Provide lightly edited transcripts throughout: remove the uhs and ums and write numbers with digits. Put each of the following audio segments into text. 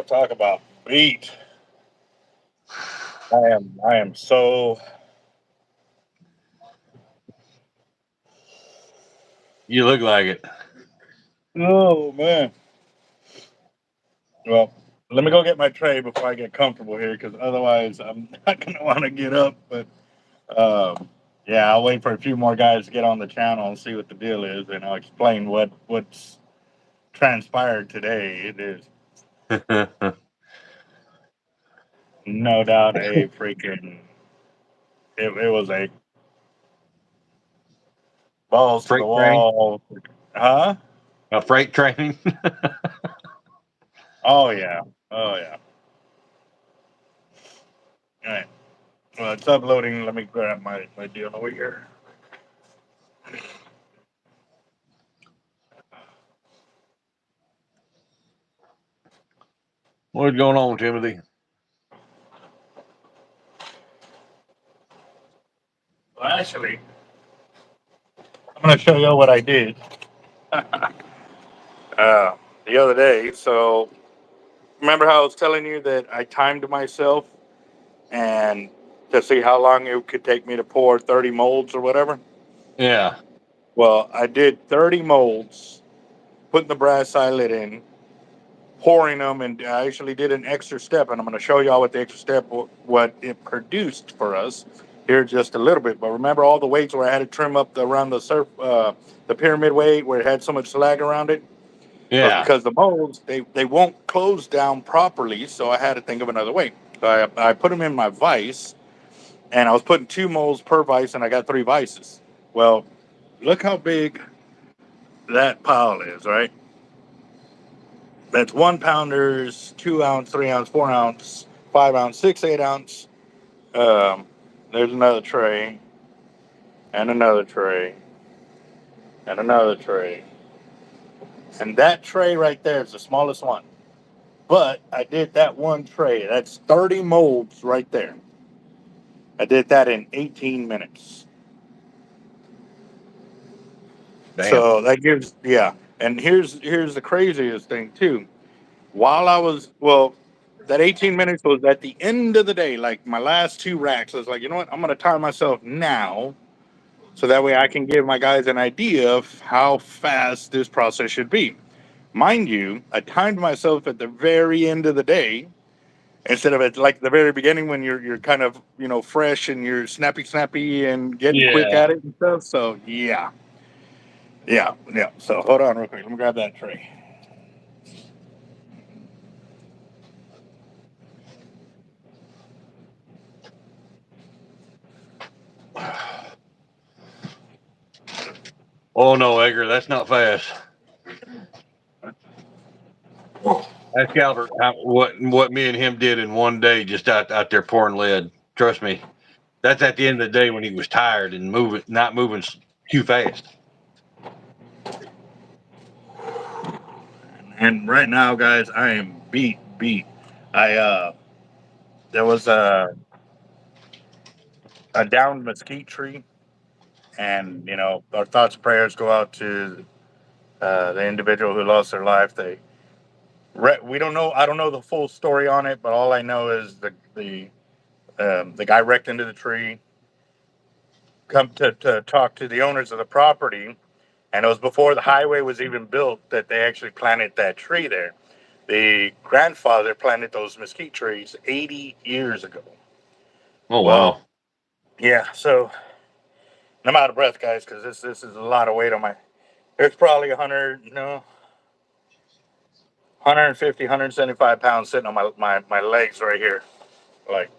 bro. Talk about beat. I am so. You look like it. Oh man. Well, let me go get my tray before I get comfortable here, because otherwise I'm not gonna want to get up. But yeah, I'll wait for a few more guys to get on the channel and see what the deal is, and I'll explain what's transpired today. It is no doubt a freaking. It was a balls to the Freight train? wall, huh? A freight train? Oh yeah, oh yeah. All right. Well, it's uploading. Let me grab my deal over here. What's going on, Timothy? Well, actually, I'm going to show you what I did the other day. So, remember how I was telling you that I timed myself and to see how long it could take me to pour 30 molds or whatever? Yeah. Well, I did 30 molds, putting the brass eyelet in, pouring them, and I actually did an extra step, and I'm going to show y'all what the extra step, what it produced for us here just a little bit. But remember all the weights where I had to trim up around the pyramid weight where it had so much slag around it? Well, Yeah. because the molds, they won't close down properly, so I had to think of another way. So I put them in my vise, and I was putting 2 molds per vise, and I got 3 vices. Well, look how big that pile is, right? That's 1 pounders, 2 ounce, 3 ounce, 4 ounce, 5 ounce, 6, 8 ounce. Um, there's another tray, and another tray, and another tray. And that tray right there is the smallest one. But I did that one tray. That's 30 molds right there. I did that in 18 minutes. Damn. So that gives, yeah. And here's the craziest thing too. While I was, well, that 18 minutes was at the end of the day, like my last 2 racks. I was like, you know what? I'm going to time myself now so that way I can give my guys an idea of how fast this process should be. Mind you, I timed myself at the very end of the day instead of at like the very beginning when you're kind of, fresh and you're snappy and getting quick Yeah. at it and stuff. So, yeah. Yeah, yeah. So, hold on real quick. Let me grab that tray. Oh no, Edgar, that's not fast. That's Calvert. What me and him did in one day, just out there pouring lead. Trust me, that's at the end of the day when he was tired and not moving too fast. And right now, guys, I am beat. I there was a downed mesquite tree, and our thoughts and prayers go out to the individual who lost their life. We don't know. I don't know the full story on it, but all I know is the guy wrecked into the tree. Come to talk to the owners of the property, and it was before the highway was even built that they actually planted that tree there. The grandfather planted those mesquite trees 80 years ago. Oh Well, wow. yeah. So I'm out of breath, guys, because this is a lot of weight on my. There's probably 100, 150, 175 pounds sitting on my legs right here. Like,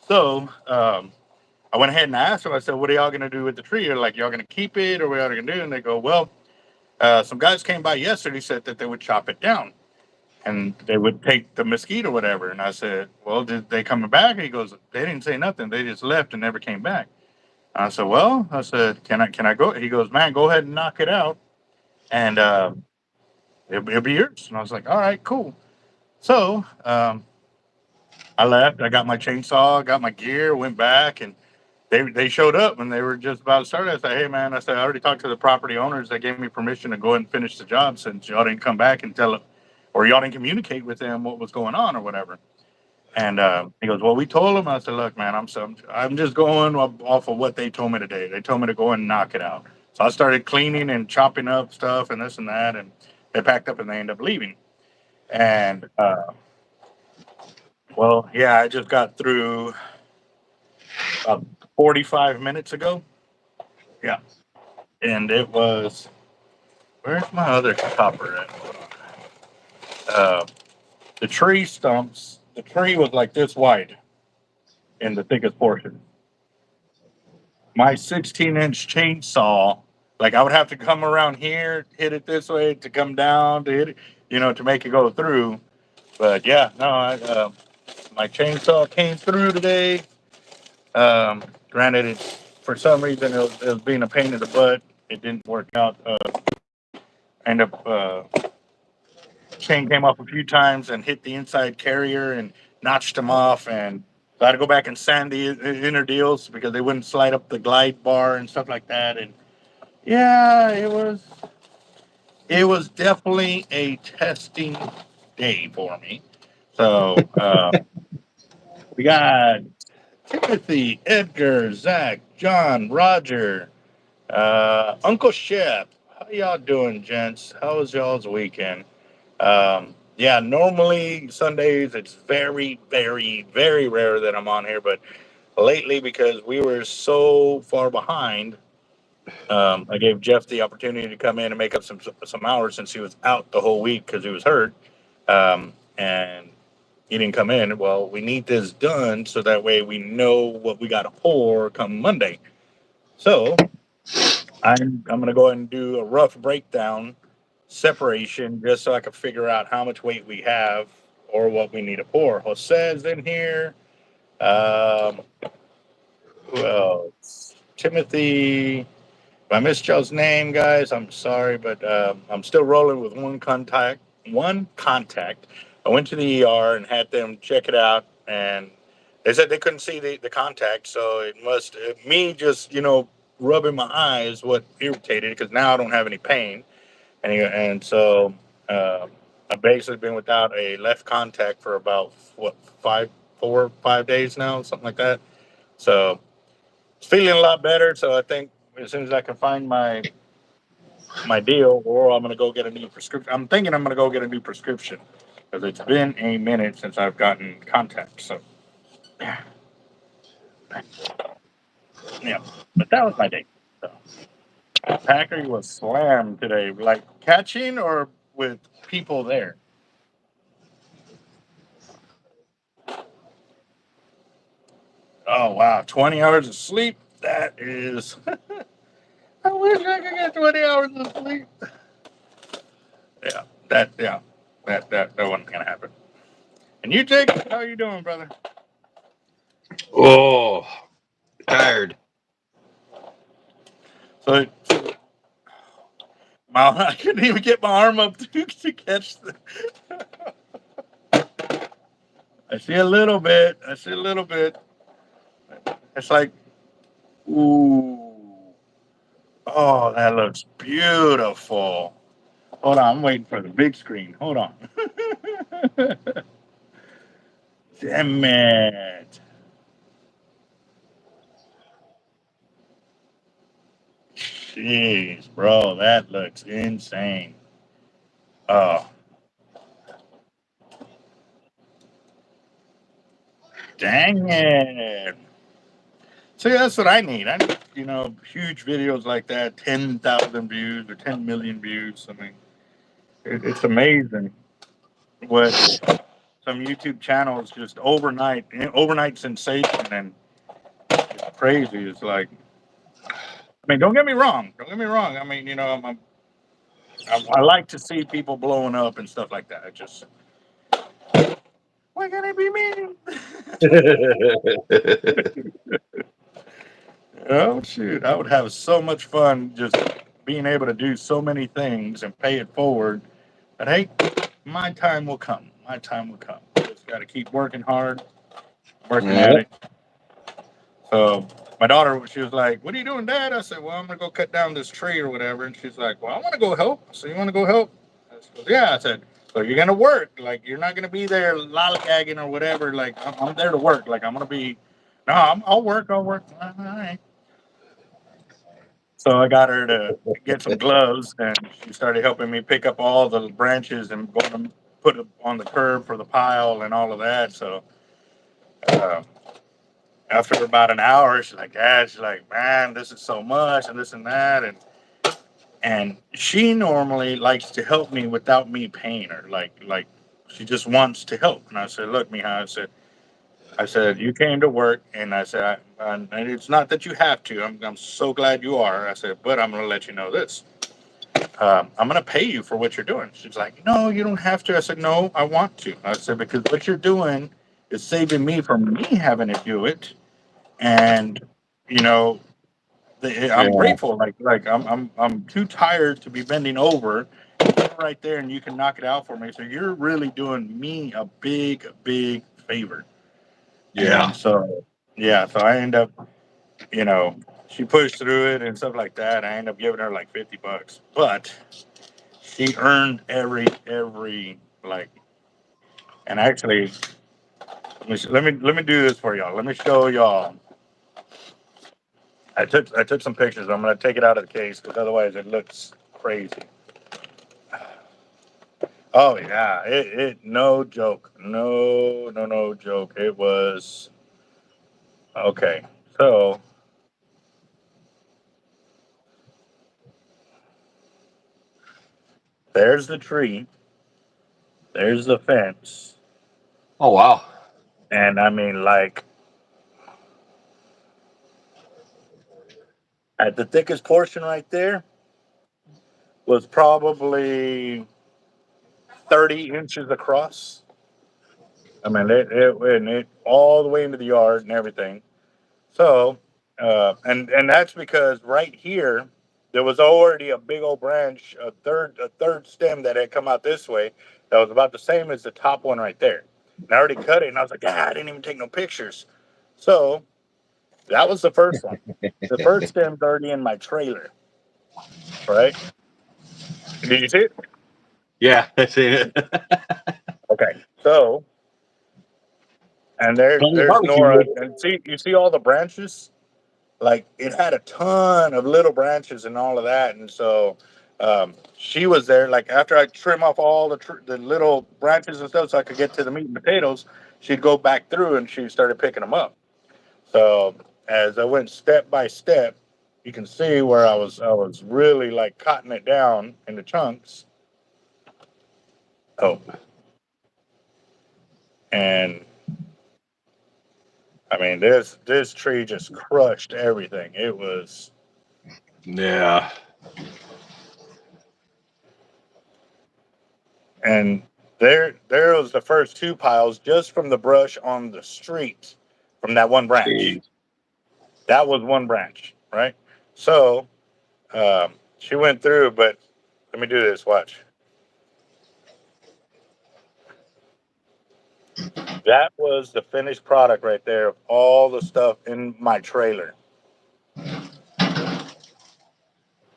so I went ahead and asked them. I said, "What are y'all gonna do with the tree? Or like, y'all gonna keep it, or what y'all gonna do?" And they go, "Well, some guys came by yesterday, said that they would chop it down and they would take the mesquite or whatever." And I said, "Well, did they come back?" He goes, "They didn't say nothing. They just left and never came back." I said, "Well," I said, "Can I go?" He goes, "Man, go ahead and knock it out, and it'll be yours." And I was like, "All right, cool." So I left. I got my chainsaw, got my gear, went back, and they showed up and they were just about to start. I said, "Hey, man," I said, "I already talked to the property owners. They gave me permission to go ahead and finish the job since y'all didn't come back and or y'all didn't communicate with them what was going on or whatever. And he goes, well, we told him. I said, look, man, I'm just going off of what they told me today. They told me to go and knock it out. So I started cleaning and chopping up stuff and this and that, and they packed up and they ended up leaving. And well, yeah, I just got through about 45 minutes ago. Yeah, and it was. Where's my other copper at? The tree stumps. The tree was like this wide in the thickest portion. My 16-inch chainsaw, like I would have to come around here, hit it this way to come down to hit it, to make it go through. But yeah, no, my chainsaw came through today. Granted, for some reason it was being a pain in the butt. It didn't work out. End up chain came off a few times and hit the inside carrier and notched them off, and so I had to go back and sand the inner deals because they wouldn't slide up the glide bar and stuff like that. And yeah, it was definitely a testing day for me. So we got Timothy, Edgar, Zach, John, Roger, Uncle Shep. How y'all doing, gents? How was y'all's weekend? Yeah, normally Sundays it's very, very, very rare that I'm on here, but lately because we were so far behind, I gave Jeff the opportunity to come in and make up some hours since he was out the whole week because he was hurt, and he didn't come in. Well, we need this done so that way we know what we got to pour come Monday. So I'm gonna go ahead and do a rough breakdown separation just so I can figure out how much weight we have or what we need to pour. Jose's in here. Um, who else? Timothy. If I missed y'all's name, guys, I'm sorry, but I'm still rolling with one contact. One contact. I went to the ER and had them check it out, and they said they couldn't see the contact, so it must me just rubbing my eyes what irritated it because now I don't have any pain, and so I've basically been without a left contact for about what 5 days now, something like that. So it's feeling a lot better. So I think as soon as I can find my deal, or I'm gonna go get a new prescription. I'm thinking I'm gonna go get a new prescription because it's been a minute since I've gotten contact. So yeah, but that was my day. So Packer was slammed today, like catching or with people there. Oh wow, 20 hours of sleep. That is. I wish I could get 20 hours of sleep. Yeah, that wasn't gonna happen. And you, Jake, how you doing, brother? Oh, tired. So I couldn't even get my arm up to catch the. I see a little bit. I see a little bit. It's like, ooh, oh, that looks beautiful. Hold on, I'm waiting for the big screen. Hold on. Damn it. Jeez, bro, that looks insane. Oh, dang it. See, that's what I need. I need, huge videos like that, 10,000 views or 10 million views. I mean, it's amazing what some YouTube channels just overnight sensation and it's crazy. It's like, I mean, don't get me wrong. Don't get me wrong. I mean, I like to see people blowing up and stuff like that. I just, why can't it be me? Oh shoot! I would have so much fun just being able to do so many things and pay it forward. But hey, my time will come. My time will come. Just got to keep working hard, working at Yep. it. So my daughter, she was like, "What are you doing, Dad?" I said, "Well, I'm gonna go cut down this tree or whatever." And she's like, "Well, I want to go help." So you want to go help? She goes, "Yeah." I said, So you're gonna work. Like you're not gonna be there lollygagging or whatever. Like I'm there to work. Like I'm gonna be. No, I'll work. I'll work. All right. So I got her to get some gloves, and she started helping me pick up all the branches and go and put it on the curb for the pile and all of that. So uh, after about an hour, she's like, "Dad," she's like, "Man, this is so much and this and that," and she normally likes to help me without me paying her. Like she just wants to help. And I said, "Look, Mija," I said, "You came to work," and I said, and it's not that you have to. I'm so glad you are. I said, but I'm going to let you know this. I'm going to pay you for what you're doing. She's like, "No, you don't have to." I said, "No, I want to." I said, "Because what you're doing is saving me from me having to do it, and you know, I'm Yeah. grateful. Like I'm too tired to be bending over right there, and you can knock it out for me. So you're really doing me a big favor." Yeah. And so, yeah, so I end up, you know, she pushed through it and stuff like that. I end up giving her like $50, but she earned every like. And actually, let me do this for y'all. Let me show y'all. I took some pictures. I'm gonna take it out of the case because otherwise it looks crazy. Oh yeah, it no joke, no joke. It was okay. So there's the tree, there's the fence, Oh wow. and I mean like at the thickest portion right there was probably 30 inches across. I mean it all the way into the yard and everything. So, and that's because right here there was already a big old branch, a third stem that had come out this way that was about the same as the top one right there. And I already cut it, and I was like, "Ah, I didn't even take no pictures." So that was the first one. The first stem's already in my trailer, right? Did you see it? Yeah, that's it. Okay. So, and Plenty of there's barbecue Nora, wood. and see, you see all the branches? Like it had a ton of little branches and all of that, and so she was there. Like after I trim off all the little branches and stuff, so I could get to the meat and potatoes, she'd go back through and she started picking them up. So as I went step by step, you can see where I was really like cutting it down into chunks. Oh, and I mean this tree just crushed everything. It was. Yeah. And there was the first two piles just from the brush on the street from that one branch. Jeez. That was one branch, right? So she went through, but let me do this. Watch. That was the finished product right there of all the stuff in my trailer.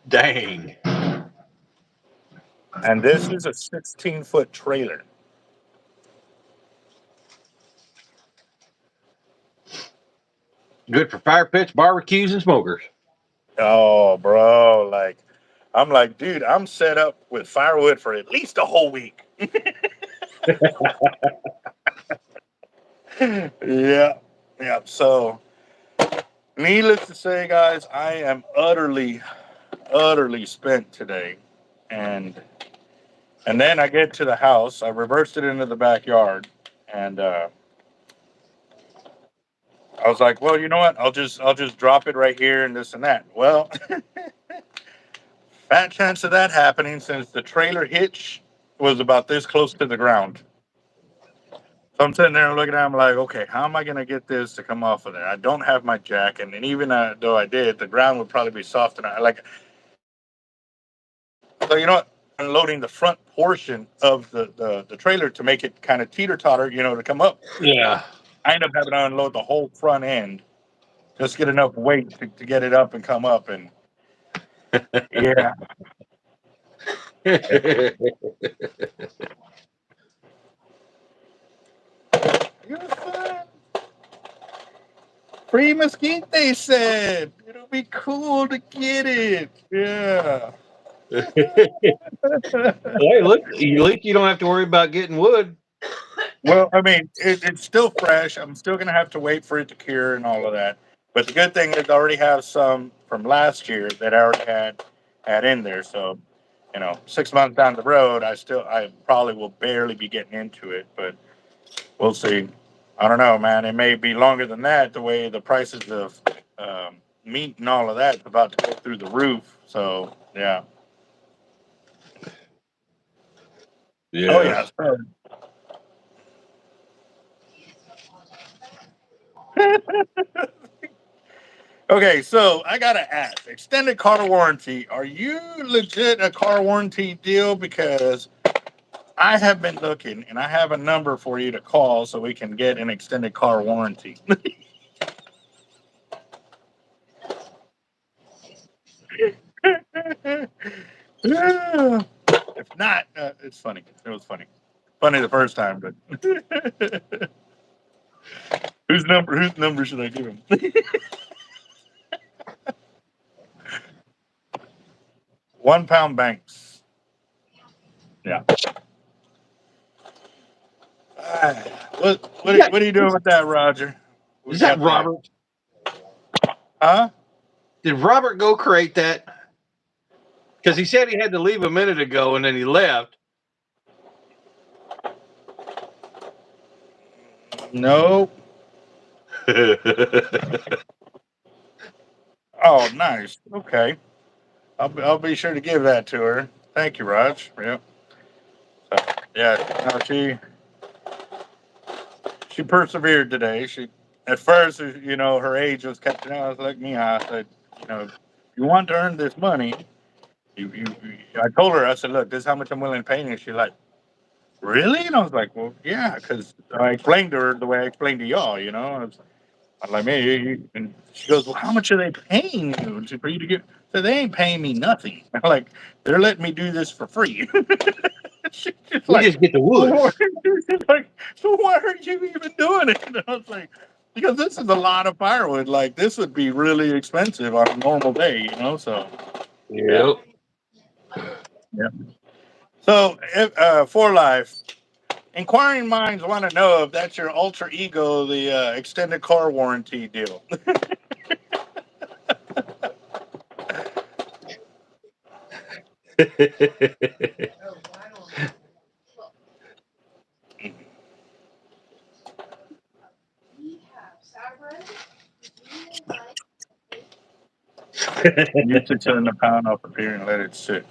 Dang. And this is a 16-foot trailer. Good for fire pits, barbecues, and smokers. Oh, bro. Like, I'm like, dude, I'm set up with firewood for at least a whole week. Yeah. Yeah. So, needless to say, guys, I am utterly spent today. And and then I get to the house, I reversed it into the backyard, and I was like, well, you know what? I'll just drop it right here and this and that. Well, fat chance of that happening since the trailer hitch was about this close to the ground. So I'm sitting there looking at him like, okay, how am I going to get this to come off of there? I don't have my jack, and even though I did, the ground would probably be soft enough. Like, so you know what? Unloading the front portion of the trailer to make it kind of teeter totter, to come up. Yeah. I end up having to unload the whole front end, just get enough weight to get it up and come up. And yeah, yeah. Free mesquite, they said. It'll be cool to get it. Yeah. Hey, look, at least you don't have to worry about getting wood. Well, I mean, it's still fresh. I'm still going to have to wait for it to cure and all of that. But the good thing is, I already have some from last year that I already had in there. So, 6 months down the road, I probably will barely be getting into it. But we'll see. I don't know, man. It may be longer than that. The way the prices of meat and all of that is about to go through the roof. So, yeah. Oh Yeah. yeah. Okay, so I gotta ask, extended car warranty. Are you legit a car warranty deal? Because I have been looking, and I have a number for you to call so we can get an extended car warranty. If not, it's funny. It was funny. Funny the first time, but whose number should I give him? 1 pound banks. Yeah. What are you doing with that, Roger? We Is that got that. Robert? Huh? Did Robert go create that? Because he said he had to leave a minute ago and then he left. No. Oh, nice. Okay. I'll be sure to give that to her. Thank you, Raj. Yeah. So, yeah. No, she persevered today. She at first, her age was catching up. I was like me. I said, if you want to earn this money, I told her. I said, look, this is how much I'm willing to pay. And she's like, really? And I was like, well, yeah, because I explained to her the way I explained to y'all. I'm like, man, and she goes, well, how much are they paying you for you to get? So they ain't paying me nothing. I'm like, they're letting me do this for free. She's We like, just get the well, woods. she's like, so why are you even doing it? And I was like, because this is a lot of firewood. Like this would be really expensive on a normal day. So yeah, Yep. yeah. So for life, inquiring minds want to know if that's your alter ego, the extended car warranty deal. Used to turn a pound off of here and let it sit.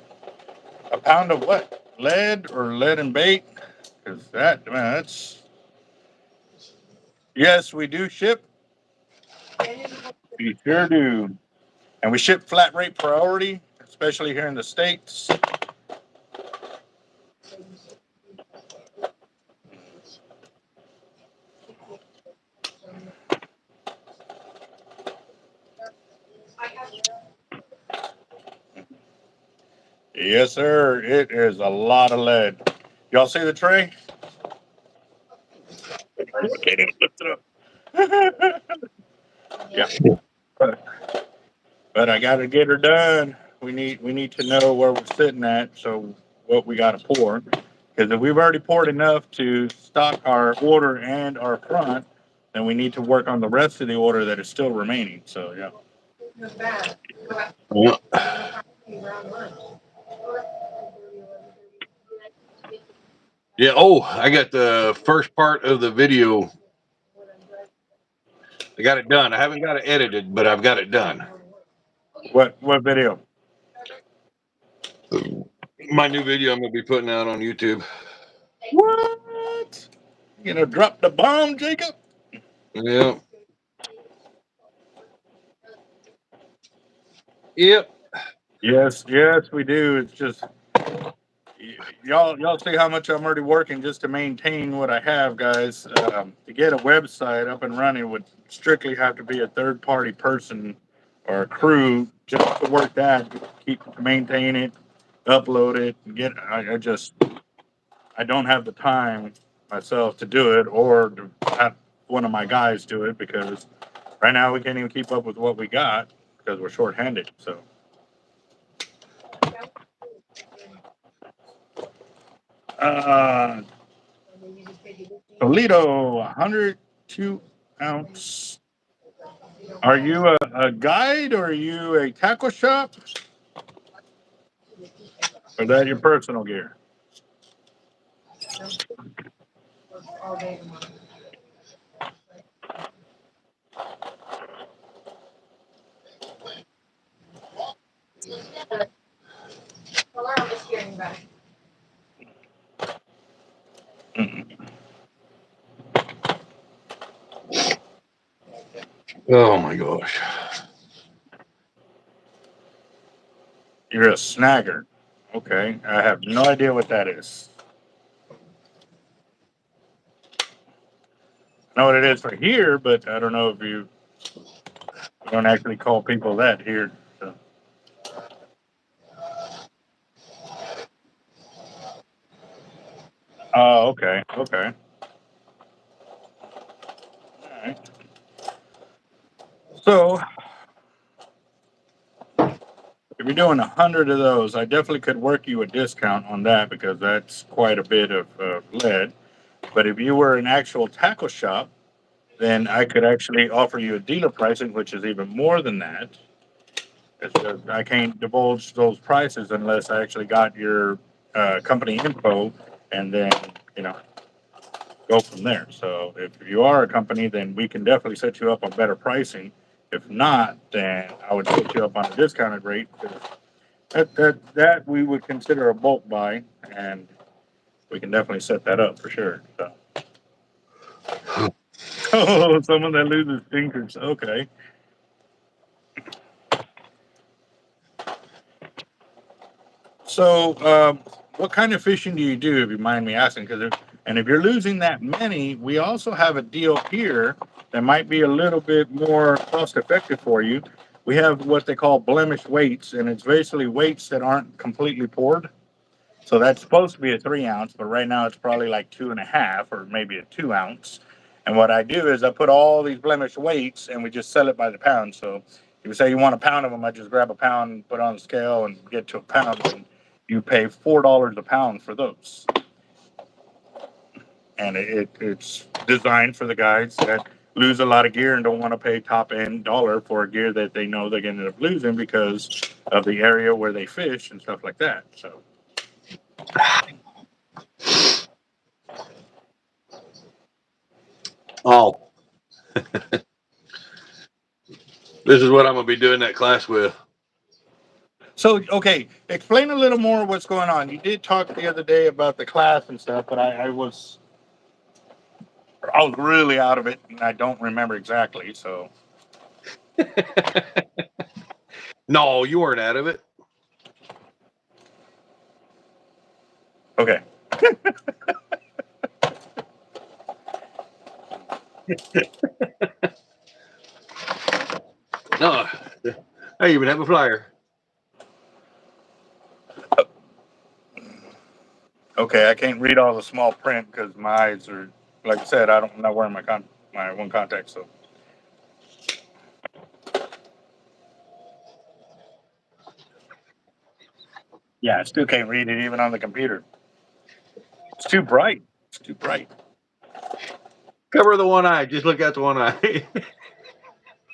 A pound of what? Lead or lead and bait? Because that's. Yes, we do ship. We sure do. And we ship flat rate priority, especially here in the States. Yes, sir. It is a lot of lead. Y'all see the tray? I can't even lift it up. Yeah. But I got to get her done. We need to know where we're sitting at, so what we got to pour. Because if we've already poured enough to stock our order and our front, then we need to work on the rest of the order that is still remaining. So yeah. Yep. Yeah. Oh, I got the first part of the video. I got it done. I haven't got it edited, but I've got it done. What video? My new video I'm gonna be putting out on YouTube. What? You gonna drop the bomb, Jacob? Yeah. Yep. Yes, we do. It's just y'all see how much I'm already working just to maintain what I have, guys. To get a website up and running would strictly have to be a third party person or a crew just to work that, keep maintain it, upload it, and get. I don't have the time myself to do it, or to have one of my guys do it because Right now, we can't even keep up with what we got because we're short-handed. So, Toledo, 102 ounce. Are you a guide or are you a tackle shop? Or is that your personal gear? Oh my gosh. You're a snagger. Okay, I have no idea what that is. I know what it is for here, but I don't know if you don't actually call people that here. So. Oh, okay, okay. All right. So if you're doing 100 of those, I definitely could work you a discount on that because that's quite a bit of lead. But if you were an actual tackle shop, then I could actually offer you a dealer pricing, which is even more than that. I can't divulge those prices unless I actually got your company info, and then you know go from there. So if you are a company, then we can definitely set you up on better pricing. If not, then I would set you up on a discounted rate. That we would consider a bulk buy, and we can definitely set that up for sure. So. Oh, someone that loses fingers. Okay. So, what kind of fishing do you do, if you mind me asking? And if you're losing that many, we also have a deal here that might be a little bit more cost effective for you. We have what they call blemish weights, and it's basically weights that aren't completely poured. So that's supposed to be a 3 ounce, but right now it's probably like 2.5 or maybe a 2 ounce. And what I do is I put all these blemish weights and we just sell it by the pound. So if you say you want a pound of them, I just grab a pound, put it on the scale, and get to a pound. And you pay $4 a pound for those. And it's designed for the guys that lose a lot of gear and don't want to pay top end dollar for a gear that they know they're going to end up losing because of the area where they fish and stuff like that. So. Oh, this is what I'm gonna be doing that class with. So, okay, explain a little more what's going on. You did talk the other day about the class and stuff, but I was really out of it, and I don't remember exactly. So, No, you weren't out of it. okay, No, I even have a flyer. okay, I can't read all the small print because my eyes are, like I said, I'm not wearing my one contact. So, yeah, I still can't read it even on the computer. It's too bright. It's too bright. Cover the one eye. Just look out the one eye.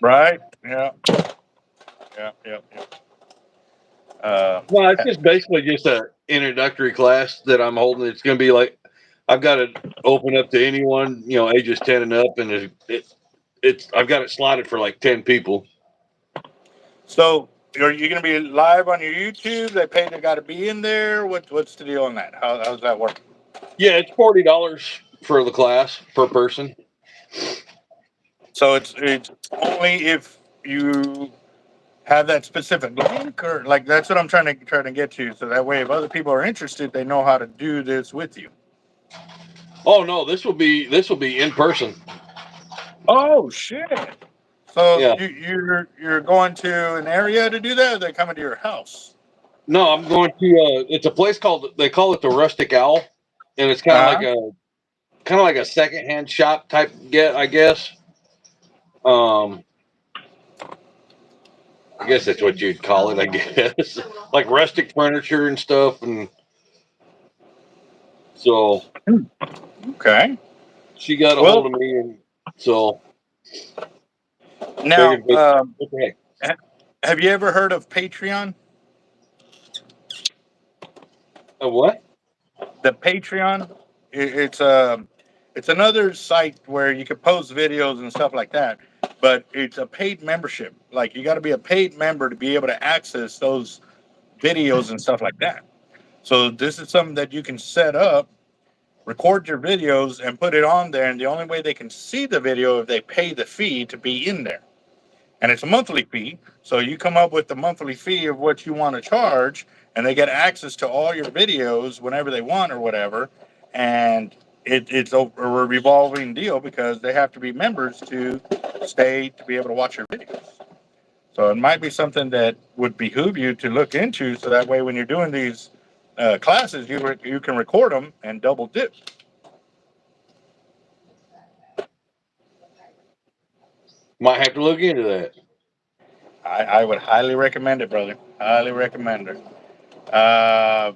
Right? Yeah. Yeah. Yeah. Yeah. No, it's just basically just a introductory class that I'm holding. It's going to be like I've got it open up to anyone, ages 10 and up, and it's I've got it slotted for like 10 people. So, are you going to be live on your YouTube? They pay they got to be in there. What's the deal on that? How's that work? Yeah, it's $40 for the class per person. So it's only if you have that specific link, or like that's what I'm trying to get to. So that way, if other people are interested, they know how to do this with you. Oh no, this will be in person. Oh shit! So Yeah. you're going to an area to do that, or they coming to your house? No, I'm going to. It's a place they call it the Rustic Owl, and it's Uh-huh. kind of like a secondhand shop type get, I guess. I guess that's what you'd call it. I guess like rustic furniture and stuff, and so Okay. she got a hold Well, of me, and so now, figured, what the heck? have you ever heard of Patreon? A what? The Patreon, it's another site where you can post videos and stuff like that, but it's a paid membership. Like you got to be a paid member to be able to access those videos and stuff like that. So this is something that you can set up, record your videos, and put it on there. And the only way they can see the video if they pay the fee to be in there. And it's a monthly fee. So you come up with the monthly fee of what you want to charge, and they get access to all your videos whenever they want or whatever. And it's a revolving deal because they have to be members to stay to be able to watch your videos. So it might be something that would behoove you to look into, so that way when you're doing these classes, you can record them and double dip. Might have to look into that. I would highly recommend it, brother. Highly recommend it. Uh,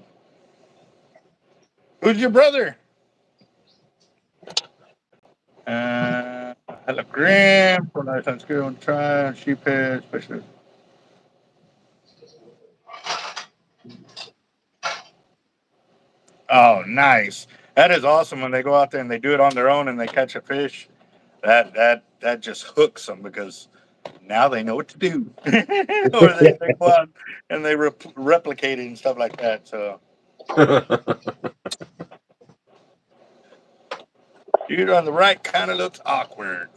who's your brother? Hello, Graham. For nice on school and try sheep head specialist. Oh, nice. That is awesome when they go out there and they do it on their own and they catch a fish. That just hooks them because now they know what to do. Or they go out and they replicate it and stuff like that. So, dude on the right kind of looks awkward.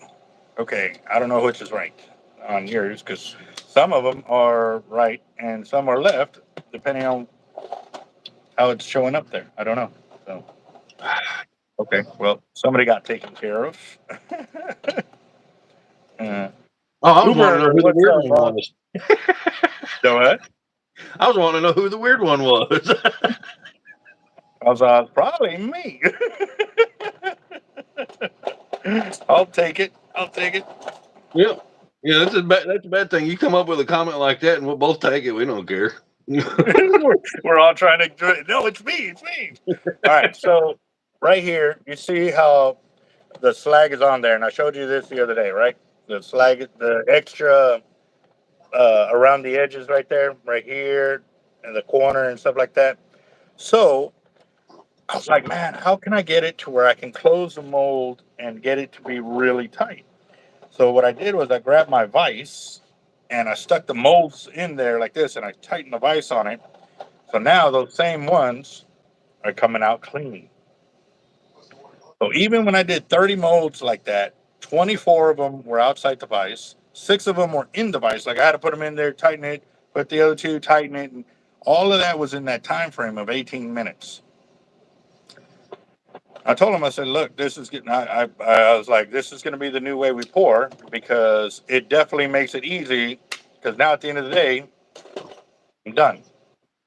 Okay, I don't know which is right on yours because some of them are right and some are left, depending on how it's showing up there. I don't know. So, okay, well, somebody got taken care of. uh, Oh, I was wanting to know Uber, who the what's weird up, one boss? was. So what? I was wanting to know who the weird one was. I was probably me. I'll take it. I'll take it. Yeah, yeah, that's a bad thing. You come up with a comment like that, and we'll both take it. We don't care. we're all trying to do it. No, it's me. It's me. All right. So right here, you see how the slag is on there, and I showed you this the other day, right? The slag, the extra around the edges, right there, right here, in the corner and stuff like that. So I was like, man, how can I get it to where I can close the mold and get it to be really tight? So what I did was I grabbed my vise and I stuck the molds in there like this, and I tightened the vise on it. So now those same ones are coming out clean. So even when I did 30 molds like that, 24 of them were outside the vise, six of them were in the vise. Like I had to put them in there, tighten it, put the other two, tighten it, and all of that was in that time frame of 18 minutes. I told him, I said, look, this is getting, I was like, this is going to be the new way we pour because it definitely makes it easy. Because now at the end of the day, I'm done.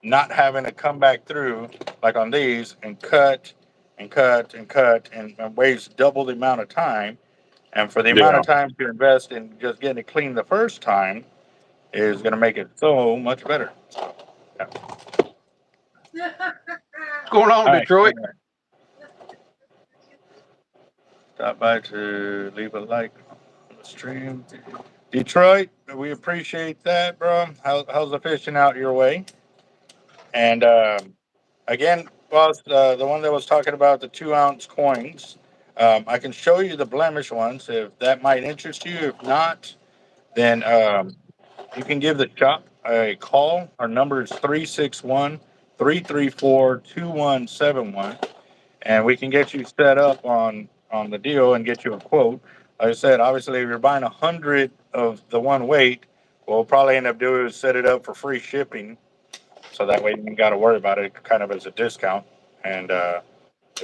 Not having to come back through like on these and cut and cut and cut and waste double the amount of time. And for the amount Yeah. of time to invest in just getting it clean the first time is going to make it so much better. Yeah. What's going on, All right. Detroit? Stop by to leave a like on the stream. Detroit, we appreciate that, bro. How's the fishing out your way? And again, boss, the one that was talking about the 2 ounce coins, I can show you the blemish ones if that might interest you. If not, then you can give the shop a call. Our number is 361-334-2171, and we can get you set up on the deal and get you a quote. Like I said, obviously, if you're buying 100 of the one weight, what we'll probably end up doing is set it up for free shipping, so that way you ain't got to worry about it, kind of as a discount, and it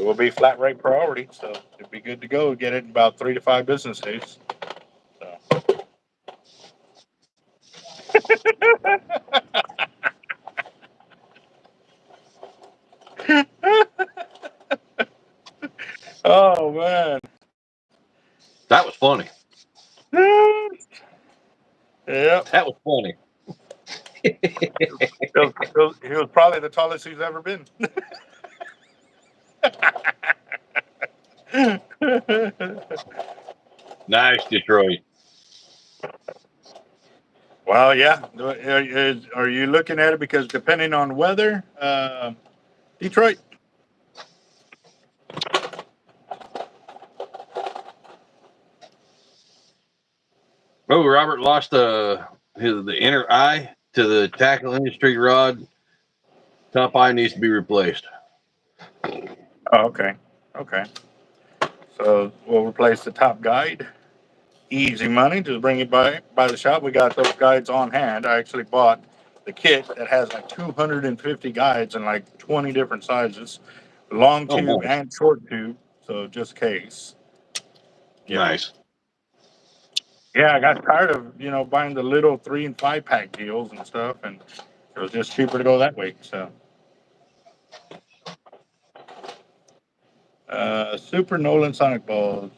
will be flat rate priority, so it'd be good to go. Get it in about 3 to 5 business days. So. Oh man. That was funny. Yep. That was funny. He was probably the tallest he's ever been. Nice, Detroit. Well, yeah. Are you looking at it because depending on weather, Detroit? Oh, Robert lost the inner eye to the tackle industry rod. Top eye needs to be replaced. Oh, okay. Okay. So we'll replace the top guide. Easy money. Just bring it by the shop. We got those guides on hand. I actually bought the kit that has like 250 guides in like 20 different sizes, long Oh, tube nice. and short tube. So just in case. Yeah. Nice. Yeah, I got tired of buying the little 3 and 5 pack deals and stuff, and it was just cheaper to go that way. So, Super Nolan Sonic Balls.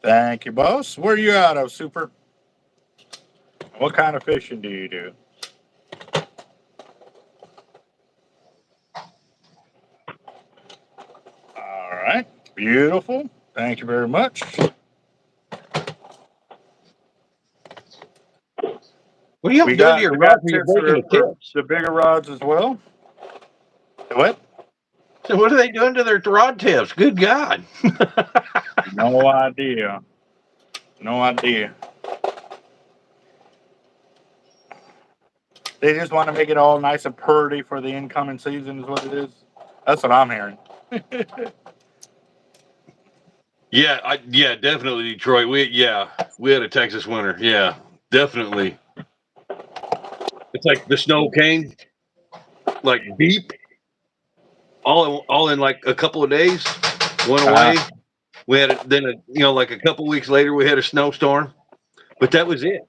Thank you, boss. Where are you out of, Super? What kind of fishing do you do? All right, beautiful. Thank you very much. What do you have We to do to got your we rod got when you're tips breaking the for tips? the bigger rods as well. What? So what are they doing to their rod tips? Good God. No idea. No idea. They just want to make it all nice and pretty for the incoming season, is what it is. That's what I'm hearing. Yeah, definitely Detroit. We had a Texas winter. Yeah, definitely. It's like the snow came, like deep, all in like a couple of days, went Uh, away. We had it then, like a couple weeks later, we had a snowstorm, but that was it.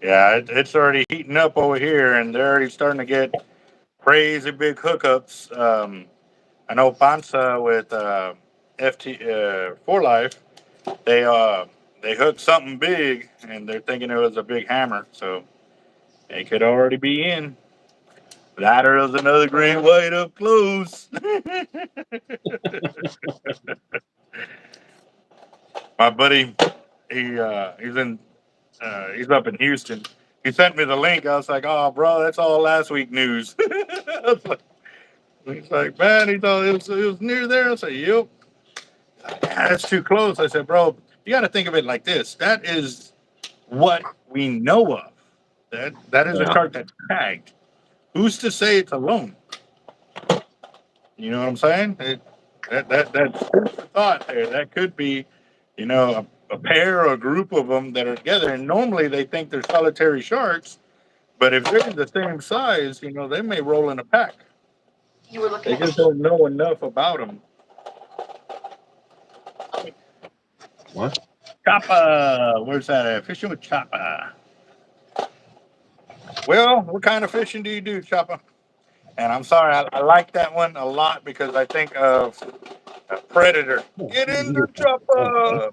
yeah, it's already heating up over here, and they're already starting to get crazy big hookups. I know Panza with FT For Life, they they hooked something big, and they're thinking it was a big hammer, so it could already be in. That or is another great white up close. My buddy, he's up in Houston. He sent me the link. I was like, "Oh, bro, that's all last week news." He's like, "Man," he thought it was near there. I said, "Yep." Yeah, that's too close. I said, "Bro, you got to think of it like this. That is what we know of. That is a Yeah. shark that's tagged. Who's to say it's alone? You know what I'm saying? That's food for thought there. That could be, a pair or a group of them that are together. And normally they think they're solitary sharks, but if they're the same size, they may roll in a pack. They just don't know enough about them. What? Choppa, where's that at? Fishing with Choppa. Well, what kind of fishing do you do, Choppa? And I'm sorry, I like that one a lot because I think of a predator. Get in the Choppa.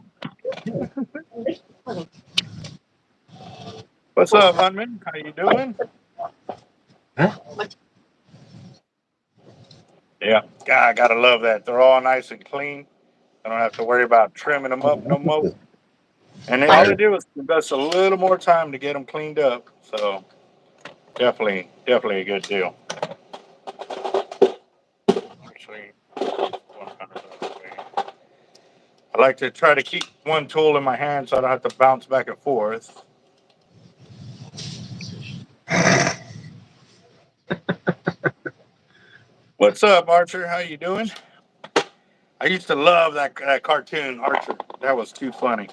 What's up, Hunman? How you doing? Huh? Yeah, God, I gotta love that. They're all nice and clean. I don't have to worry about trimming them up no more. And then all they do is give us a little more time to get them cleaned up. So definitely a good deal. Actually, I like to try to keep one tool in my hand so I don't have to bounce back and forth. What's up, Archer? How you doing? I used to love that cartoon, Archer. That was too funny.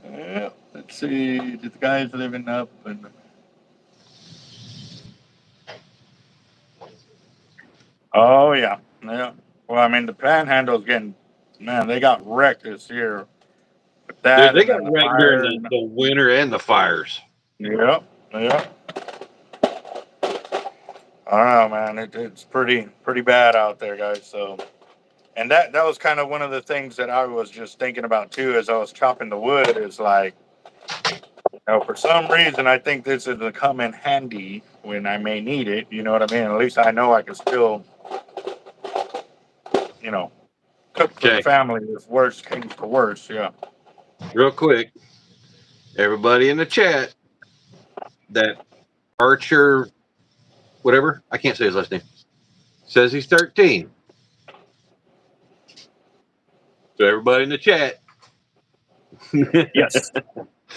Yeah, let's see. This guy's living up and oh yeah, yeah. Well, I mean the Panhandle's getting man. They got wrecked this year with that, They and got then the wrecked during fire. the winter and the fires. Yep, yep. I don't know, man. It's pretty bad out there, guys. So, And that was kind of one of the things that I was just thinking about too, as I was chopping the wood. Is like, for some reason, I think this is to come in handy when I may need it. You know what I mean? At least I know I can still, you know, cook for the Okay, family if worse came to worse. Yeah. real quick, everybody in the chat, that Archer, whatever, I can't say his last name, says he's 13. So everybody in the chat. Yes.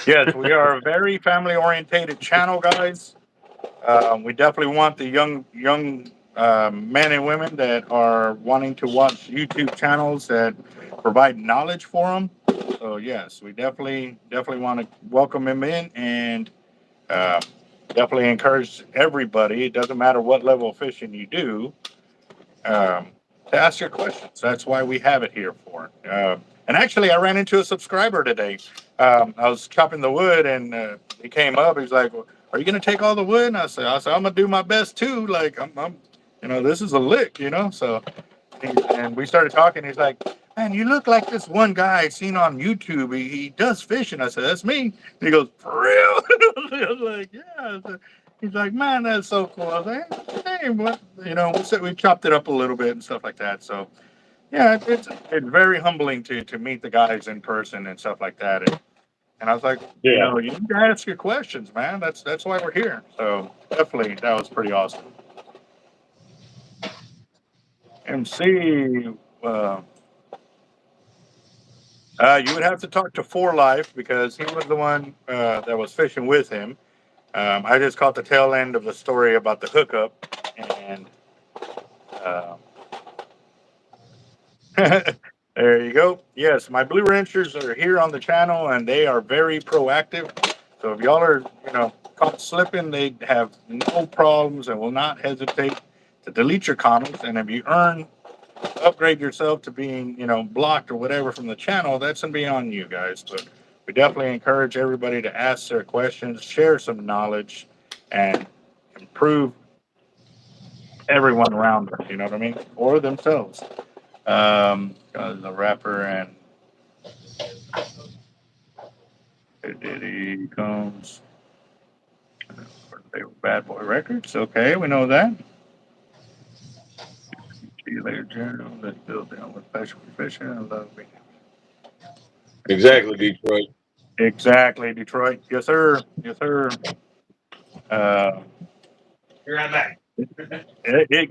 Yes, we are a very family orientated channel, guys. We definitely want the young men and women that are wanting to watch YouTube channels that provide knowledge for them. So yes, we definitely want to welcome them in, and uh, definitely encourage everybody. It doesn't matter what level of fishing you do, um, to ask your questions. That's why we have it here for. And actually, I ran into a subscriber today. I was chopping the wood, and he came up. He's like, well, "Are you going to take all the wood?" And I said, "I'm going to do my best too. Like, I'm, this is a lick, So, and we started talking. He's like, "Man, you look like this one guy I seen on YouTube. He does fishing." I said, "That's me." And he goes, "For real?" I was like, "Yeah." He's like, "Man, that's so cool." I was like, "Hey, what?" We chopped it up a little bit and stuff like that. So, yeah, it's very humbling to meet the guys in person and stuff like that. And I was like, Yeah. you need to ask your questions, man. That's why we're here. So definitely, that was pretty awesome. MC, uh, you would have to talk to Four Life because he was the one that was fishing with him. I just caught the tail end of the story about the hookup, and uh, there you go. Yes, my blue ranchers are here on the channel, and they are very proactive. So if y'all are, caught slipping, they have no problems and will not hesitate to delete your comments. And if you upgrade yourself to being, blocked or whatever from the channel, that's gonna be on you guys. But we definitely encourage everybody to ask their questions, share some knowledge, and improve everyone around them. You know what I mean, or themselves. The rapper and Diddy comes. They were Bad Boy Records. Okay, we know that. See you later, General. Let's build down with passion for fishing. I love me. Exactly, Detroit. Exactly, Detroit. Yes, sir. Yes, sir. Uh, Here I'm back.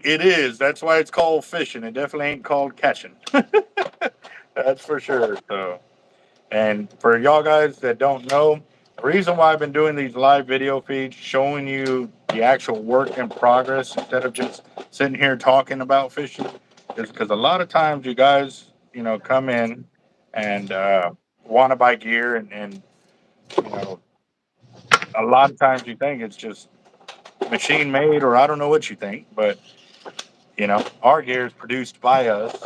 it is. That's why it's called fishing. It definitely ain't called catching. That's for sure. So, and for y'all guys that don't know, the reason why I've been doing these live video feeds, showing you the actual work in progress instead of just sitting here talking about fishing, is because a lot of times you guys, come in and want to buy gear, and you know, a lot of times you think it's just machine made, or I don't know what you think, but our gear is produced by us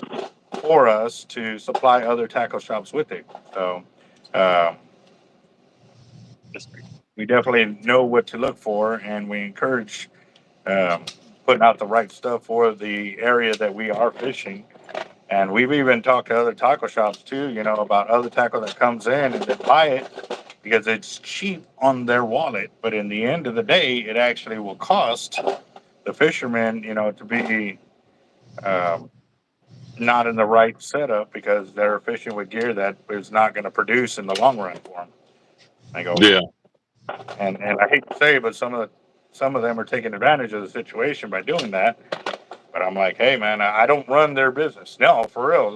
for us to supply other tackle shops with it. So. Um, we definitely know what to look for, and we encourage um, putting out the right stuff for the area that we are fishing. And we've even talked to other tackle shops too, about other tackle that comes in and they buy it because it's cheap on their wallet. But in the end of the day, it actually will cost the fishermen, to be um, not in the right setup because they're fishing with gear that is not going to produce in the long run for them. I go, Yeah. and I hate to say it, but some of them are taking advantage of the situation by doing that. But I'm like, hey man, I don't run their business. No, for real.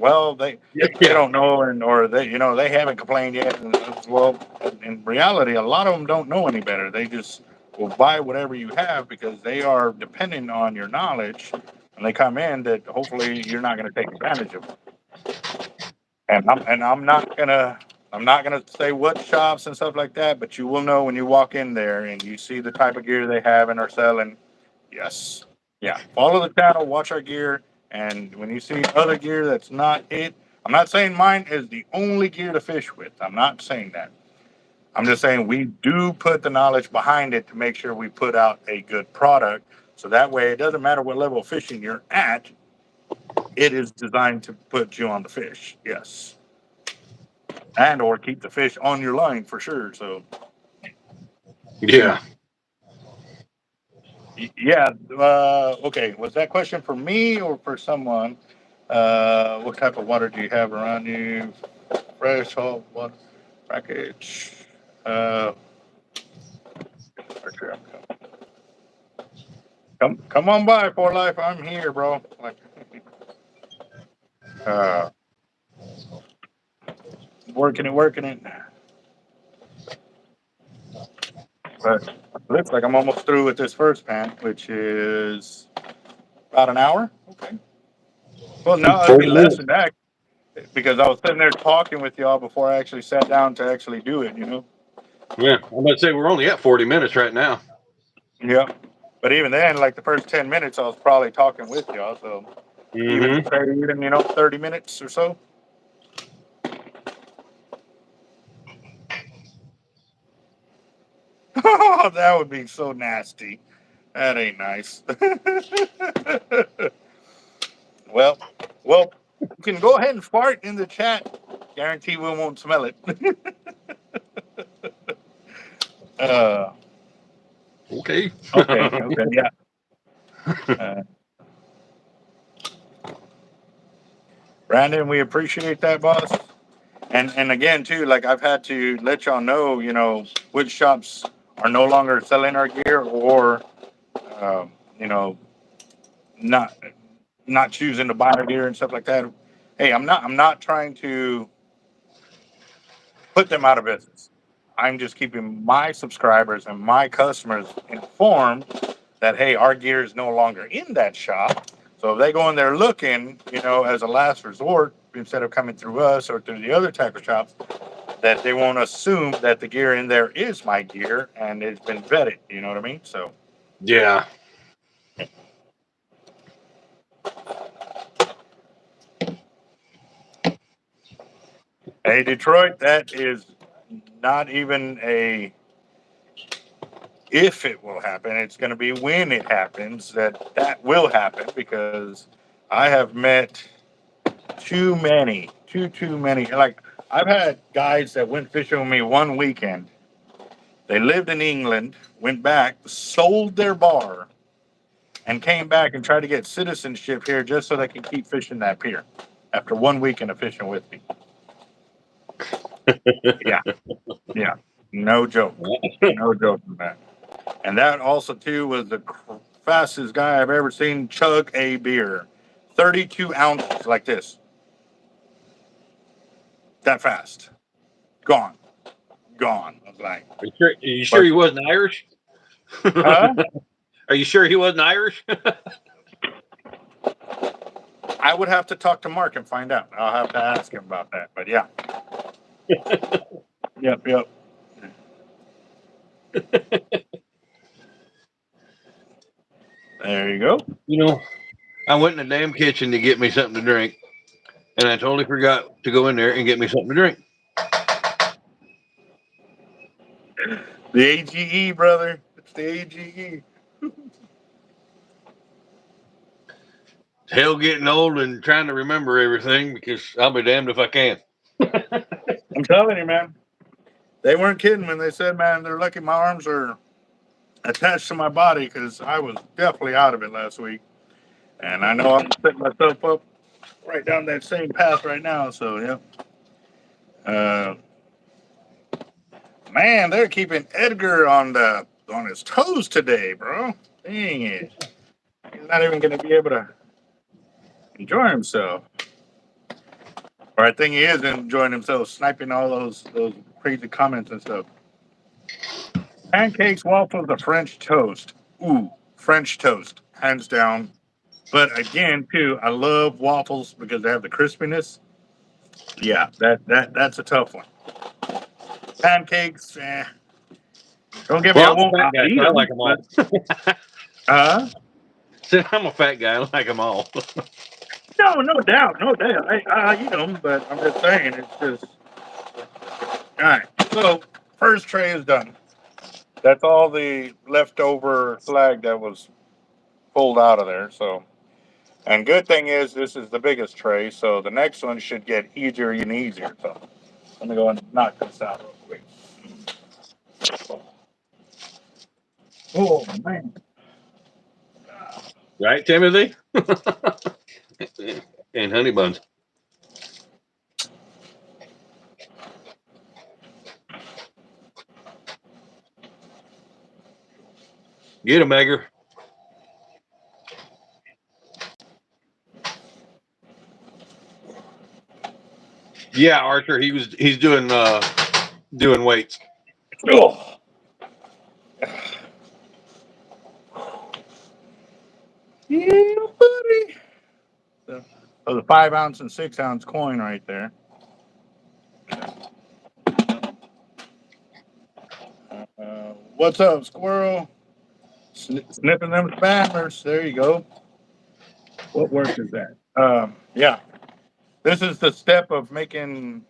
Well, they Yeah. don't know, and or they haven't complained yet. And well, in reality, a lot of them don't know any better. They just will buy whatever you have because they are depending on your knowledge, and they come in that hopefully you're not going to take advantage of. And I'm not gonna say what shops and stuff like that, but you will know when you walk in there and you see the type of gear they have and are selling. Yes, yeah. Follow the channel, watch our gear, and when you see other gear that's not it, I'm not saying mine is the only gear to fish with. I'm not saying that. I'm just saying we do put the knowledge behind it to make sure we put out a good product. So that way, it doesn't matter what level of fishing you're at. it is designed to put you on the fish. Yes, and or keep the fish on your line for sure. So Yeah. yeah. Okay, was that question for me or for someone? What type of water do you have around you? Fresh, salt water, package. Uh, come on by for life. I'm here, bro. Like, uh, working it. But looks like I'm almost through with this first pan, which is about an hour. Okay. Well, no, it'd be 40 less minutes. than that because I was sitting there talking with y'all before I actually sat down to actually do it. Yeah. I'm about to say we're only at 40 minutes right now. Yeah. But even then, like the first 10 minutes, I was probably talking with y'all. So even Mm-hmm. 30 minutes or so. Oh, that would be so nasty. That ain't nice. well, well, you can go ahead and fart in the chat. Guarantee we won't smell it. uh, Okay. okay, yeah. Uh, Brandon, we appreciate that, boss. And again, too, like I've had to let y'all know, which shops are no longer selling our gear or, um, you know, not not choosing to buy our gear and stuff like that. Hey, I'm not trying to put them out of business. I'm just keeping my subscribers and my customers informed that hey, our gear is no longer in that shop. So if they go in there looking, as a last resort, instead of coming through us or through the other type of shops, that they won't assume that the gear in there is my gear and it's been vetted. You know what I mean? So Yeah. hey, Detroit, that is not even a if it will happen. It's going to be when it happens that will happen because I have met too many. Like I've had guys that went fishing with me one weekend. They lived in England, went back, sold their bar, and came back and tried to get citizenship here just so they can keep fishing that pier after one weekend of fishing with me. Yeah, yeah, no joke, no joke, man. And that also too was the fastest guy I've ever seen chug a beer, 32 ounces like this, that fast, gone, gone. I was like, Are you sure but he wasn't Irish? huh? Are you sure he wasn't Irish? I would have to talk to Mark and find out. I'll have to ask him about that. But yeah, yep. There you go. I went in the damn kitchen to get me something to drink, and I totally forgot to go in there and get me something to drink. The AGE, brother. It's the AGE. Hell, getting old and trying to remember everything because I'll be damned if I can. I'm telling you, man. They weren't kidding when they said, man, they're lucky my arms are attached to my body because I was definitely out of it last week. And I know I'm setting myself up right down that same path right now. So, yeah. Uh, man, they're keeping Edgar on his toes today, bro. Dang it. He's not even going to be able to enjoy himself. Or I think he is enjoying himself, sniping all those crazy comments and stuff. Pancakes, waffles, or French toast. Ooh, French toast, hands down. But again, too, I love waffles because they have the crispiness. Yeah, that's a tough one. Pancakes, don't get me. I Well, I'm a won't. fat I'll guy, eat so I them, like them but all. I'm a fat guy, I like them all. no doubt, no doubt. I eat them, but I'm just saying it's just all right. So first tray is done. That's all the leftover flag that was pulled out of there. So And good thing is this is the biggest tray, so the next one should get easier and easier. So let me go and knock this out real quick. Oh man. Right, Timothy? And honey buns. Get him, Egger. Yeah, Archer. He's doing weights. Oh. Yeah, buddy. So the 5 ounce and 6 ounce coin right there. What's up, squirrel? Snipping them spammers. There you go. What work is that? Yeah. This is the step of making.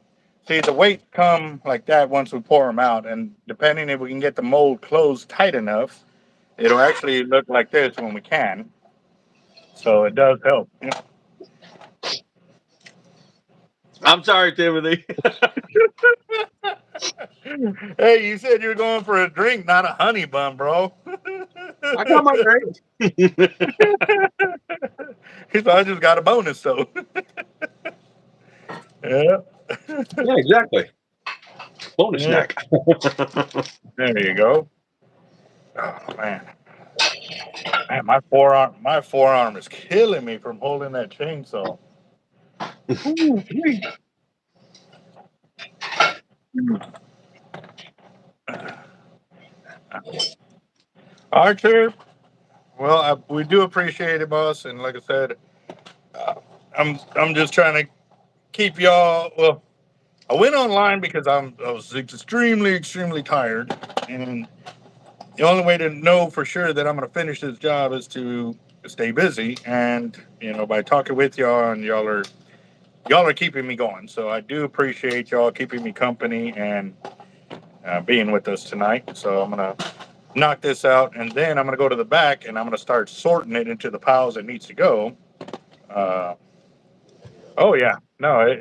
See, the weight come like that once we pour them out, and depending if we can get the mold closed tight enough, it'll actually look like this when we can. So it does help. Yeah. I'm sorry, Timothy. Hey, you said you were going for a drink, not a honey bun, bro. I got my drink. He said, I just got a bonus, so. Yeah. Yeah, exactly. Bonus Yeah. snack. There you go. Oh man. Man, my forearm is killing me from holding that chainsaw. Ooh, wee. Archer, well, we do appreciate it, boss. And like I said, uh, I'm just trying to keep y'all. Well, I went online because I was extremely tired, and the only way to know for sure that I'm going to finish this job is to stay busy. And by talking with y'all, and y'all are keeping me going. So I do appreciate y'all keeping me company and being with us tonight. So I'm gonna knock this out, and then I'm gonna go to the back, and I'm gonna start sorting it into the piles it needs to go. Uh, oh yeah, no,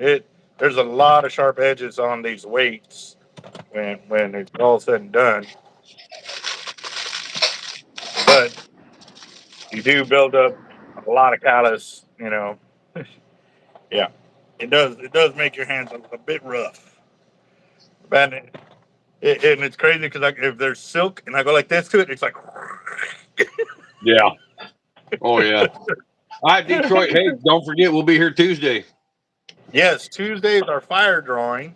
there's a lot of sharp edges on these weights when it's all said and done. But you do build up a lot of callus. Yeah, it does make your hands a bit rough. And and it's crazy because if there's silk and I go like this to it, it's like. Yeah. Oh yeah. All right, Detroit. Hey, don't forget we'll be here Tuesday. Yes, Tuesday's our fire drawing,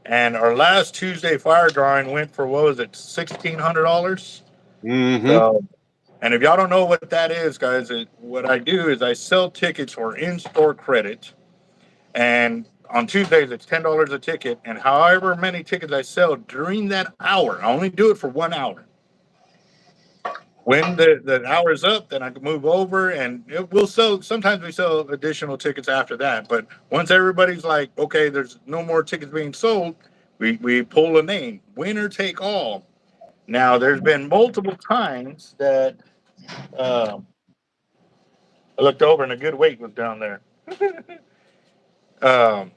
and our last Tuesday fire drawing went for what was it, $1,600? Mm-hmm. So, and if y'all don't know what that is, guys, what I do is I sell tickets for in-store credit, and on Tuesdays it's $10 a ticket, and however many tickets I sell during that hour, I only do it for 1 hour. When the hour's up, then I can move over and we'll sell. Sometimes we sell additional tickets after that. But once everybody's like, okay, there's no more tickets being sold, we pull a name, winner take all. Now, there's been multiple times that I looked over and a good weight was down there. um,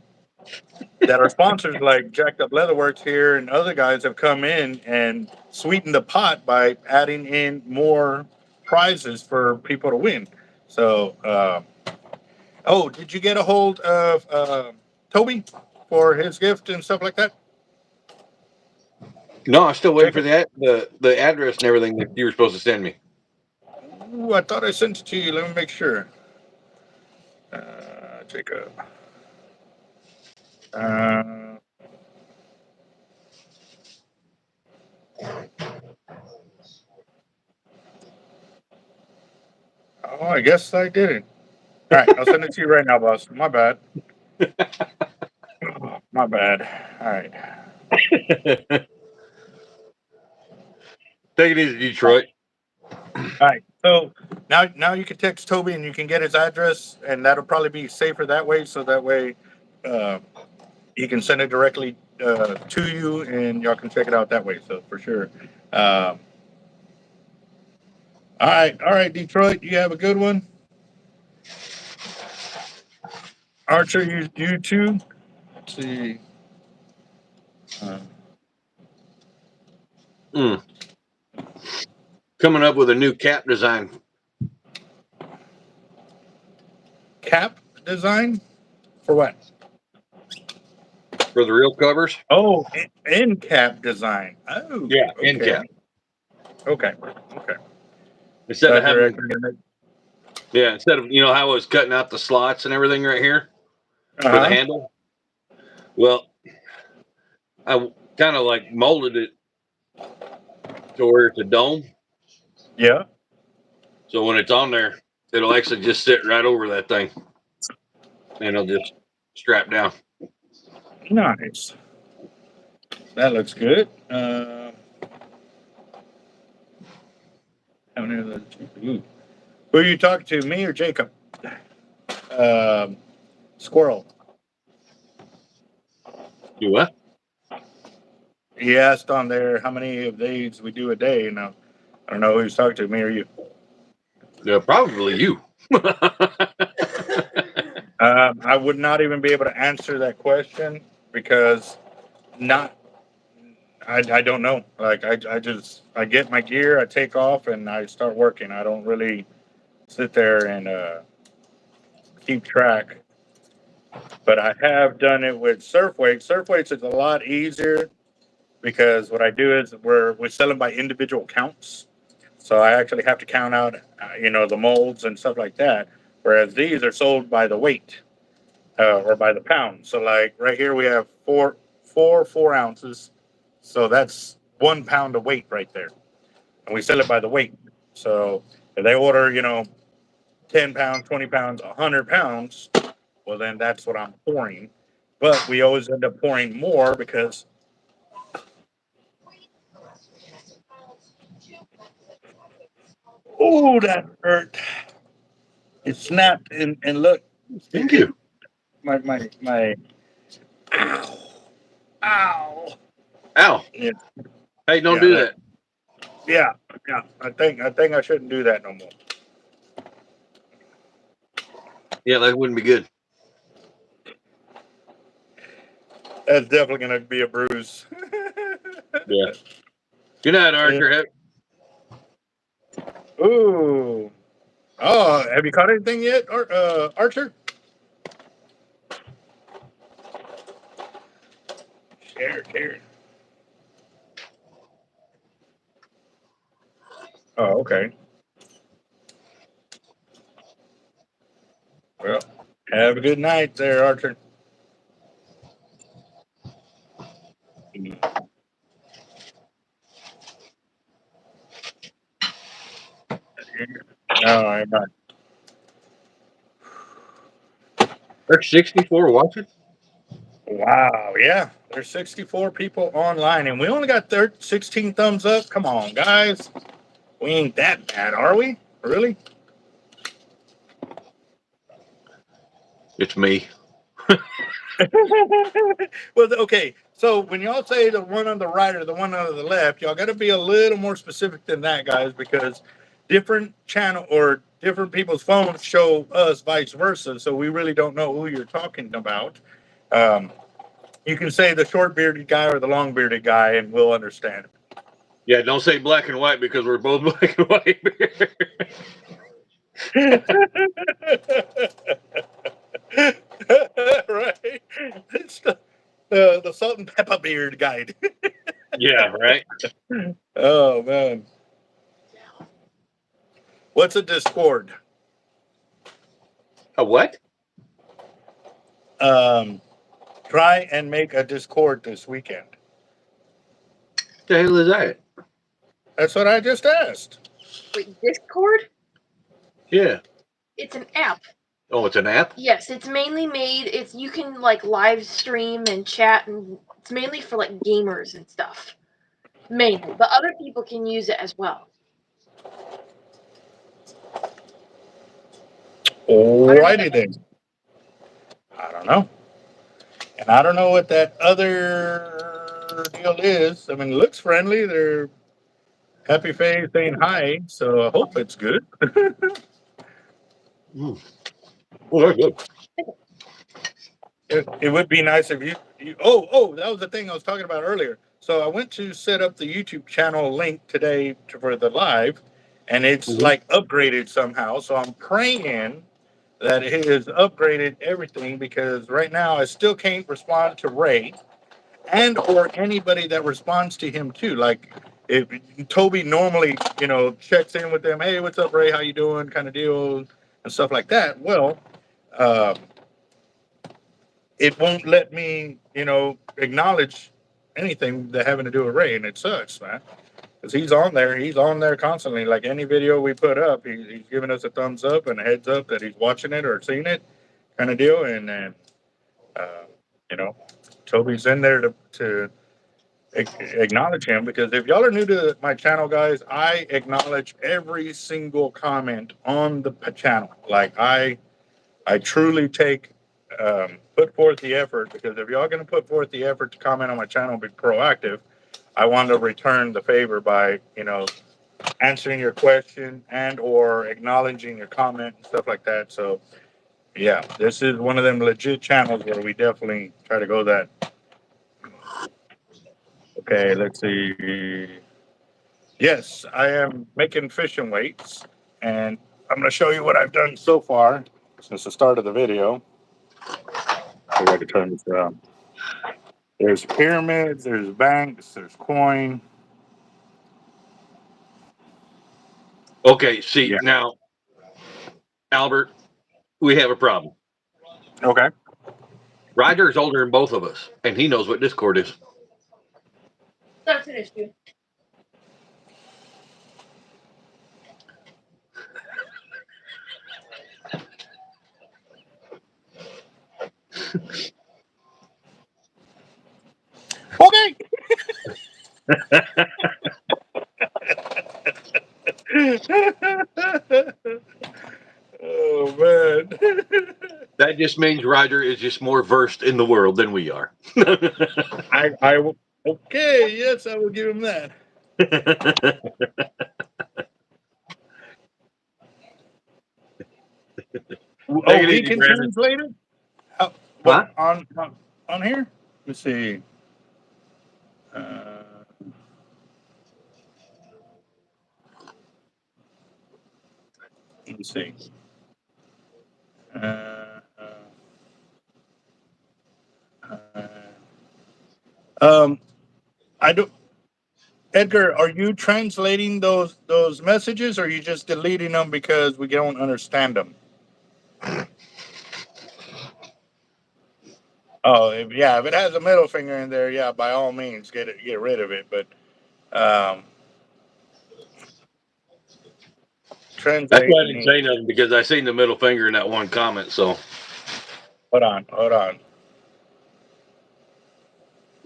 that our sponsors like Jacked Up Leatherworks here and other guys have come in and sweetened the pot by adding in more prizes for people to win. So, oh, did you get a hold of Toby for his gift and stuff like that? No, I'm still waiting Check for it. the address and everything that you were supposed to send me. Ooh, I thought I sent it to you. Let me make sure. Jacob. Uh, oh, I guess I didn't. All right, I'll send it to you right now, boss. My bad. My bad. All right. Take it easy, Detroit. All right. So now you can text Toby and you can get his address, and that'll probably be safer that way. So that way, uh, he can send it directly to you, and y'all can check it out that way. So for sure. Um, all right, Detroit. You have a good one. Archer, you too. Let's see. Coming up with a new cap design. Cap design for what? For the real covers? Oh, end cap design. Oh, Yeah, okay. end cap. Okay. Instead of having, recommended. instead of how I was cutting out the slots and everything right here for the handle. Well, I kind of like molded it to where it's a dome. Yeah. So when it's on there, it'll actually just sit right over that thing, and it'll just strap down. Nice. That looks good. How many of those? Ooh. Who are you talking to, me or Jacob? Squirrel. Do what? He asked on there how many of these we do a day. And I don't know who he's talking to, me or you. Yeah, probably you. I would not even be able to answer that question because I don't know. Like I get my gear, I take off, and I start working. I don't really sit there and keep track. But I have done it with surf weights. Surf weights is a lot easier because what I do is we sell them by individual counts. So I actually have to count out, the molds and stuff like that. Whereas these are sold by the weight or by the pound. So like right here we have four 4 ounces. So that's 1 pound of weight right there, and we sell it by the weight. So if they order, 10 pounds, 20 pounds, 100 pounds, well then that's what I'm pouring. But we always end up pouring more because oh that hurt. It snapped and look. Thank you. My ow. Ow. Yeah, Hey, don't do that. yeah. I think I shouldn't do that no more. Yeah, that wouldn't be good. That's definitely gonna be a bruise. Yeah. Good night, Archer. Ooh. Oh, have you caught anything yet, Archer? Share. Oh, okay. Well, have a good night there, Archer. No, I'm not. There's 64 watching. Wow, yeah. There's 64 people online, and we only got 16 thumbs up. Come on, guys. We ain't that bad, are we? Really? It's me. Well, okay. So when y'all say the one on the right or the one on the left, y'all got to be a little more specific than that, guys, because different channel or different people's phones show us vice versa. So we really don't know who you're talking about. Um, you can say the short bearded guy or the long bearded guy, and we'll understand. Yeah, don't say black and white because we're both black and white. Right? It's the salt and pepper beard guide. Yeah, right. Oh man. What's a Discord? A what? Um, try and make a Discord this weekend. What the hell is that? That's what I just asked. Wait, Discord? Yeah. It's an app. Oh, it's an app? Yes, it's mainly made. You can like live stream and chat, and it's mainly for like gamers and stuff. Mainly, but other people can use it as well. Alrighty then. I don't know. And I don't know what that other deal is. I mean, it looks friendly. They're happy face saying hi, so I hope it's good. Oh, they're good. it would be nice if you. That was the thing I was talking about earlier. So I went to set up the YouTube channel link today for the live, and it's Mhm. like upgraded somehow. So I'm praying that it has upgraded everything because right now I still can't respond to Ray and or anybody that responds to him too. Like if Toby normally, checks in with them, hey, what's up, Ray? How you doing? Kind of deal and stuff like that. Well, um, it won't let me, acknowledge anything that having to do with Ray, and it sucks, man. Because he's on there. He's on there constantly. Like any video we put up, he's giving us a thumbs up and a heads up that he's watching it or seen it, kind of deal. And then, uh, you know, Toby's in there to acknowledge him because if y'all are new to my channel, guys, I acknowledge every single comment on the channel. Like I truly put forth the effort because if y'all going to put forth the effort to comment on my channel and be proactive, I want to return the favor by, answering your question and or acknowledging your comment and stuff like that. So yeah, this is one of them legit channels where we definitely try to go that. Okay, let's see. Yes, I am making fishing weights and I'm going to show you what I've done so far since the start of the video. I got to turn this around. There's pyramids, there's banks, there's coin. Okay, see, Yeah. now, Albert, we have a problem. Okay. Ryder is older than both of us, and he knows what Discord is. That's an issue. Okay. Oh man. That just means Ryder is just more versed in the world than we are. Okay, yes, I will give him that. Oh, Take it he easy, can Brandon. translate it? How, Huh? what on here? Let's see. Uh, let's see. Uh, uh, um, I do. Edgar, are you translating those messages, or are you just deleting them because we don't understand them? Oh, if it has a middle finger in there, yeah, by all means, get rid of it. But um, That's why I translate didn't me. say nothing because I seen the middle finger in that one comment. So, Hold on.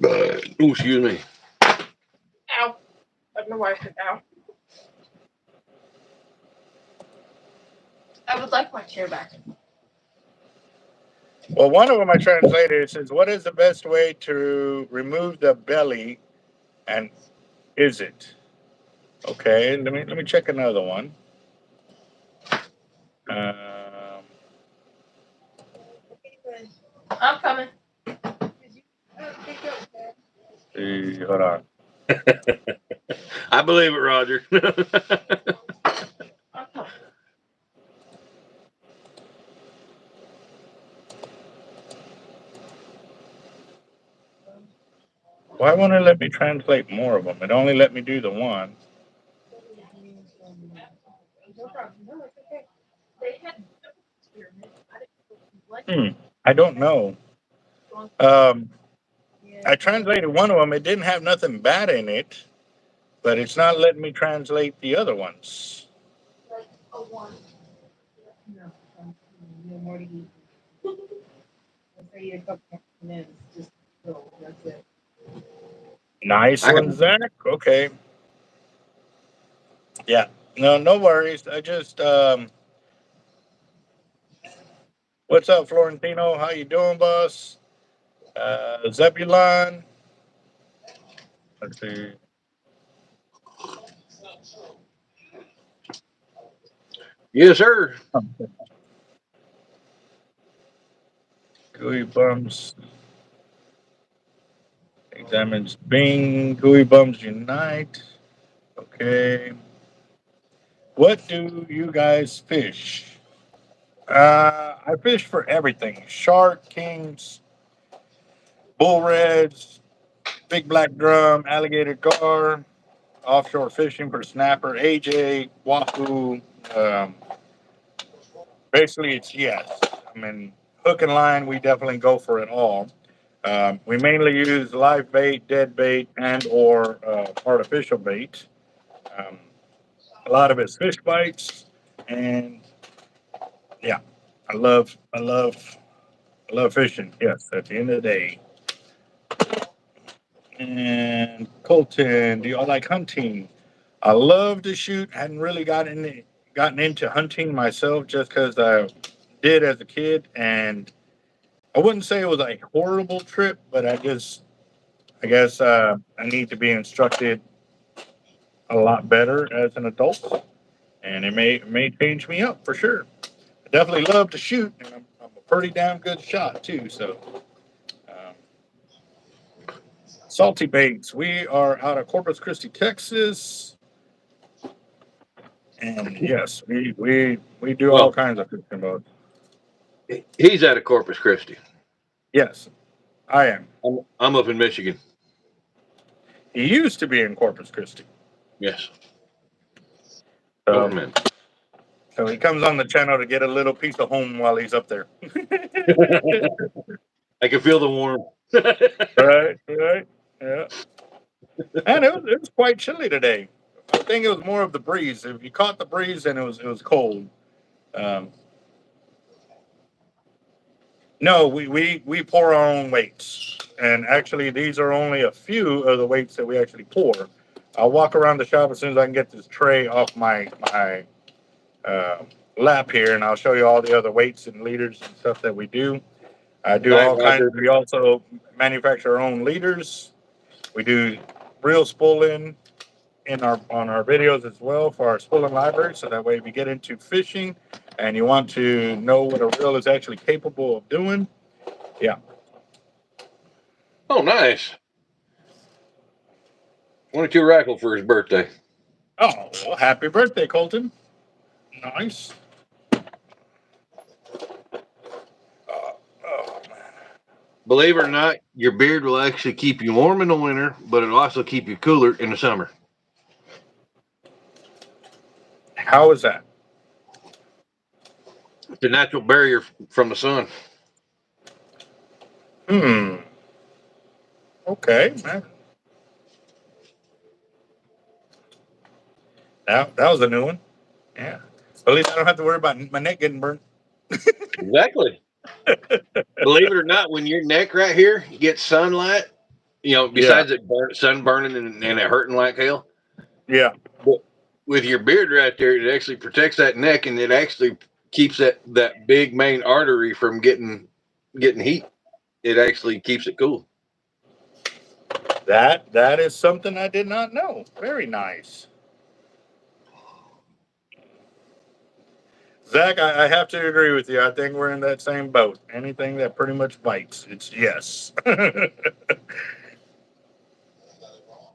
oh, excuse me. Ow. I don't know why I said ow. I would like my chair back. Well, one of them I translated. It says, "What is the best way to remove the belly, and is it?" Okay, let me check another one. Um, I'm coming. hold on. I believe it, Roger. I'm coming. Why won't it let me translate more of them? It only let me do the one. No problem. No, it's okay. They had experiments. I didn't like I don't know. Um, I translated one of them. It didn't have nothing bad in it, but it's not letting me translate the other ones. like a one. No, no more to eat. I'll say you a couple more minutes. Just go. That's it. Nice I one, can. Zach. Okay. Yeah. No worries. I just what's up, Florentino? How you doing, boss? Zebulon. Let's see. Yes, sir. Gooey bumps. Examines Bing. Gooey bumps unite. Okay. What do you guys fish? I fish for everything: shark, kings, bull reds, big black drum, alligator gar, offshore fishing for snapper, AJ, wahoo. Um, Basically, it's yes. I mean, hook and line, we definitely go for it all. We mainly use live bait, dead bait, and or artificial bait. Um, a lot of it's fish bites, and yeah, I love fishing. Yes, at the end of the day. And Colton, do y'all like hunting? I love to shoot. Hadn't really gotten into hunting myself just because I did as a kid, and I wouldn't say it was a horrible trip, but I guess I need to be instructed a lot better as an adult, and it may change me up for sure. I definitely love to shoot, and I'm a pretty damn good shot too. So, um, salty baits. We are out of Corpus Christi, Texas, and yes, we do all Well, kinds of fishing boats. he's out of Corpus Christi. Yes, I am. I'm up in Michigan. He used to be in Corpus Christi. Yes. So, Government. so he comes on the channel to get a little piece of home while he's up there. I can feel the warmth. Right, right. Yeah. And it was quite chilly today. I think it was more of the breeze. If you caught the breeze, then it was cold. Um, no, we pour our own weights, and actually these are only a few of the weights that we actually pour. I'll walk around the shop as soon as I can get this tray off my uh, lap here, and I'll show you all the other weights and liters and stuff that we do. I do All right, all kinds. Roger. We also manufacture our own leaders. We do real spooling in our on our videos as well for our spooling library. So that way, if you get into fishing and you want to know what a reel is actually capable of doing, yeah. Oh, nice. Wanted to raffle for his birthday. Oh, well, happy birthday, Colton! Nice. Oh man, Believe it or not, your beard will actually keep you warm in the winter, but it'll also keep you cooler in the summer. how is that? It's a natural barrier from the sun. Hmm. Okay, man. That was a new one. Yeah. At least I don't have to worry about my neck getting burnt. Exactly. Believe it or not, when your neck right here gets sunlight, Yeah. besides sun burning and it hurting like hell, Yeah. but with your beard right there, it actually protects that neck and it actually keeps that big main artery from getting heat. It actually keeps it cool. That is something I did not know. Very nice. Zach, I have to agree with you. I think we're in that same boat. Anything that pretty much bites, it's yes.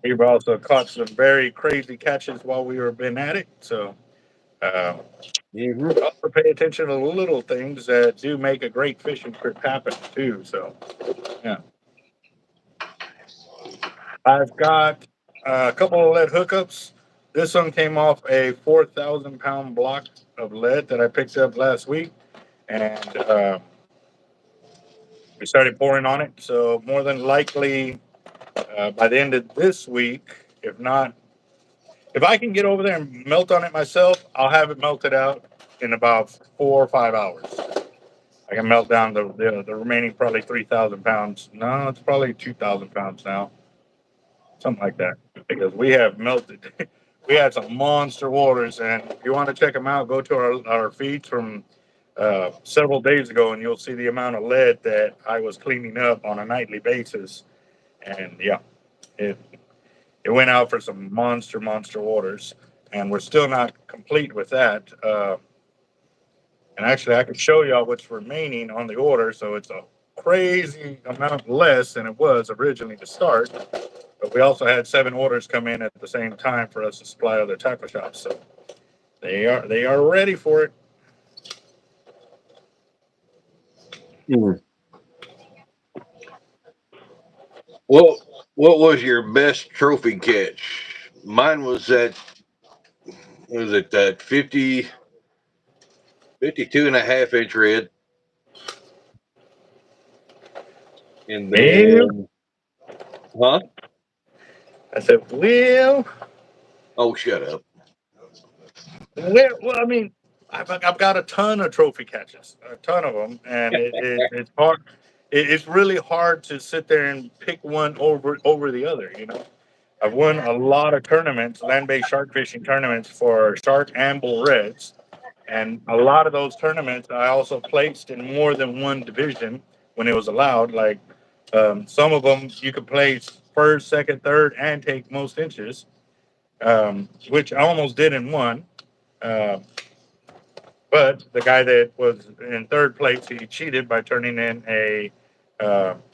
We've also caught some very crazy catches while we were been at it. So Hmm. also pay attention to the little things that do make a great fishing trip happen too. So yeah, I've got a couple of lead hookups. This one came off a 4,000 pound block of lead that I picked up last week, and we started pouring on it. So more than likely, by the end of this week, if not, if I can get over there and melt on it myself, I'll have it melted out in about 4 or 5 hours. I can melt down the remaining probably 3,000 pounds. No, it's probably 2,000 pounds now, something like that. Because we have melted, we had some monster waters, and if you want to check them out, go to our feeds from several days ago, and you'll see the amount of lead that I was cleaning up on a nightly basis. And yeah, it it went out for some monster waters, and we're still not complete with that. And actually, I can show y'all what's remaining on the order. So it's a crazy amount less than it was originally to start. But we also had 7 orders come in at the same time for us to supply other tackle shops. So they are ready for it. Mm. Well, what was your best trophy catch? Mine was that that 52.5 inch red. And Well, then, huh? I said, Oh, shut up. I mean, I've got a ton of trophy catches, a ton of them, and it's hard. It's really hard to sit there and pick one over the other. You know, I've won a lot of tournaments, land-based shark fishing tournaments for shark and bull reds, and a lot of those tournaments I also placed in more than one division when it was allowed. Like some of them, you could place first, second, third, and take most inches, which I almost did in one. Uh, but the guy that was in third place, he cheated by turning in a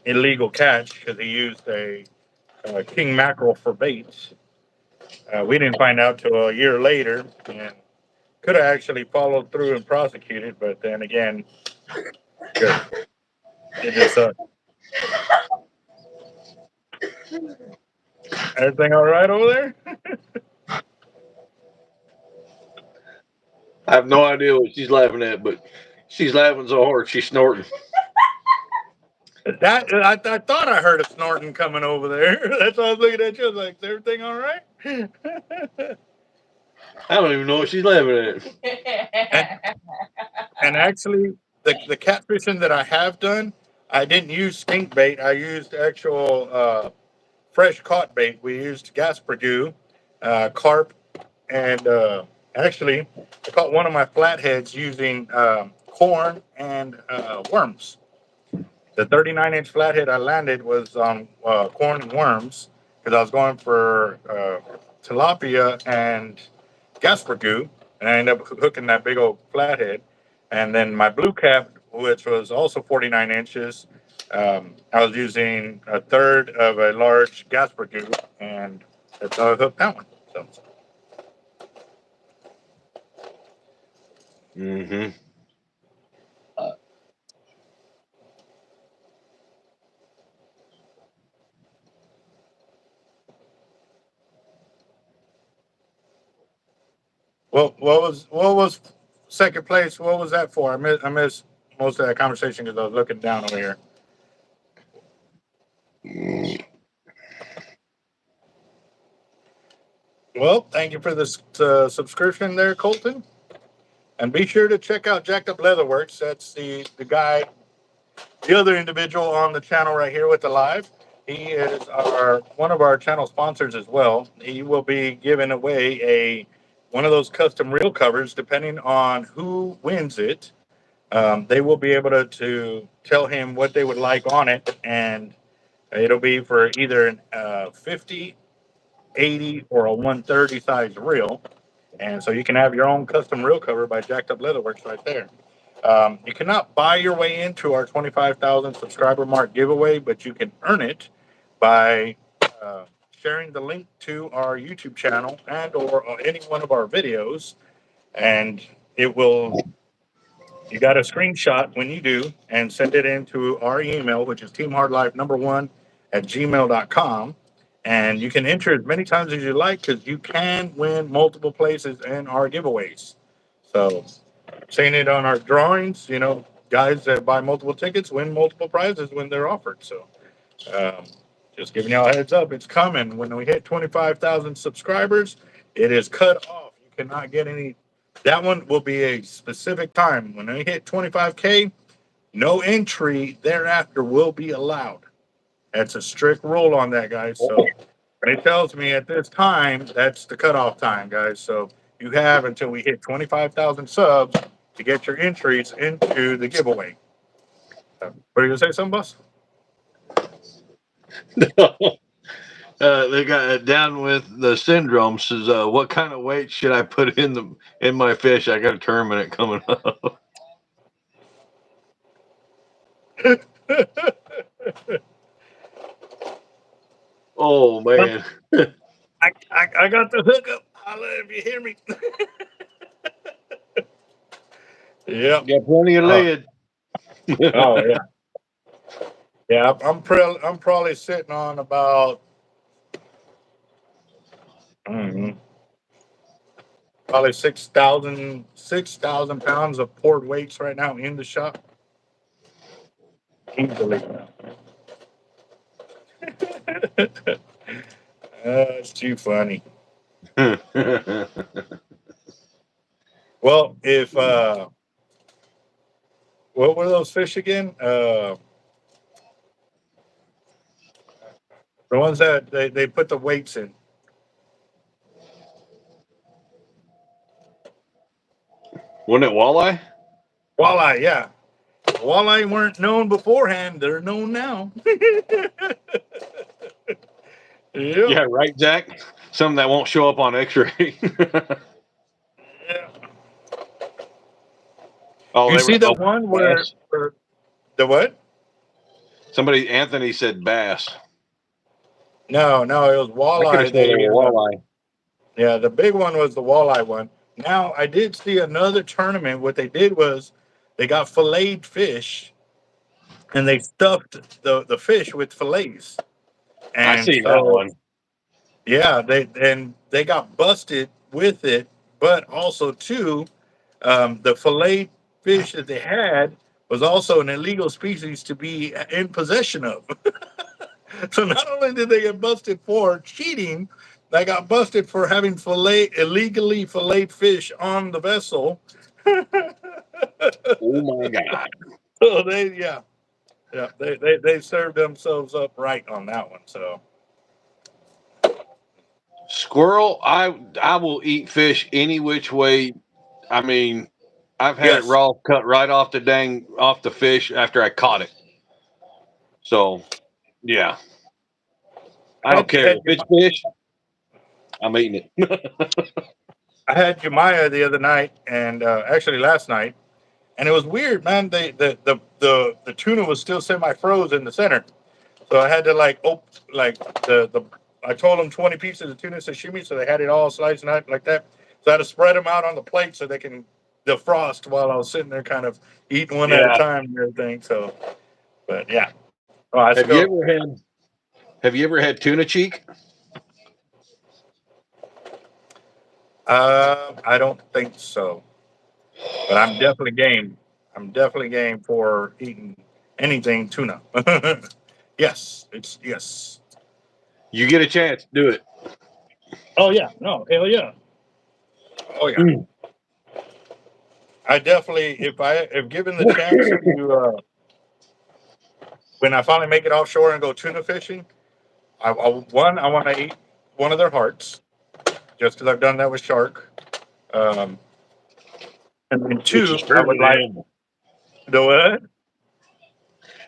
illegal catch because he used a king mackerel for bait. We didn't find out till a year later, and could have actually followed through and prosecuted, but then again, good. It just sucked. Everything all right over there? I have no idea what she's laughing at, but she's laughing so hard she's snorting. That I thought I heard a snorting coming over there. That's why I was looking at you. I was like, "Is everything all right?" I don't even know what she's laughing and, at. and actually, the catfishing that I have done, I didn't use stink bait. I used actual fresh caught bait. We used Gaspergoo, carp, and actually, I caught one of my flatheads using corn and worms. The 39-inch flathead I landed was on corn and worms because I was going for tilapia and Gaspergoo, and I ended up hooking that big old flathead. And then my blue cap, which was also 49 inches, I was using a third of a large Gaspergoo, and that's how I hooked that one. So, Mm-hmm. well, what was second place? What was that for? I missed most of that conversation because I was looking down over here. Well, thank you for this subscription there, Colton. And be sure to check out Jacked Up Leatherworks. That's the guy, the other individual on the channel right here with the live. He is our one of our channel sponsors as well. He will be giving away a one of those custom reel covers, depending on who wins it. They will be able to tell him what they would like on it, and it'll be for either an 50, 80, or a 130 size reel. And so you can have your own custom reel cover by Jacked Up Leatherworks right there. You cannot buy your way into our 25,000 subscriber mark giveaway, but you can earn it by sharing the link to our YouTube channel and or any one of our videos. And it will, you got a screenshot when you do and send it into our email, which is teamhardlife1 at gmail.com. And you can enter as many times as you like because you can win multiple places in our giveaways. So, seeing it on our drawings, guys that buy multiple tickets win multiple prizes when they're offered. So, um, just giving y'all a heads up, it's coming. When we hit 25,000 subscribers, it is cut off. You cannot get any. That one will be a specific time. When we hit 25K, no entry thereafter will be allowed. That's a strict rule on that, guys. So it tells me at this time, that's the cutoff time, guys. So you have until we hit 25,000 subs to get your entries into the giveaway. What are you going to say, something, boss? They got down with the syndrome. Says, what kind of weight should I put in my fish? I got a tournament coming up. Oh man. I got the hookup. Holla if you hear me. Yep. Got plenty of Oh, lead. oh yeah. Yeah, I'm probably sitting on about mm, probably 6,000 pounds of poured weights right now in the shop. Easily. It's too funny. Well, if what were those fish again? The ones that they put the weights in. Wasn't it walleye? Walleye, yeah. Walleye weren't known beforehand. They're known now. Yep. Yeah, right, Zach. Some that won't show up on X-ray. Yeah. Oh, You they were see the one bass. where the what? Somebody, Anthony said bass. No, it was I could have walleye. said they were walleye. Yeah, the big one was the walleye one. Now I did see another tournament. What they did was they got filleted fish and they stuffed the fish with fillets. I And seen that so one. yeah, they got busted with it, but also too, the fillet fish that they had was also an illegal species to be in possession of. So not only did they get busted for cheating, they got busted for having illegally filleted fish on the vessel. Oh my God. So they served themselves up right on that one. So Squirrel, I will eat fish any which way. I mean, I've had it yes, raw, cut right off the fish after I caught it. So yeah, I don't care had if it's fish. I'm eating it. I had Jemiah the other night, and actually last night, and it was weird, man. The tuna was still semi-froze in the center, so I had to like the I told them 20 pieces of tuna sashimi, so they had it all sliced out like that. So I had to spread them out on the plate so they can defrost while I was sitting there, kind of eating one at a Yeah. time and everything. So, but yeah, oh, I Have you still ever had Have you ever had tuna cheek? I don't think so, but I'm definitely game. I'm definitely game for eating anything tuna. Yes, it's yes. You get a chance, do it. Oh yeah, no, hell yeah. Oh yeah. Mm. I definitely, if given the chance to, when I finally make it offshore and go tuna fishing, I want to eat one of their hearts, just because I've done that with shark. Um, and then It's a two, I would spirited like animal. the what?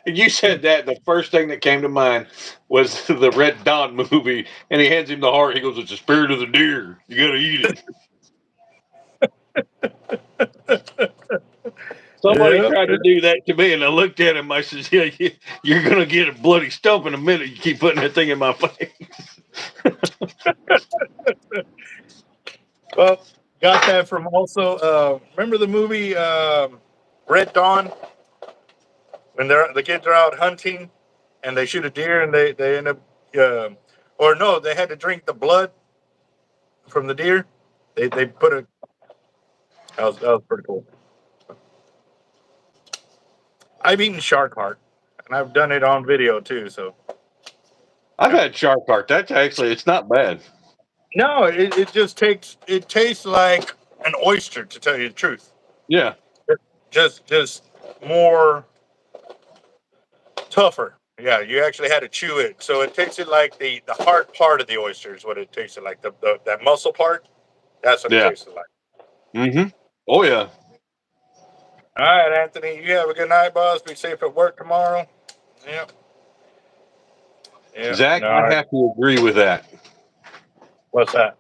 You said that. The first thing that came to mind was the Red Dawn movie, and he hands him the heart. He goes, "It's the spirit of the deer. You got to eat it." Somebody Yeah, tried to do that to me, and I looked at him. I said, "Yeah, you're gonna get a bloody stump in a minute. You keep putting that thing in my face." well, got that from also. Remember the movie Red Dawn when the kids are out hunting and they shoot a deer and they end up, uh, or no, they had to drink the blood from the deer. They put a that was pretty cool. I've eaten shark heart, and I've done it on video too. So I've yeah. had shark heart. It's not bad. No, it just it tastes like an oyster, to tell you the truth. Yeah, Just more tougher. Yeah, you actually had to chew it, so it tasted like the hard part of the oyster is what it tasted like. The that muscle part, that's what it yeah. tasted like. Mm-hmm. Oh yeah. All right, Anthony, you have a good night, boss. Be safe at work tomorrow. Yep. Yep. Zach, No, I have to agree with that. what's that?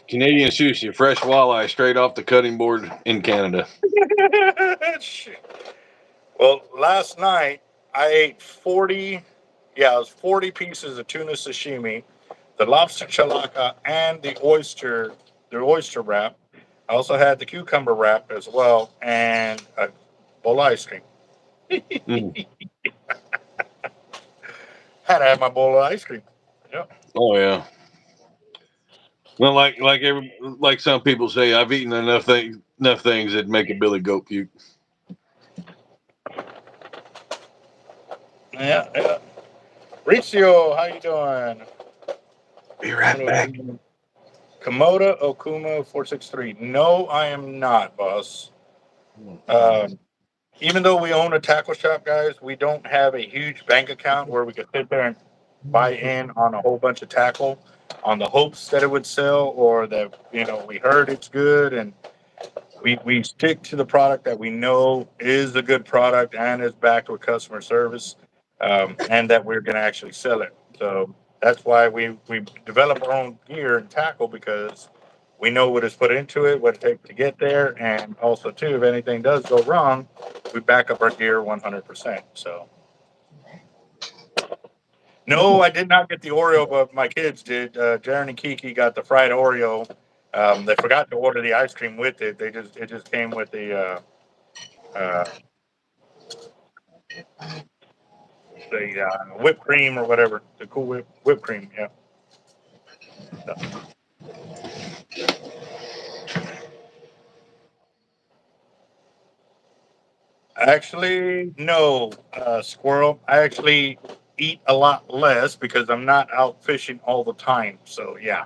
Canadian sushi, fresh walleye straight off the cutting board in Canada. Shit. Well, last night I ate 40. Yeah, it was 40 pieces of tuna sashimi, the lobster chalaka, and the oyster wrap. I also had the cucumber wrap as well, and a bowl of ice cream. Mm. Had to have my bowl of ice cream. Yep. Oh yeah. Well, like some people say, I've eaten enough things that make a billy goat puke. Yeah, yeah. Ricio, how you doing? Be right back. Komoda Okuma 463. No, I am not, boss. Um, Even though we own a tackle shop, guys, we don't have a huge bank account where we could sit there and buy in on a whole bunch of tackle on the hopes that it would sell or that, we heard it's good, and we stick to the product that we know is a good product and is backed with customer service, and that we're going to actually sell it. So that's why we develop our own gear and tackle, because we know what is put into it, what it takes to get there, and also too, if anything does go wrong, we back up our gear 100%. So no, I did not get the Oreo, but my kids did. Jaren and Kiki got the fried Oreo. They forgot to order the ice cream with it. It just came with uh, the whipped cream or whatever, the cool whipped cream. Yeah. Actually, no, squirrel. I actually eat a lot less because I'm not out fishing all the time. So yeah,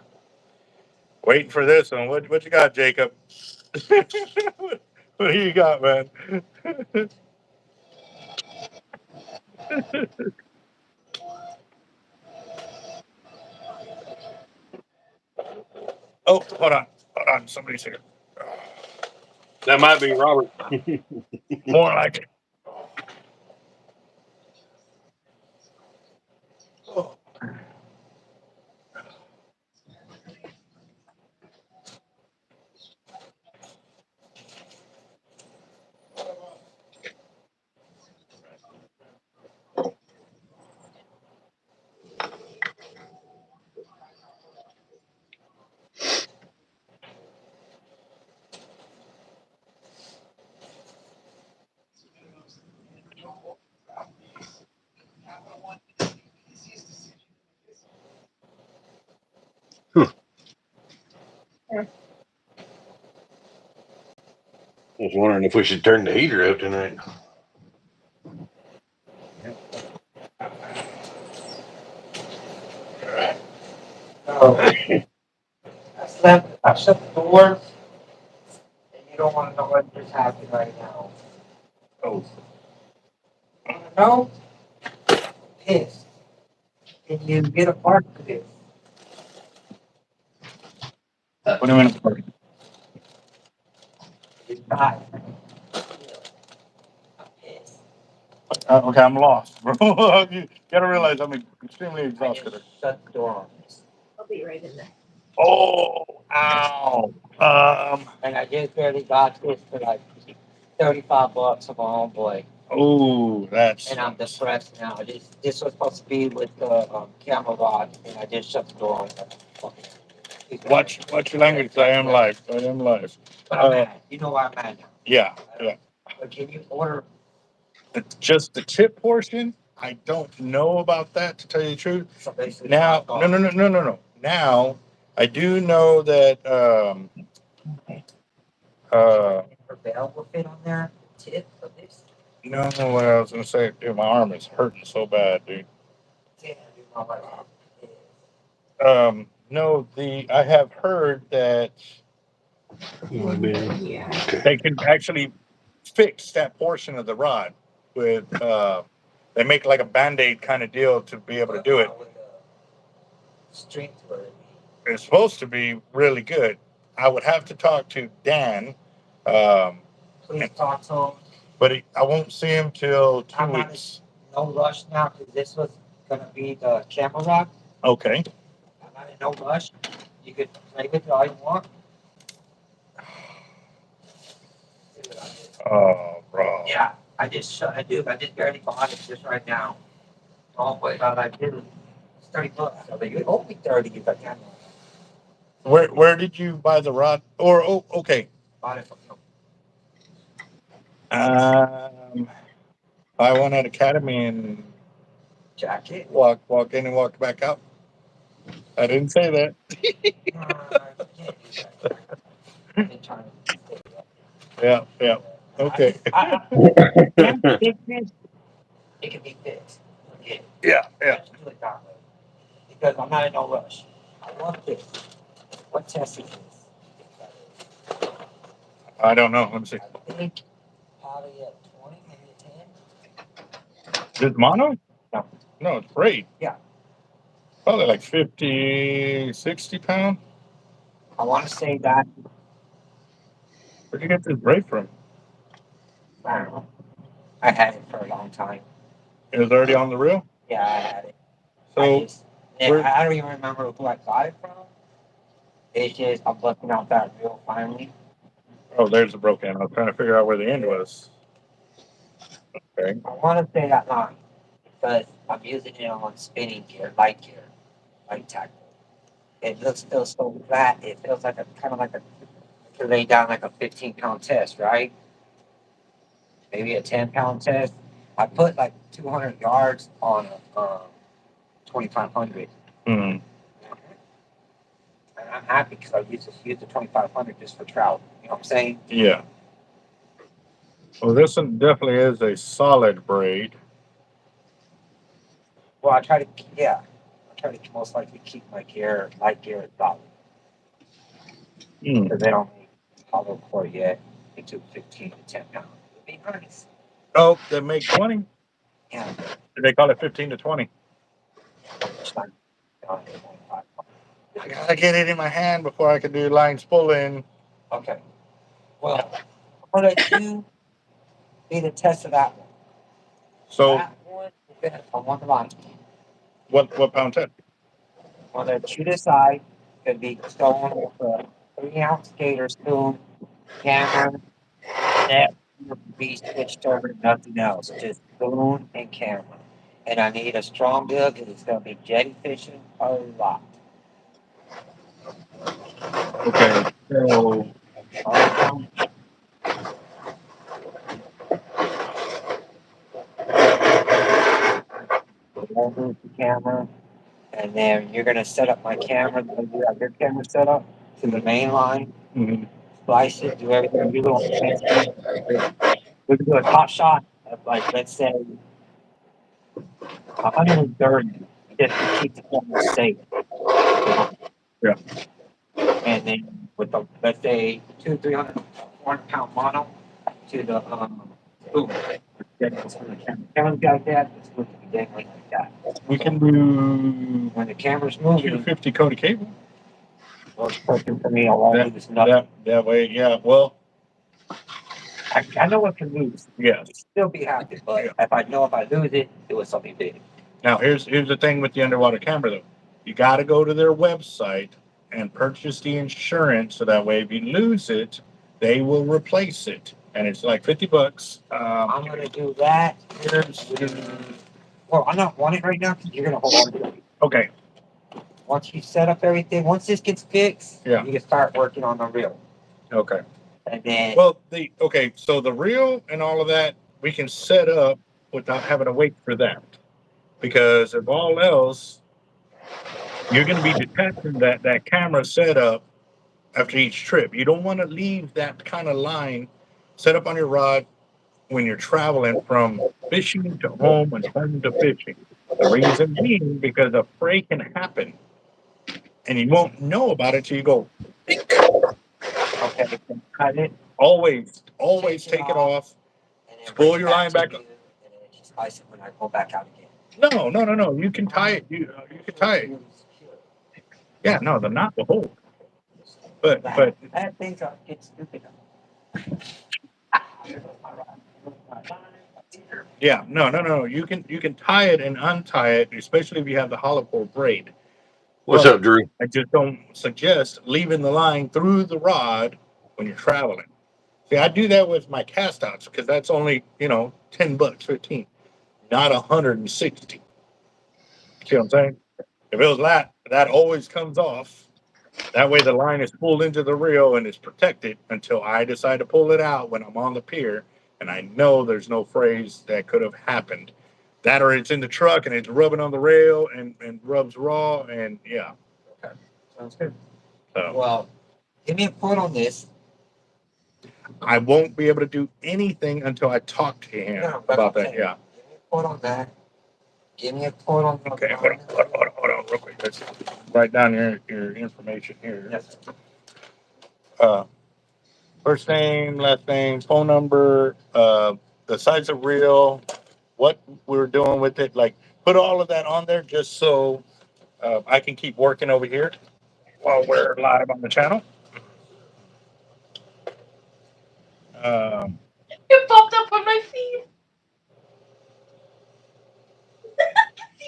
waiting for this one. What you got, Jacob? what do you got, man? Oh, hold on. Somebody's here. That might be Robert. More like it. I was wondering if we should turn the heater up tonight. Oh, I shut the door, and you don't want to know what just happened right now. Oh, No, pissed. Can you get a part for this? what do you mean? It's not. I'm pissed. Okay, I'm lost, bro. You gotta realize I'm extremely I exhausted. just shut the door on this. I'll be right in there. Oh, ow. And I just barely got this for like $35 of my own boy. Oh, that's. And I'm depressed now. This was supposed to be with the camera rod, and I just shut the door on it. Watch your language. I am live. I am live. But I'm mad. You know why I'm mad now. Yeah, yeah. But can you order? Just the tip portion, I don't know about that, to tell you the truth. So basically, Now, no. Now, I do know that Her bell will fit on there. Tip of this. no, what I was gonna say, dude, my arm is hurting so bad, dude. Damn, dude, my wife. No, I have heard that Yeah. they can actually fix that portion of the rod with they make like a band-aid kind of deal to be able to do it. Strength for it. It's supposed to be really good. I would have to talk to Dan, Please talk to him. but I won't see him till 2 I'm not weeks. no rush now because this was gonna be the camera rock. Okay. I'm not in no rush. You could play with it all you want. Oh, bro. Yeah, I just barely bought it just right now. Oh, wait, I did it. It's $30. I think it owe me 30 if I can. Where did you buy the rod? Or okay. Bought it from Buy one at Academy and Jacket. walk in and walk back out. I didn't say that. Yeah. Okay. It can be fixed. Yeah. Let's do it that way. Because I'm not in no rush. I want this. What test is this? I don't know. Let me see. I think probably a 20, maybe a 10. This mono? No. No, it's braid. Yeah. Probably like 50, 60 pounds. I want to say that. Where'd you get this braid from? I don't know. I had it for a long time. It was already on the reel? Yeah, I had it. So I don't even remember who I got it from. It's just I'm busting out that reel finally. oh, there's the broke end. I was trying to figure out where the end was. Okay. I want to say that line because I'm using it on spinning gear, light tackle. It feels so flat. It feels like to lay down like a 15-pound test, right? Maybe a 10-pound test. I put like 200 yards on a 2500. Hmm. And I'm happy because I use the 2500 just for trout. You know what I'm saying? Yeah. Well, this one definitely is a solid braid. Well, I try to most likely keep my light gear solid. Hmm. Because they don't make hollow core yet. They do 15 to 10 pounds. It'd be nice. Oh, they make 20. Yeah. They call it 15 to 20. It's not- I gotta get it in my hand before I can do line spooling. Okay. Well, I'm gonna let you be the test of that one. So That one is gonna come on the line. what pound test? On the you decide, could be stone with a 3-ounce gator spoon, camera, that would be switched over to nothing else, just spoon and camera. And I need a strong bill because it's gonna be jetty fishing a lot. Okay. So Move the camera, and then you're gonna set up my camera. You have your camera set up to the main line. mhm. Splice it, do everything. Do little fancy. We can do a top shot of like let's say 130, just to keep the camera safe. Yeah. And then with the let's say 300, 400-pound mono to the boom. Camera's got that. It's going to be dangling like that. We can do When the camera's moving, 250 Cody cable. well, it's working for me. I'll lose nothing. That way, yeah. Well, I know what can lose. yeah. Still be happy, but Yeah. if I lose it, it was something big. Now here's the thing with the underwater camera though. You got to go to their website and purchase the insurance so that way if you lose it, they will replace it, and it's like $50. I'm gonna do that. Well, I'm not wanting it right now because you're gonna hold on to it. Okay. Once you set up everything, once this gets fixed, Yeah. you can start working on the reel. Okay. And then Well, so the reel and all of that we can set up without having to wait for that, because if all else, you're going to be detaching that camera setup after each trip. You don't want to leave that kind of line set up on your rod when you're traveling from fishing to home and home to fishing. The reason being because a fray can happen, and you won't know about it till you go. okay, cut it. Always Take it take it off. off. And then Pull bring it your line back to up. you, and then just slice it when I go back out again. No. You can tie it. You can tie it. Yeah, no, the knot will hold. But That thing's get stupid. yeah, no. You can tie it and untie it, especially if you have the hollow core braid. What's But up, Drew? I just don't suggest leaving the line through the rod when you're traveling. See, I do that with my cast outs because that's only, $10, 15, not 160. See what I'm saying? If it was that always comes off. That way the line is pulled into the reel and is protected until I decide to pull it out when I'm on the pier and I know there's no frays that could have happened. That or it's in the truck and it's rubbing on the rail and rubs raw and yeah. Okay. Sounds good. So Well, give me a quote on this. I won't be able to do anything until I talk to him about that. Yeah. Give me a quote on that. Give me a quote on Okay, hold on real quick. Let's write down your information here. Yes, sir. First name, last name, phone number, the size of reel, what we're doing with it. Like, put all of that on there just so I can keep working over here while we're live on the channel. It popped up on my feed.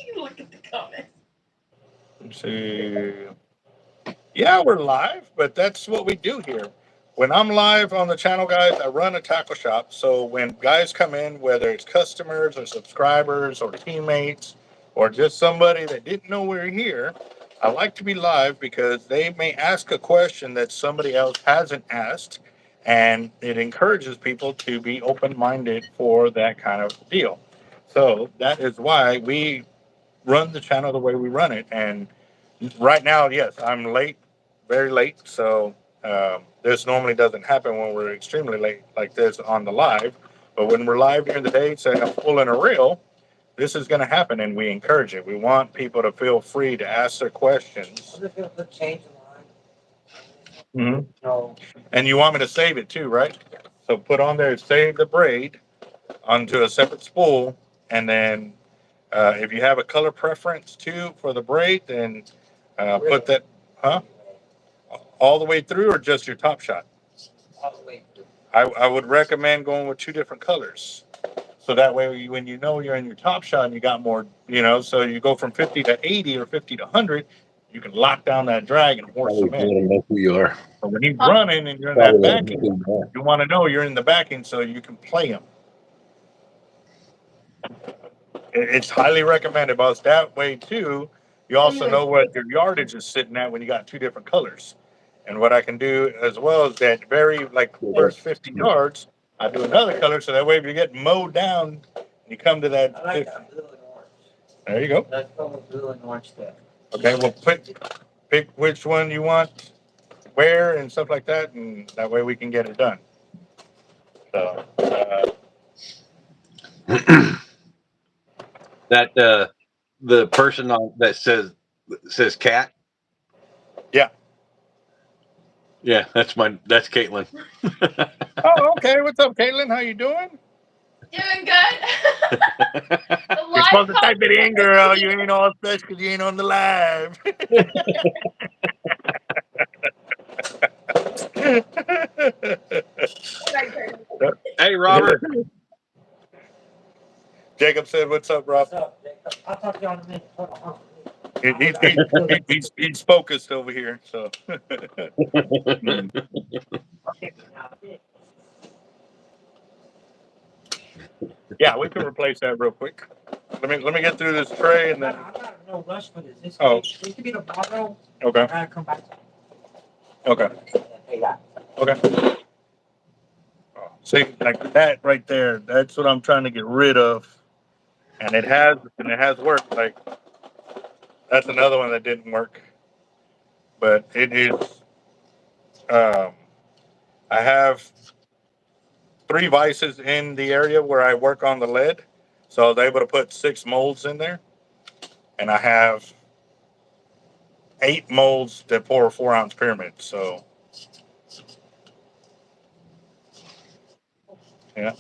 You look at the comments. Let's see. Yeah, we're live, but that's what we do here. When I'm live on the channel, guys, I run a tackle shop. So when guys come in, whether it's customers or subscribers or teammates or just somebody that didn't know we're here, I like to be live because they may ask a question that somebody else hasn't asked, and it encourages people to be open-minded for that kind of deal. So that is why we run the channel the way we run it. And right now, yes, I'm late, very late. So this normally doesn't happen when we're extremely late like this on the live. But when we're live during the day, say I'm pulling a reel, this is going to happen, and we encourage it. We want people to feel free to ask their questions. Change the line. Mm-hmm. No. And you want me to save it too, right? So put on there, save the braid onto a separate spool, and then if you have a color preference too for the braid, then put that, all the way through or just your top shot? All the way through. I would recommend going with two different colors. So that way, when you know you're in your top shot and you got more, so you go from 50 to 80 or 50 to 100, you can lock down that drag and horse them in. Know who you are. But when he's running and you're in that backing, you want to know you're in the backing so you can play him. It's highly recommended, boss. That way too, you also know what your yardage is sitting at when you got two different colors. And what I can do as well is that first 50 yards, I do another color so that way if you get mowed down, you come to that. I like that blue and orange. There you go. Let's go with blue and orange there. Okay, well pick which one you want, where and stuff like that, and that way we can get it done. So That the person that says cat. Yeah. Yeah, that's Caitlin. Oh, okay. What's up, Caitlin? How you doing? Doing good. You're supposed to type it in, girl. You ain't all special because you ain't on the live. Hey, Robert. Jacob said, "What's up, Rob?" What's up, Jacob? I'll talk to you in a minute. Hold on. He's focused over here. So yeah, we can replace that real quick. Let me get through this tray and then. I'm not in no rush for this. This could be tomorrow. Okay. I gotta come back. Okay. Hey, that. Okay. See, like that right there. That's what I'm trying to get rid of, and it has worked. Like that's another one that didn't work, but it is. I have 3 vices in the area where I work on the lead, so I was able to put 6 molds in there, and I have 8 molds that pour a 4-ounce pyramid. So yeah.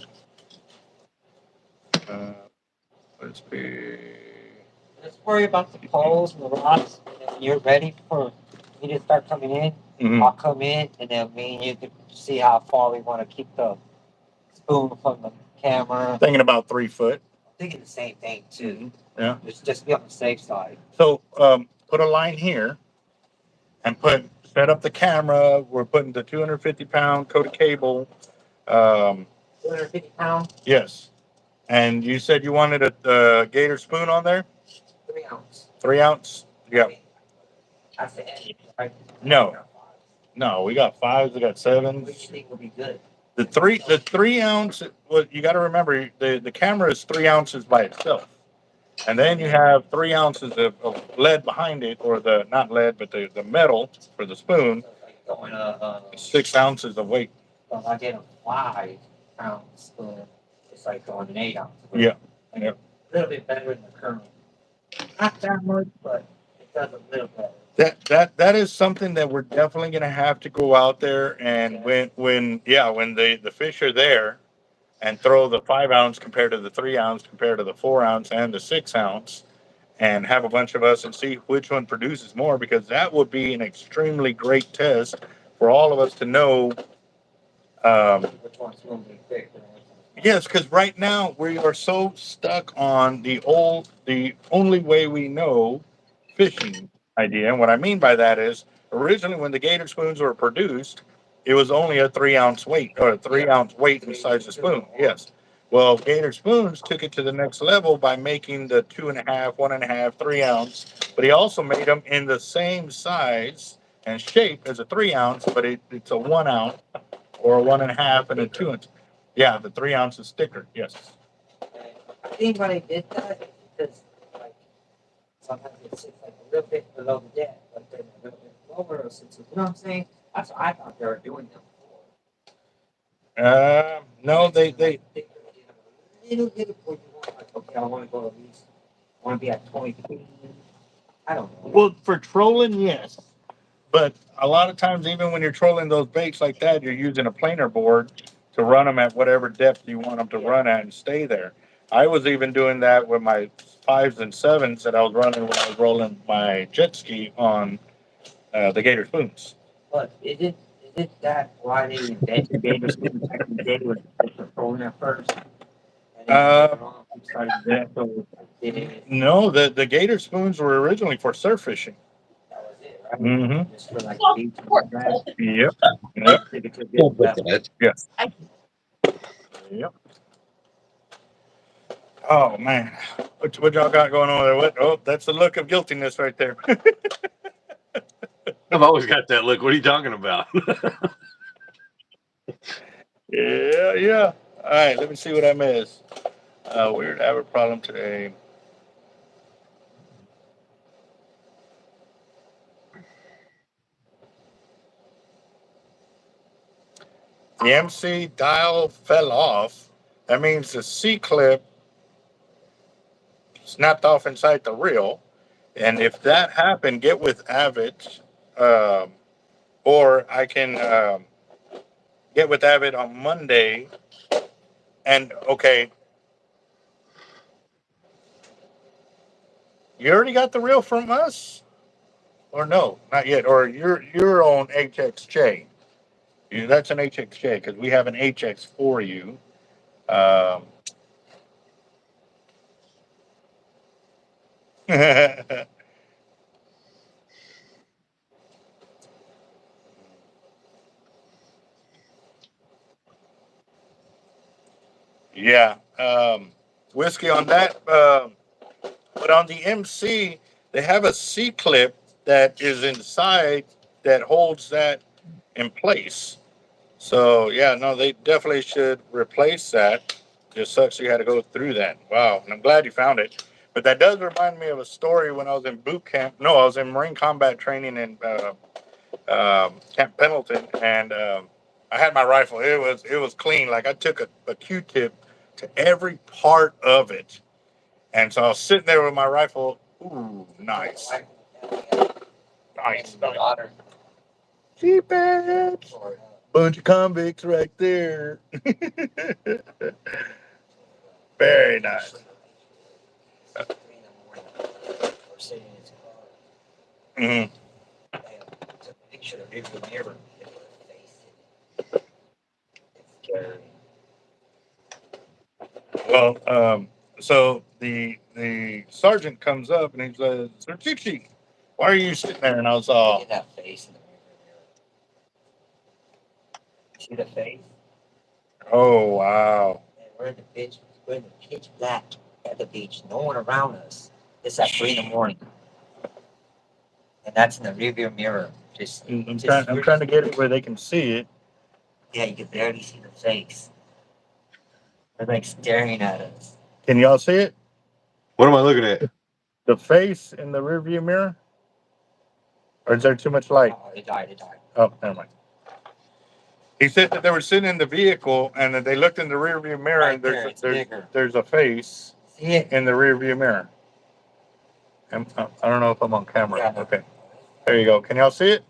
Let's be. Let's worry about the poles and the rocks, and then when you're ready for me to start coming in, I'll come in, and then me and you can see how far we want to keep the spoon from the camera. Thinking about 3 foot. I'm thinking the same thing too. Yeah. Just be on the safe side. So put a line here and set up the camera. We're putting the 250-pound coated cable Um, 250 pounds, yes. And you said you wanted a gator spoon on there? 3 ounce. 3 ounce? Yeah. I said, right? No. No, we got 5s, we got What do 7s. you think would be good? The 3 ounce, well, you got to remember the camera is 3 ounces by itself. And then you have 3 ounces of lead behind it, or the, not lead, but the metal for the spoon, So it's like going 6 ounces of weight. so if I get a 5 ounce spoon, it's like going an 8 ounce. Yeah. Like Yeah. a little bit better than the current. Not that much, but it does a little better. That is something that we're definitely gonna have to go out there, and when the fish are there, and throw the 5 ounce compared to the 3 ounce compared to the 4 ounce and the 6 ounce, and have a bunch of us and see which one produces more, because that would be an extremely great test for all of us to know. Which one's going to be thick? Yes, because right now we are so stuck on the only way we know fishing idea. And what I mean by that is, originally when the gator spoons were produced, it was only a 3 ounce weight, or a 3 ounce weight inside the spoon. Yes. Well, gator spoons took it to the next level by making the 2.5, 1.5, 3 ounce, but he also made them in the same size and shape as a 3 ounce, but it's a 1 ounce or a 1.5 and a 2 ounce. Yeah, the 3 ounce is thicker. Yes. I think why they did that is because, like, sometimes it sits like a little bit below the deck, but then a little bit lower, or sits, you know what I'm saying? That's what I thought they were doing them for. No, they Thicker, you know, little bit where you want, like, okay, I want to go at least, I want to be at 20 feet. I don't know. well, for trolling, yes. But a lot of times, even when you're trolling those baits like that, you're using a planer board to run them at whatever depth you want them to run at and stay there. I was even doing that with my 5s and 7s that I was running when I was rolling my jet ski on the Gator spoons. But is it that why they invented Gator spoons back in the day was patrolling at first? And then later on, we started that, so it, No, the Gator spoons were originally for surf fishing. that was it, right? Mm-hmm. Just for like Well, beach and sport all that. pole. Yep. Yep. Take it to a Don't good put level. that. Yes. I- Yep. Oh man, what y'all got going on there? What? Oh, that's the look of guiltiness right there. I've always got that look. What are you talking about? Yeah, yeah. All right, let me see what I missed. Weird, I have a problem today. The MC dial fell off. That means the C clip snapped off inside the reel. And if that happened, get with Avets, um, or I can get with Avid on Monday. And okay, you already got the reel from us, or no, not yet, or you're on HXJ. That's an HXJ because we have an HX for you. Um, yeah, whiskey on that. But on the MC, they have a C clip that is inside that holds that in place. So yeah, no, they definitely should replace that. Just sucks you had to go through that. Wow, and I'm glad you found it. But that does remind me of a story when I was in boot camp. No, I was in Marine combat training in Camp Pendleton, and I had my rifle. It was clean. Like I took a Q-tip to every part of it, and so I was sitting there with my rifle. Ooh, nice, nice, nice. Otter. Cheap ass. Bunch of convicts right there. Very nice. We're sitting in his car. Mhm. Took a picture of him in the mirror. They put a face in it. It's scary. Well, so the sergeant comes up and he says, "Zertuche, why are you sitting there?" And I was Look all, at that face in the mirror. See the face? Oh wow. And we're in the pitch black at the beach. No one around us. It's at 3 in the morning. And that's in the rearview mirror. I'm trying to get it where they can see it. Yeah, you can barely see the face. They're like staring at us. Can y'all see it? What am I looking at? The face in the rearview mirror? Or is there too much light? Oh, it died. Oh, never mind. He said that they were sitting in the vehicle and that they looked in the rearview mirror Right and there, it's bigger. there's a face See it? in the rearview mirror. I don't know if I'm on camera. Yeah. Okay. There you go. Can y'all see it?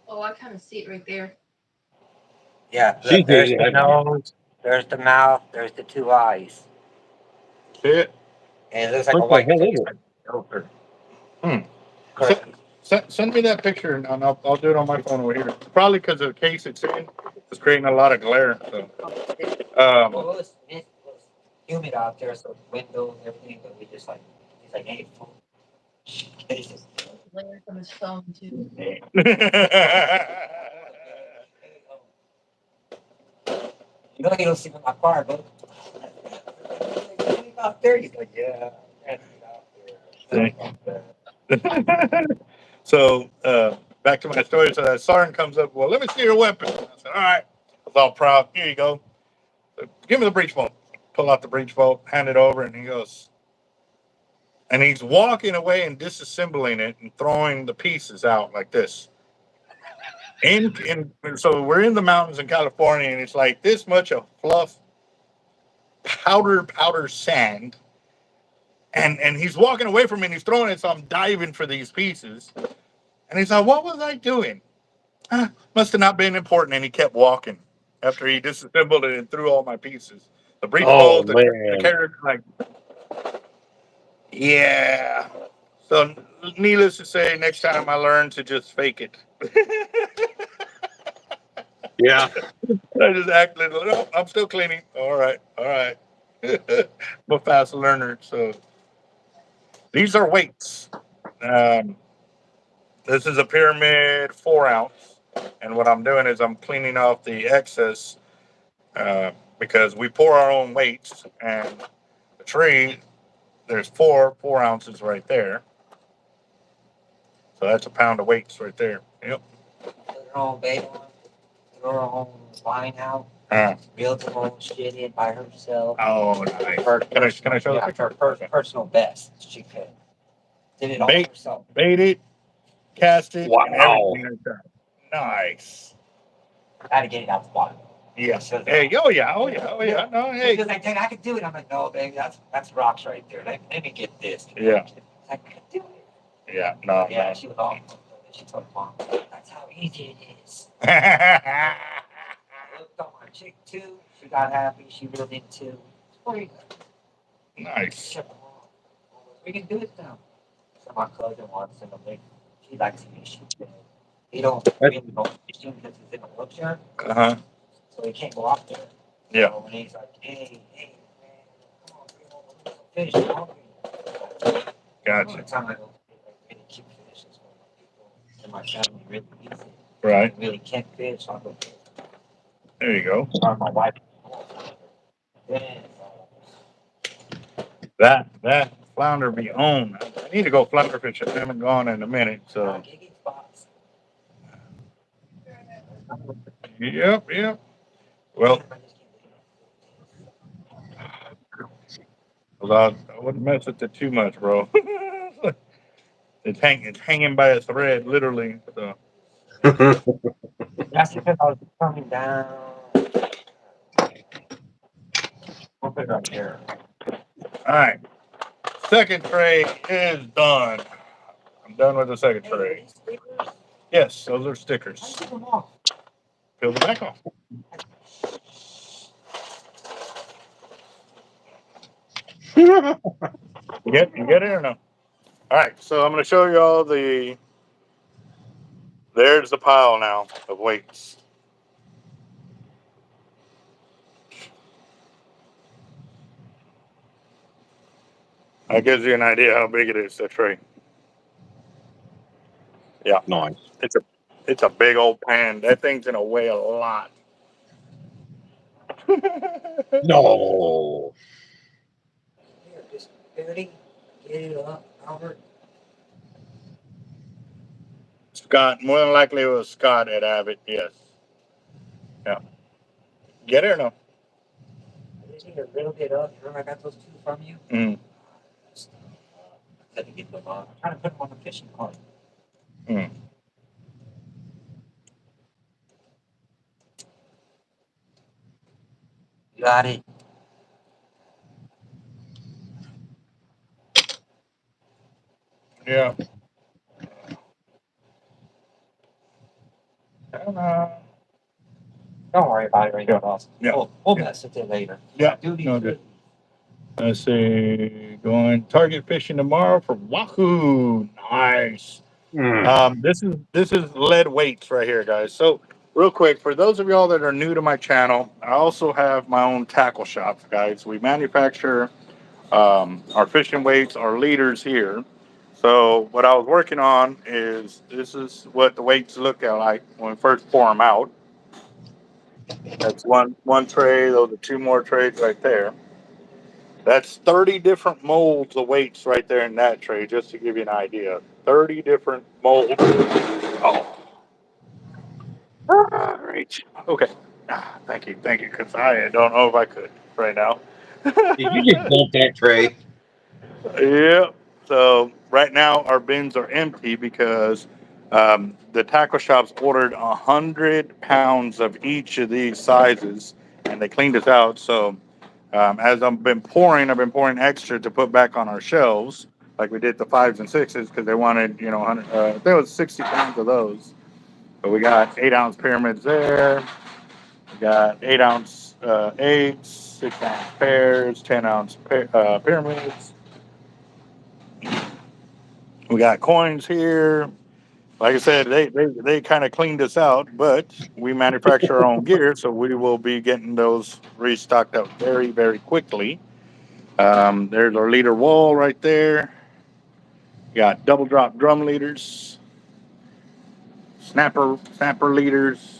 Oh, I kind of see it right there. Yeah, She look, there's did, the I know. nose, there's the mouth, there's the 2 eyes. See it? And it looks like What a the white hell face. is it? Like Joker. Hmm. Correct. Send me that picture and I'll do it on my phone over here. Probably because of the case it's in. It's creating a lot of glare. So. Well, it was humid out there, so windows and everything, but we just like, he's like, hey, fool. It's just, Glare from his phone too. you know, you don't see me in my car, but out there, he's like, yeah, out there. So back to my story. So that sergeant comes up. Well, let me see your weapon. I said, all right. I was all proud. Here you go. So, give me the breech bolt. Pull out the breech bolt, hand it over, and he goes. And he's walking away and disassembling it and throwing the pieces out like this. So we're in the mountains in California, and it's like this much of fluff, powder sand. And he's walking away from me and he's throwing it, so I'm diving for these pieces. And he's like, what was I doing? Must have not been important. And he kept walking after he disassembled it and threw all my pieces. The breech Oh bolt, the man. carrot, like, yeah. So, needless to say, next time I learn to just fake it. Yeah. I just act like, no, I'm still cleaning. All right. I'm a fast learner. So, these are weights. Um, this is a pyramid 4 ounce. And what I'm doing is I'm cleaning off the excess because we pour our own weights. And the tree, there's 4 ounces right there. So that's a pound of weights right there. Yep. Her own baby, throw her own line out, build her own shit in by herself. Oh, nice. Can I show Yeah, the her personal best. She could. Did it all herself. Bait it, cast it, and Wow. everything like that. Nice. I had to get it out the bottom. Yes. Hey, oh yeah. No, hey. She was like, Dad, I could do it. I'm like, no, baby, that's rocks right there. Let me get this. Yeah. I could do it. Yeah. No. Yeah, she was all. She told Mom, that's how easy it is. No. I looked on my chick too. She got happy. She really did too. Nice. We can do it now. So my cousin wants to know. She likes me. She can. He don't really know fishing because he's in a wheelchair. So he can't go out there. Yeah. So when he's like, hey, man, come on, bring home a little fish. Gotcha. One time I go really cute fishes for my people and my family really needs it. Right. Really can't fish. So I go. There you go. Sorry, my wife. Then, That flounder be on. I need to go flounder fishing. I haven't gone in a minute. So. Yep. Well, I wouldn't mess with it too much, bro. It's hanging by a thread, literally. So. that's because I was coming down. We'll put it up here. All right. Second tray is done. I'm done with the second tray. Yes, those are stickers. Peel the back off. You get it or no? All right, so I'm going to show you all the. There's the pile now of weights. That gives you an idea how big it is, that tray. Yeah. Nice. It's a big old pan. That thing's gonna weigh a lot. No. Here, just 30. Get it up, Albert. Scott, more than likely it was Scott at Avid. Yes. Yeah. Get it or no? I just need a little bit up. Remember I got those 2 from you? Mm. I had to get them on. I'm trying to put them on the fishing cart. Mm. Got it. Yeah. Don't worry about it right now, boss. Yeah. We'll mess with it later. Yeah. Do need No to. good. Let's see. Going target fishing tomorrow for Wahoo. Nice. This is lead weights right here, guys. So real quick, for those of y'all that are new to my channel, I also have my own tackle shop, guys. We manufacture our fishing weights, our leaders here. So what I was working on is this is what the weights look like when we first pour them out. That's one tray. Those are 2 more trays right there. That's 30 different molds of weights right there in that tray, just to give you an idea. 30 different molds. Oh, great. Okay. Thank you, because I don't know if I could right now. Did you just bump that tray? Yeah. So right now our bins are empty because the tackle shops ordered 100 pounds of each of these sizes, and they cleaned us out. So as I've been pouring extra to put back on our shelves, like we did the 5s and 6s, because they wanted 100. There was 60 pounds of those, but we got 8-ounce pyramids there. We got 8-ounce 8s, 6-ounce pairs, 10-ounce pyramids. We got coins here. Like I said, they kind of cleaned us out, but we manufacture our own gear, so we will be getting those restocked up very, very quickly. There's our leader wall right there. We got double drop drum leaders, snapper leaders,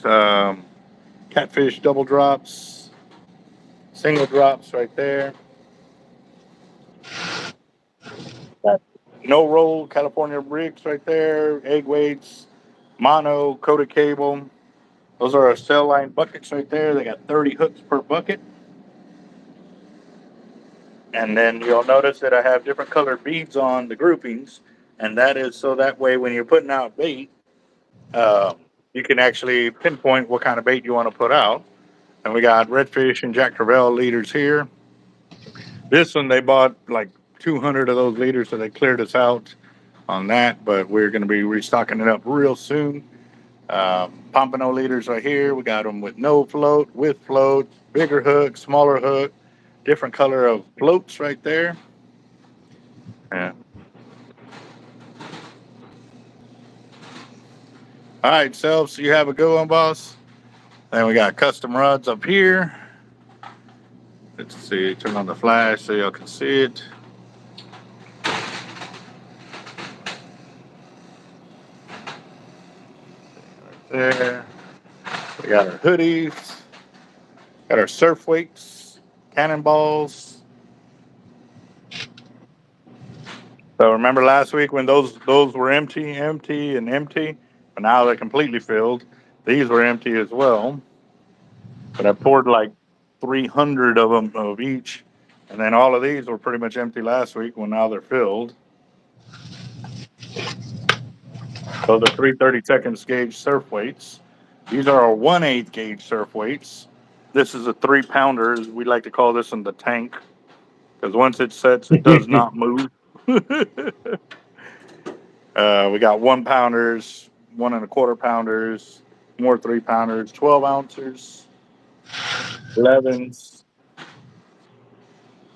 catfish double drops, single drops right there. Got no roll California rigs right there, egg weights, mono coated cable. Those are our cell line buckets right there. They got 30 hooks per bucket. And then you'll notice that I have different colored beads on the groupings. And that is so that way when you're putting out bait, uh, you can actually pinpoint what kind of bait you want to put out. And we got redfish and Jack Crevalle leaders here. This one, they bought like 200 of those leaders, so they cleared us out on that. But we're going to be restocking it up real soon. Pompano leaders right here. We got them with no float, with float, bigger hook, smaller hook, different color of floats right there. Yeah. All right, Self, so you have a good one, boss. Then we got custom rods up here. Let's see, turn on the flash so y'all can see it. Right there. We got our hoodies, got our surf weights, cannonballs. So remember last week when those were empty, and empty, but now they're completely filled. These were empty as well, but I poured like 300 of them of each, and then all of these were pretty much empty last week. Well, now they're filled. So the 3/32 gauge surf weights. These are our 1/8 gauge surf weights. This is a 3 pounder. We like to call this one the tank because once it sets, it does not move. We got 1 pounders, 1 1/4 pounders, more 3 pounders, 12 ounces, 11s.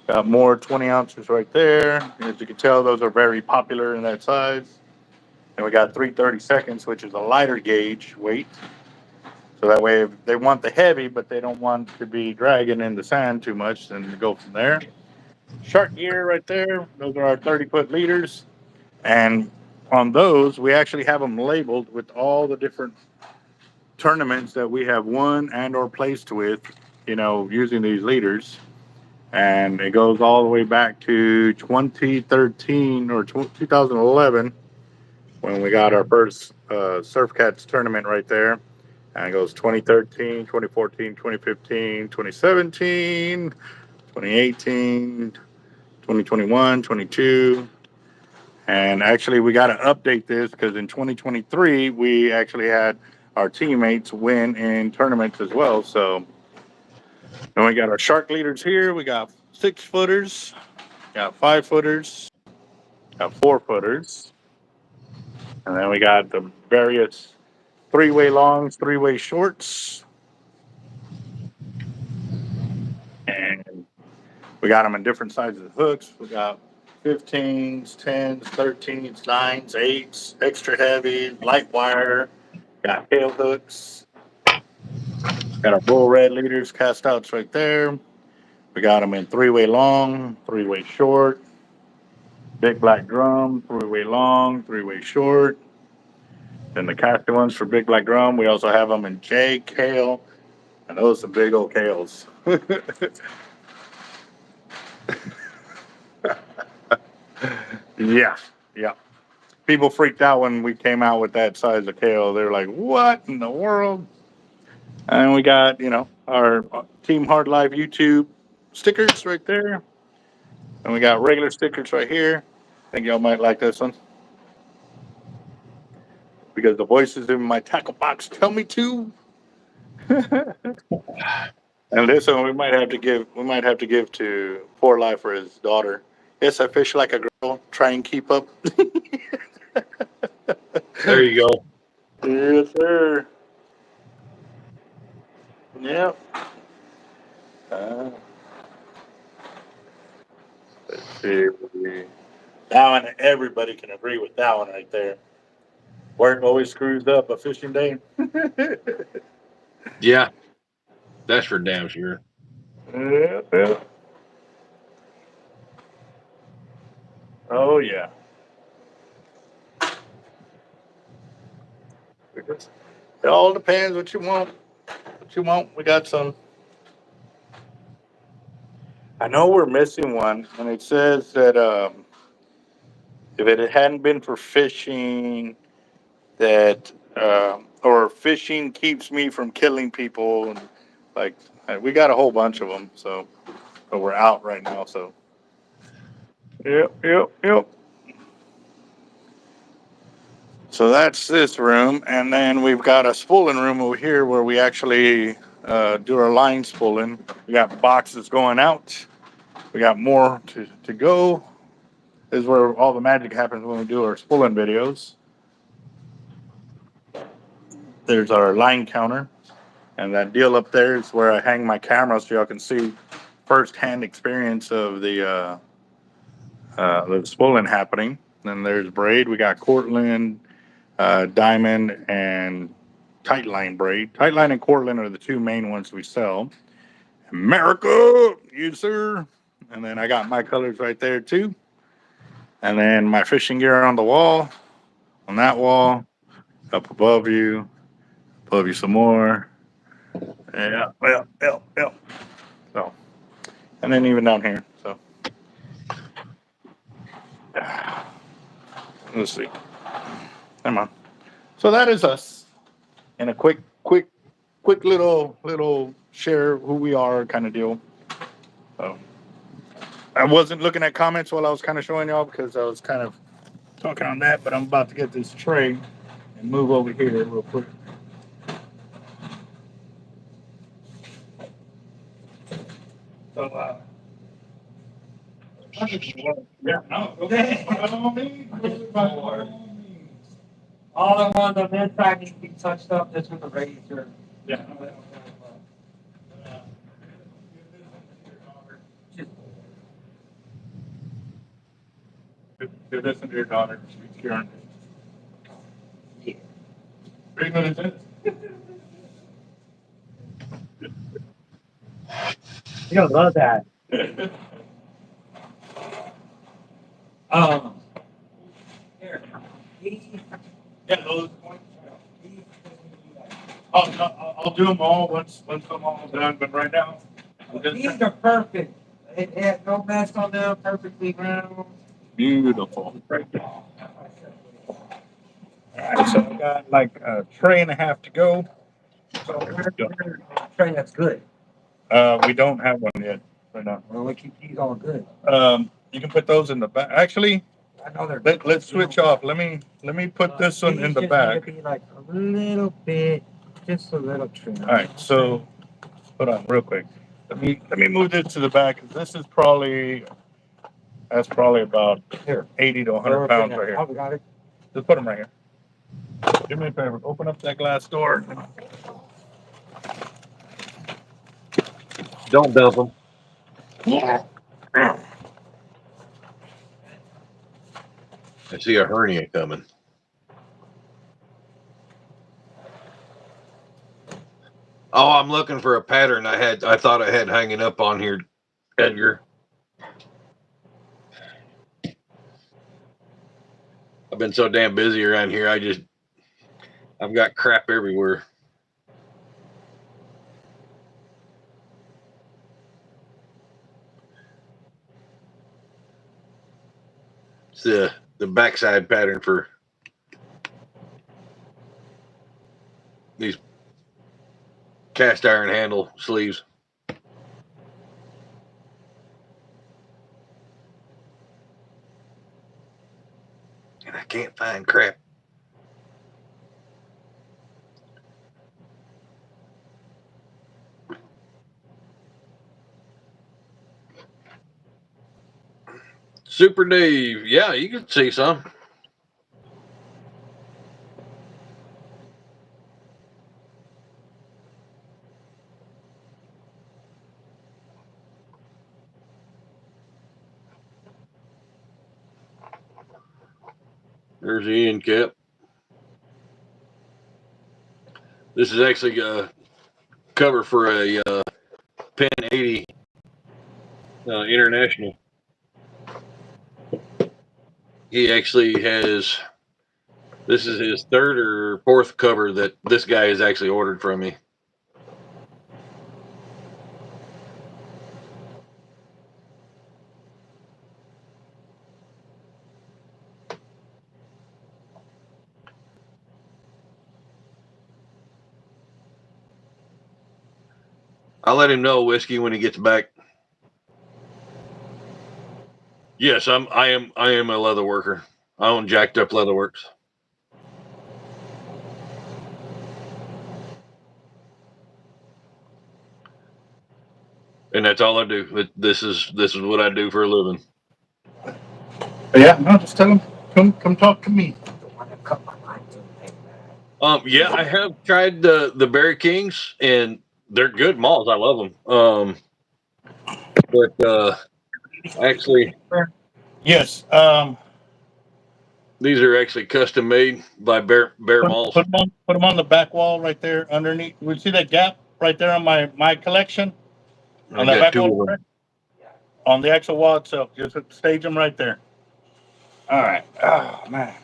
Got more 20 ounces right there. As you can tell, those are very popular in that size. And we got 3/32, which is a lighter gauge weight. So that way, if they want the heavy, but they don't want to be dragging in the sand too much, then you go from there. Shark gear right there. Those are our 30-foot leaders. And on those, we actually have them labeled with all the different tournaments that we have won and or placed with using these leaders. And it goes all the way back to 2013 or 2011 when we got our first Surf Cats tournament right there. And it goes 2013, 2014, 2015, 2017, 2018, 2021, 22. And actually, we got to update this because in 2023, we actually had our teammates win in tournaments as well. So, and we got our shark leaders here. We got 6-footers, got 5-footers, got 4-footers. And then we got the various 3-way longs, 3-way shorts. And we got them in different sizes of hooks. We got 15s, 10s, 13s, 9s, 8s, extra heavy, light wire. Got tail hooks. Got our bull red leaders, cast outs right there. We got them in 3-way long, 3-way short, big black drum, 3-way long, 3-way short. Then the casted ones for big black drum. We also have them in J, kale, and those are big old kales. Yeah, yeah. People freaked out when we came out with that size of kale. They were like, "What in the world?" And we got, our Team Hard Life YouTube stickers right there. And we got regular stickers right here. I think y'all might like this one. Because the voices in my tackle box tell me to. And this one we might have to give to Poor Life for his daughter. Yes, I fish like a girl. Try and keep up. There you go. Yes, sir. Yep. Let's see. That one, everybody can agree with that one right there. Work always screws up a fishing day. Yeah, that's for damn sure. Yeah, yeah. Oh yeah. It all depends what you want. What you want. We got some. I know we're missing one, and it says that if it hadn't been for fishing, that or fishing keeps me from killing people, and like we got a whole bunch of them. So, but we're out right now. So. Yep, yep, yep. So that's this room, and then we've got a spooling room over here where we actually do our line spooling. We got boxes going out. We got more to go. This is where all the magic happens when we do our spooling videos. There's our line counter, and that deal up there is where I hang my camera so y'all can see firsthand experience of the spooling happening. Then there's braid. We got Cortland, diamond, and tight line braid. Tight line and Cortland are the two main ones we sell. America, you sir. And then I got my colors right there too. And then my fishing gear on the wall, on that wall, up above you some more. Yeah, yeah. So, and then even down here. So, let's see. Come on. So that is us in a quick little share who we are kind of deal. So I wasn't looking at comments while I was kind of showing y'all because I was kind of talking on that, but I'm about to get this tray and move over here real quick. So, yeah, no, okay. By all means, by all means. All the ones on this side need to be touched up just with a razor. Yeah, no, that give this into your daughter. She's curing. Yeah. 3 minutes in. You don't love that. Here. Yeah, those points. I'll do them all once I'm all done. But right now, These are perfect. It has no mess on them, perfectly round. beautiful. All right, so I got like a tray and a half to go. So Trey, that's good. We don't have one yet right now. Well, we keep these all good. You can put those in the back. Actually, I know they're. let's switch off. Let me put this one in the These just back. need to be like a little bit, just a little trim. All right, so hold on real quick. Let me move this to the back. This is probably about Here. 80 to 100 pounds right here. Oh, we got it. Just put them right here. Do me a favor. Open up that glass door. Don't dump them. Yeah. I see a hernia coming. Oh, I'm looking for a pattern I thought I had hanging up on here, Edgar. I've been so damn busy around here. I've got crap everywhere. It's the backside pattern for these cast iron handle sleeves. And I can't find crap. Super Dave, yeah, you can see some. There's Ian Cap. This is actually a cover for a Pen 80 International. He actually has, this is his third or fourth cover that this guy has actually ordered from me. I'll let him know, Whiskey, when he gets back. Yes, I am a leather worker. I own Jacked Up Leatherworks. And that's all I do. This is what I do for a living. Yeah, no, just tell them come talk to me. Yeah, I have tried the Berry Kings, and they're good malls. I love them. But actually, Yes. these are actually custom made by Bear Malls. Put them on the back wall right there underneath. We see that gap right there on my collection on I the got back two wall, of them. on the actual wall itself. Just stage them right there. All right. Oh man.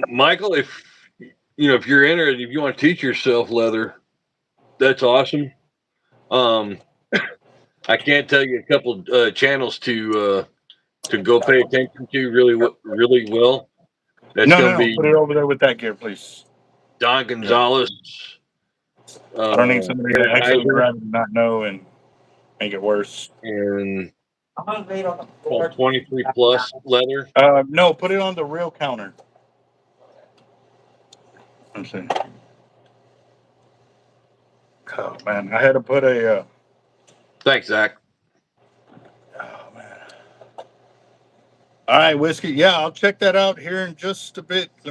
Michael, if you're interested, if you want to teach yourself leather, that's awesome. I can't tell you a couple channels to go pay attention to really well. That's going to No. be Put it over there with that gear, please. Don Gonzalez. I don't need somebody to actually Heiser, grab and not know and make it worse. and I'm gonna lay it on the floor. 23 plus leather. No, put it on the real counter. I'm saying. Oh man, I had to put a. Thanks, Zach. Oh man. All right, Whiskey. Yeah, I'll check that out here in just a bit. I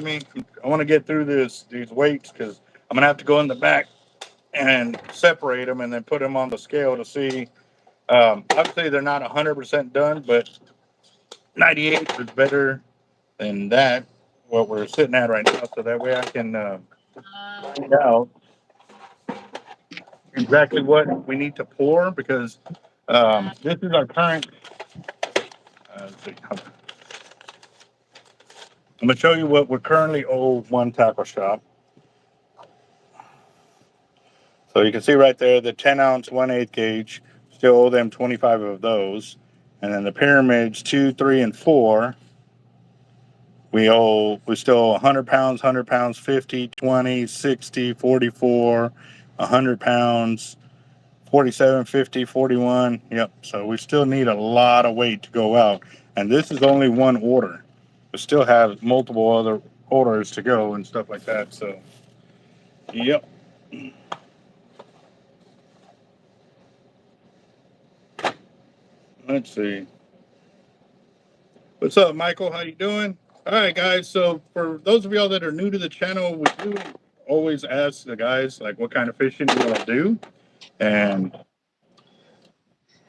want to get through these weights because I'm gonna have to go in the back and separate them and then put them on the scale to see. Obviously, they're not 100% done, but 98 is better than that. What we're sitting at right now, so that way I can find out exactly what we need to pour because this is our current. Let's see. I'm gonna show you what we currently owe one tackle shop. So you can see right there the 10-ounce 1/8 gauge. Still owe them 25 of those, and then the pyramids 2, 3, and 4. We still owe 100 pounds, 100 pounds, 50, 20, 60, 44, 100 pounds, 47, 50, 41. Yep. So we still need a lot of weight to go out, and this is only one order. We still have multiple other orders to go and stuff like that. So, yep. Let's see. What's up, Michael? How you doing? All right, guys. So for those of y'all that are new to the channel, we do always ask the guys like what kind of fishing you all do and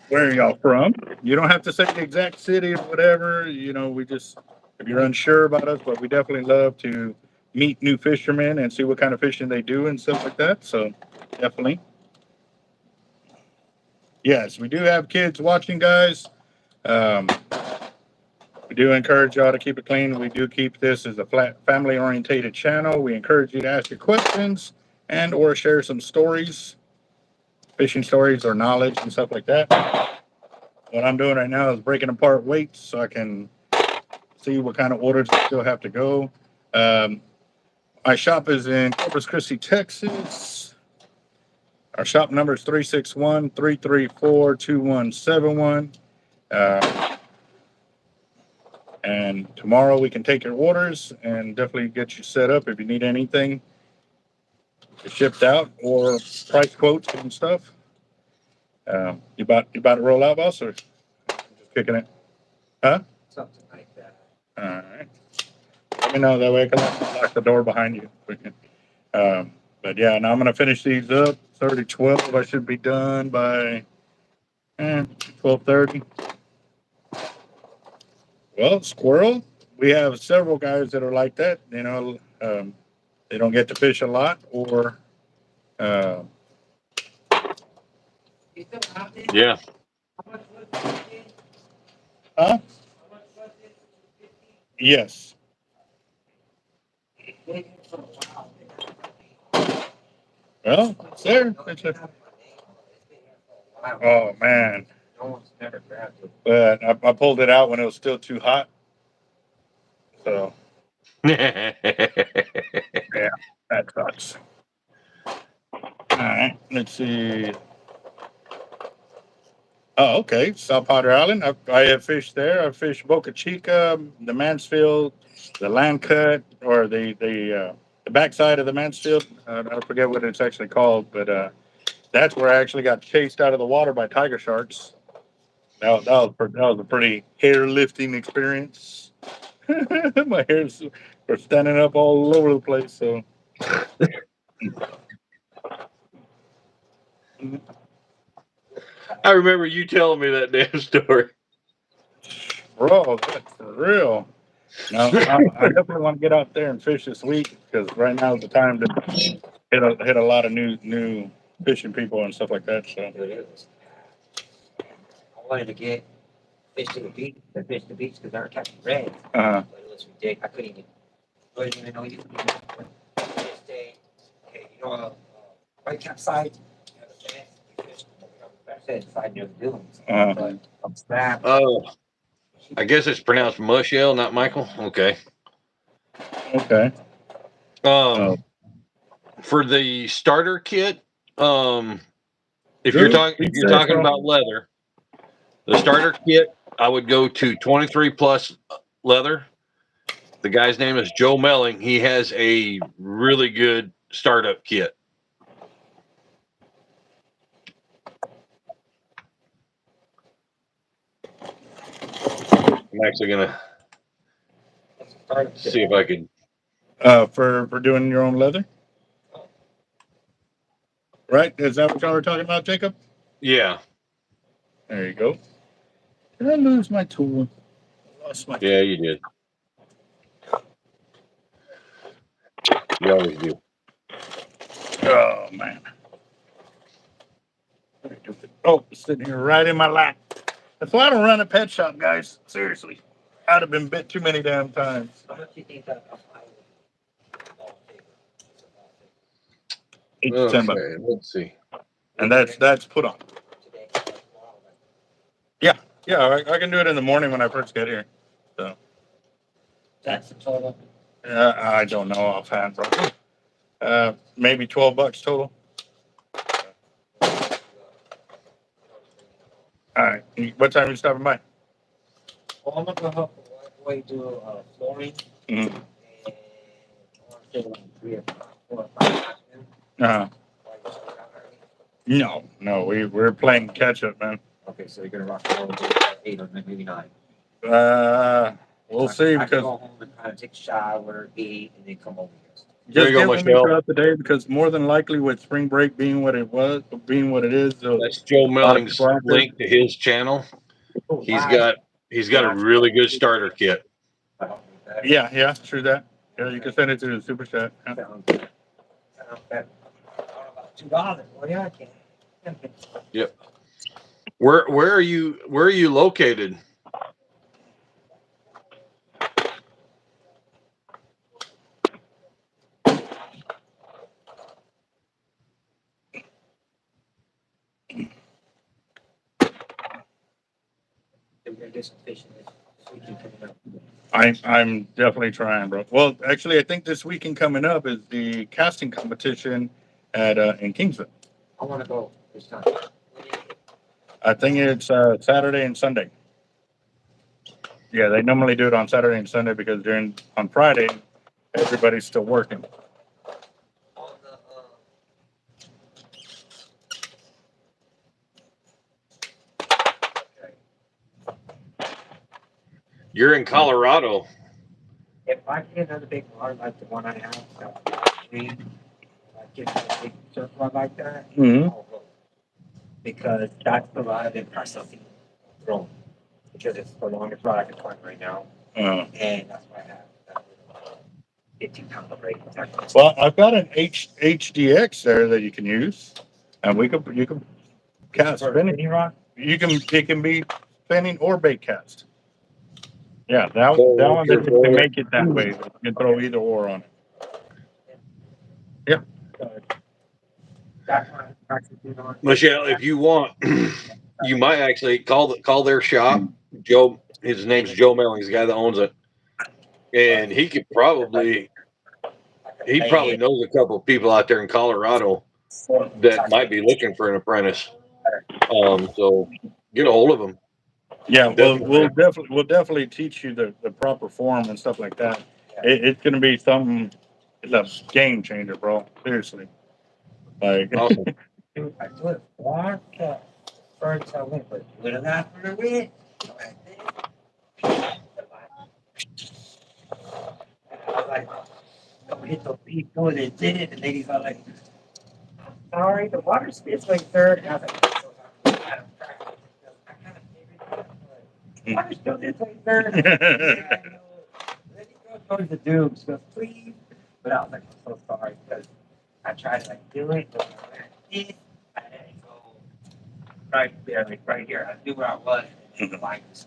where are y'all from. You don't have to say the exact city or whatever. You know, we just if you're unsure about us, but we definitely love to meet new fishermen and see what kind of fishing they do and stuff like that. So definitely. Yes, we do have kids watching, guys. Um, We do encourage y'all to keep it clean. We do keep this as a flat family-orientated channel. We encourage you to ask your questions and or share some stories, fishing stories or knowledge and stuff like that. What I'm doing right now is breaking apart weights so I can see what kind of orders I still have to go. My shop is in Corpus Christi, Texas. Our shop number is 361-334-2171. And tomorrow we can take your orders and definitely get you set up if you need anything shipped out or price quotes and stuff. You about to roll out, boss, or just kicking it? Huh? Something like that. All right. Let me know that way I can lock the door behind you. But yeah, now I'm gonna finish these up. 30-12. I should be done by 12:30. Well, squirrel. We have several guys that are like that. You know, they don't get to fish a lot, or You still have it? Yeah. How much was it? huh? How much was it? 50? Yes. They did it for a while. Well, it's there. It's there. Wow. Oh man, No one's never grabbed it. but I pulled it out when it was still too hot. So yeah, that sucks. All right, let's see. Oh, okay. South Powder Island. I have fished there. I fished Boca Chica, the Mansfield, the Land Cut, or the backside of the Mansfield. I forget what it's actually called, but that's where I actually got chased out of the water by tiger sharks. That was a pretty hair lifting experience. My hairs were standing up all over the place. So, I remember you telling me that damn story. bro, that's for real. No, I definitely want to get out there and fish this week because right now is the time to hit a lot of new fishing people and stuff like that. So, It is. I wanted to get fish to the beach, because they were catching red. But it was ridiculous. I couldn't even know you could do that. Just okay, you know, white campsite, you have a fence, you fish, that's it, inside near the dunes. But I'm snapped. Oh, I guess it's pronounced Mushell, not Michael. Okay. okay. For the starter kit, if Good. you're talking about leather, the starter kit, I would go to 23 plus leather. The guy's name is Joe Melling. He has a really good startup kit. I'm actually gonna see if I can. For doing your own leather, right? Is that what y'all were talking about, Jacob? Yeah. There you go. Did I lose my tool? I lost my. Yeah, you did. You always do. Oh man. Oh, it's sitting here right in my lap. That's why I don't run a pet shop, guys. Seriously. I'd have been bit too many damn times. How much do you think that a ball figure? It's $10, Okay, let's see. and that's put on. Today, Yeah, I can do it in the morning when I first get here. So that's the total. I don't know offhand, bro. Maybe $12 total. All right. What time are you stopping by? Well, I'm gonna go help the way do flooring Mhm. and I want to say like 3 or 4 or 5 afternoon. Uh, Why you start out early? no, we're playing catch up, man. Okay, so you're gonna rock all the way 8 or maybe 9. We'll So see I can because go home and kind of take a shower, eat, and then come over here. There just you go, get with me Michelle. throughout the day because more than likely with spring break being what it was, being what it is, a That's Joe lot of Melling's people out there. link to his channel. Oh, He's wow. got a really good starter kit. I don't need that. Yeah, true that. Yeah, you can send it to the super chat. Yeah. Sounds good. Sounds better. I don't know about $2. Well, yeah, I can. Yep. Where are you located? We're gonna get some fishing this weekend coming up. I'm definitely trying, bro. Well, actually, I think this weekend coming up is the casting competition at in Kingsville. I want to go this time. I think it's Saturday and Sunday. Yeah, they normally do it on Saturday and Sunday because on Friday everybody's still working. On the, okay. You're in Colorado. If I get another big rod like the one I have, that green, if I get a big surf rod like that, Mhm. I'll go. Because that's the rod I've been processing throwing. Because it's the longest rod I can find right now. And that's what I have. That little 15-pound rate. Well, I've got an HDX there that you can use, and you can cast spinning. Spinning rod? It can be spinning or bait cast. Yeah, that So one your they can boy- make it that way. You can throw either or on it. Yeah. That's what I'm practicing on. Michelle, if you want, you might actually call their shop. Joe, his name's Joe Melling. He's the guy that owns it, and he probably knows a couple of people out there in Colorado that might be looking for an apprentice. So get a hold of him. Yeah, Definitely. we'll definitely teach you the proper form and stuff like that. It's gonna be something. It's a game changer, bro. Seriously. Like, Awesome. I do it for the first I went, but when I got for the win, I was like, don't hit those people, and they did it. The ladies are like, sorry, the water spits like third. And I was like, so I kind of practiced. I kind of figured it out, but water still did like third. Yeah, I know. Then he goes towards the doom. She goes, please. But I was like, I'm so sorry because I tried to like do it, but I went this, and then it go right there, like right here. I knew where I was. And the line was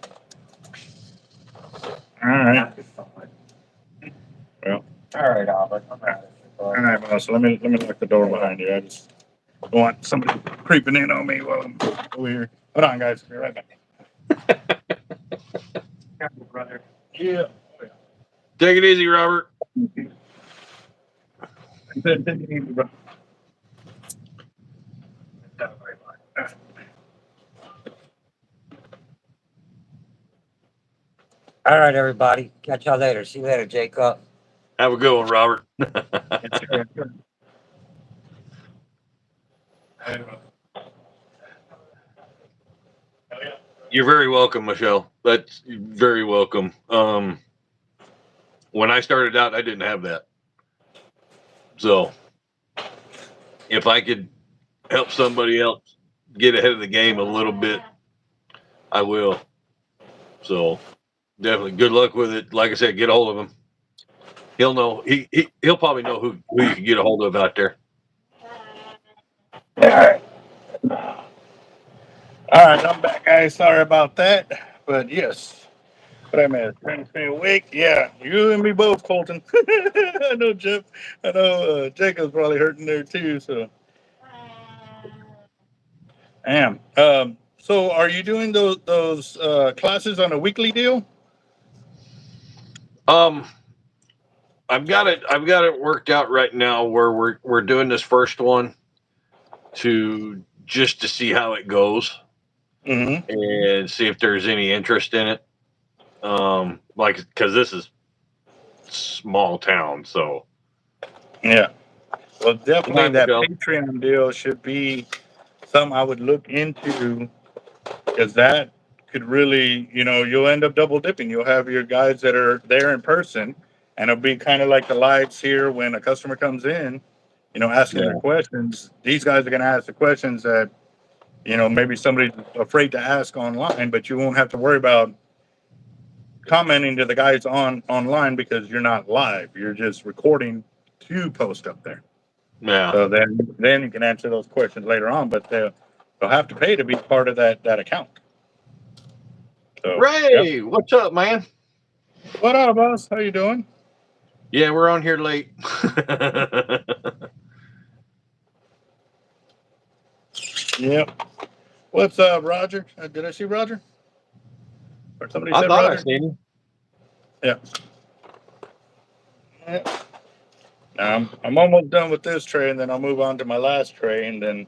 all right, not good fun. Well. All right, Albert. I'm out of here. all right, boss. Let me lock the door behind you. I just don't want somebody creeping in on me while I'm over here. Hold on, guys. Be right back. Careful, brother. Yeah. Take it easy, Robert. Take it easy, bro. All right, everybody. Catch y'all later. See you later, Jacob. Have a good one, Robert. You're very welcome, Michelle. That's very welcome. When I started out, I didn't have that. So if I could help somebody else get ahead of the game a little bit, I will. So definitely good luck with it. Like I said, get a hold of him. He'll know. He'll probably know who you can get a hold of out there. All right. All right, I'm back, guys. Sorry about that. But yes, But I'm trying to stay awake. Yeah, you and me both, Colton. I know Jeff. I know Jacob's probably hurting there too. So, damn. So are you doing those classes on a weekly deal? Um, I've got it worked out right now where we're doing this first one to just to see how it goes Mm-hmm. and see if there's any interest in it. Like because this is small town, so Yeah. Well, definitely time to that go. Patreon deal should be something I would look into because that could really, you'll end up double dipping. You'll have your guys that are there in person, and it'll be kind of like the lives here when a customer comes in, asking their Yeah, questions. These guys are going to ask the questions that, maybe somebody's afraid to ask online, but you won't have to worry about commenting to the guys online because you're not live. You're just recording to post up there. yeah. So then you can answer those questions later on, but they'll have to pay to be part of that account. So, yep. Ray, what's up, man? What up, boss? How you doing? Yeah, we're on here late. Yep. What's up, Roger? Did I see Roger? Or somebody I said thought I Roger? seen him. Yeah. Yep. Now, I'm almost done with this tray, and then I'll move on to my last tray, and then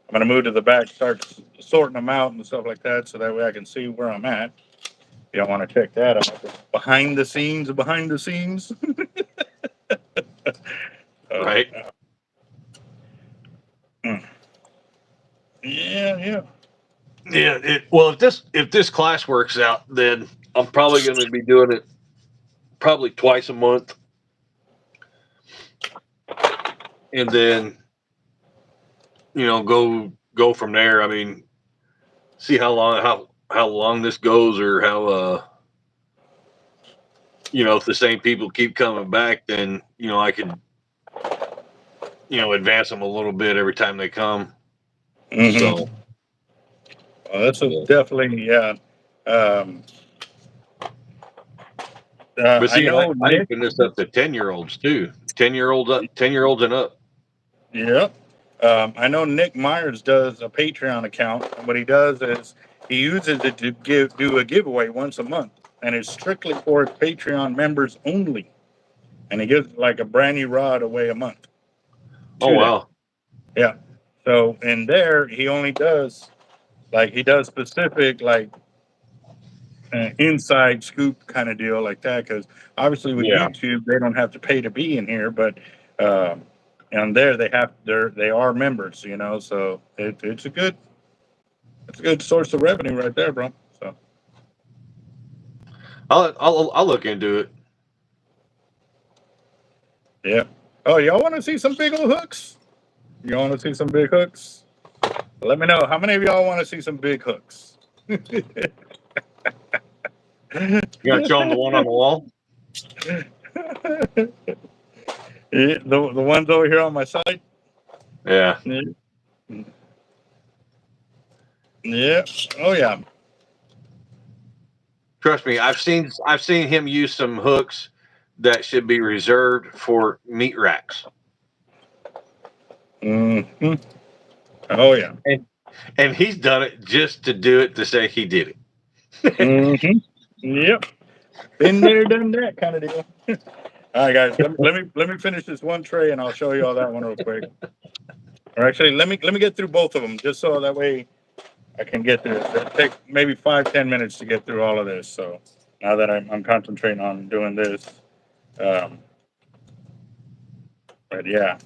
I'm gonna move to the back, start sorting them out and stuff like that, so that way I can see where I'm at. If you don't want to check that out, behind the scenes, behind the scenes. Right. Mm. Yeah, yeah. Yeah. Well, if this class works out, then I'm probably going to be doing it probably twice a month, and then go from there. I mean, see how long this goes, or how if the same people keep coming back, then I could advance them a little bit every time they come. Mm-hmm. So Well, that's yeah. definitely, yeah. Um, But I see, know I Nick. open this up to 10-year-olds too. 10-year-olds and up. Yep. I know Nick Myers does a Patreon account, and what he does is he uses it to do a giveaway once a month, and it's strictly for his Patreon members only. And he gives like a brand new rod away a month Oh to them. wow. Yeah. So in there, he only does he does specific inside scoop kind of deal like that because obviously with Yeah. YouTube they don't have to pay to be in here, but um, and there they are members, so it's a good source of revenue right there, bro. So I'll look into it. yeah. Oh, y'all want to see some big old hooks? You want to see some big hooks? Let me know. How many of y'all want to see some big hooks? You gotta show them the one on the wall. Yeah, the ones over here on my side. Yeah. Yeah. Yeah. Oh yeah. Trust me, I've seen him use some hooks that should be reserved for meat racks. Hmm. Oh yeah. And he's done it just to do it to say he did it. Hmm. Yep. Been there, done that kind of deal. All right, guys. Let me finish this one tray, and I'll show you all that one real quick. Or actually, let me get through both of them, just so that way I can get through. It'll take maybe 5-10 minutes to get through all of this. So now that I'm concentrating on doing this, um, but yeah,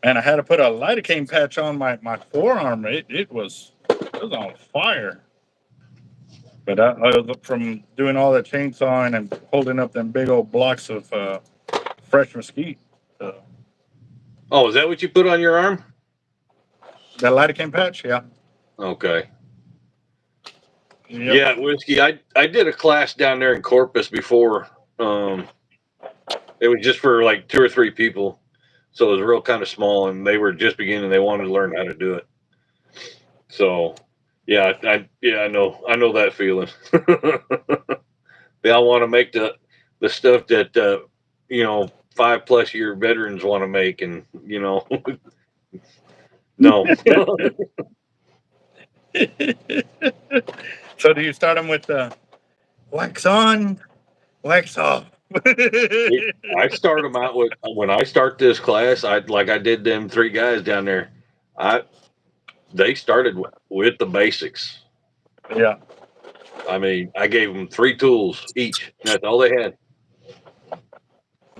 man, I had to put a lidocaine patch on my forearm. It was on fire. But I was from doing all the chainsawing and holding up them big old blocks of fresh mesquite. So, Oh, is that what you put on your arm? that lidocaine patch, yeah. Okay. Yep. Yeah, whiskey. I did a class down there in Corpus before. It was just for like 2 or 3 people, so it was real kind of small, and they were just beginning. They wanted to learn how to do it. So, yeah, I know that feeling. They all want to make the stuff that 5+ year veterans want to make, and no. So do you start them with wax on, wax off? I start them out with, when I start this class, I did them 3 guys down there. They started with the basics. Yeah. I mean, I gave them 3 tools each. That's all they had.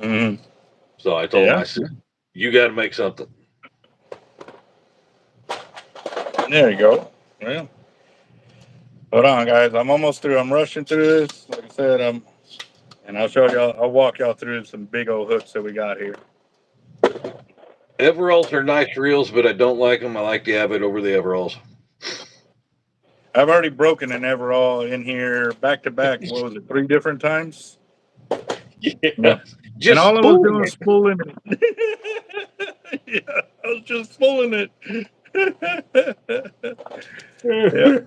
Mm-hmm. So I told them, I said, you got to make something. There you go. Well, hold on, guys. I'm almost through. I'm rushing through this. Like I said, and I'll show y'all. I'll walk y'all through some big old hooks that we got here. Everalls are nice reels, but I don't like them. I like the Avet over the Everalls. I've already broken an Everall in here back to back. What was it? 3 different times. Yeah. Just And all I was doing spooling was spooling it. Yeah, I was just spooling it. Yeah.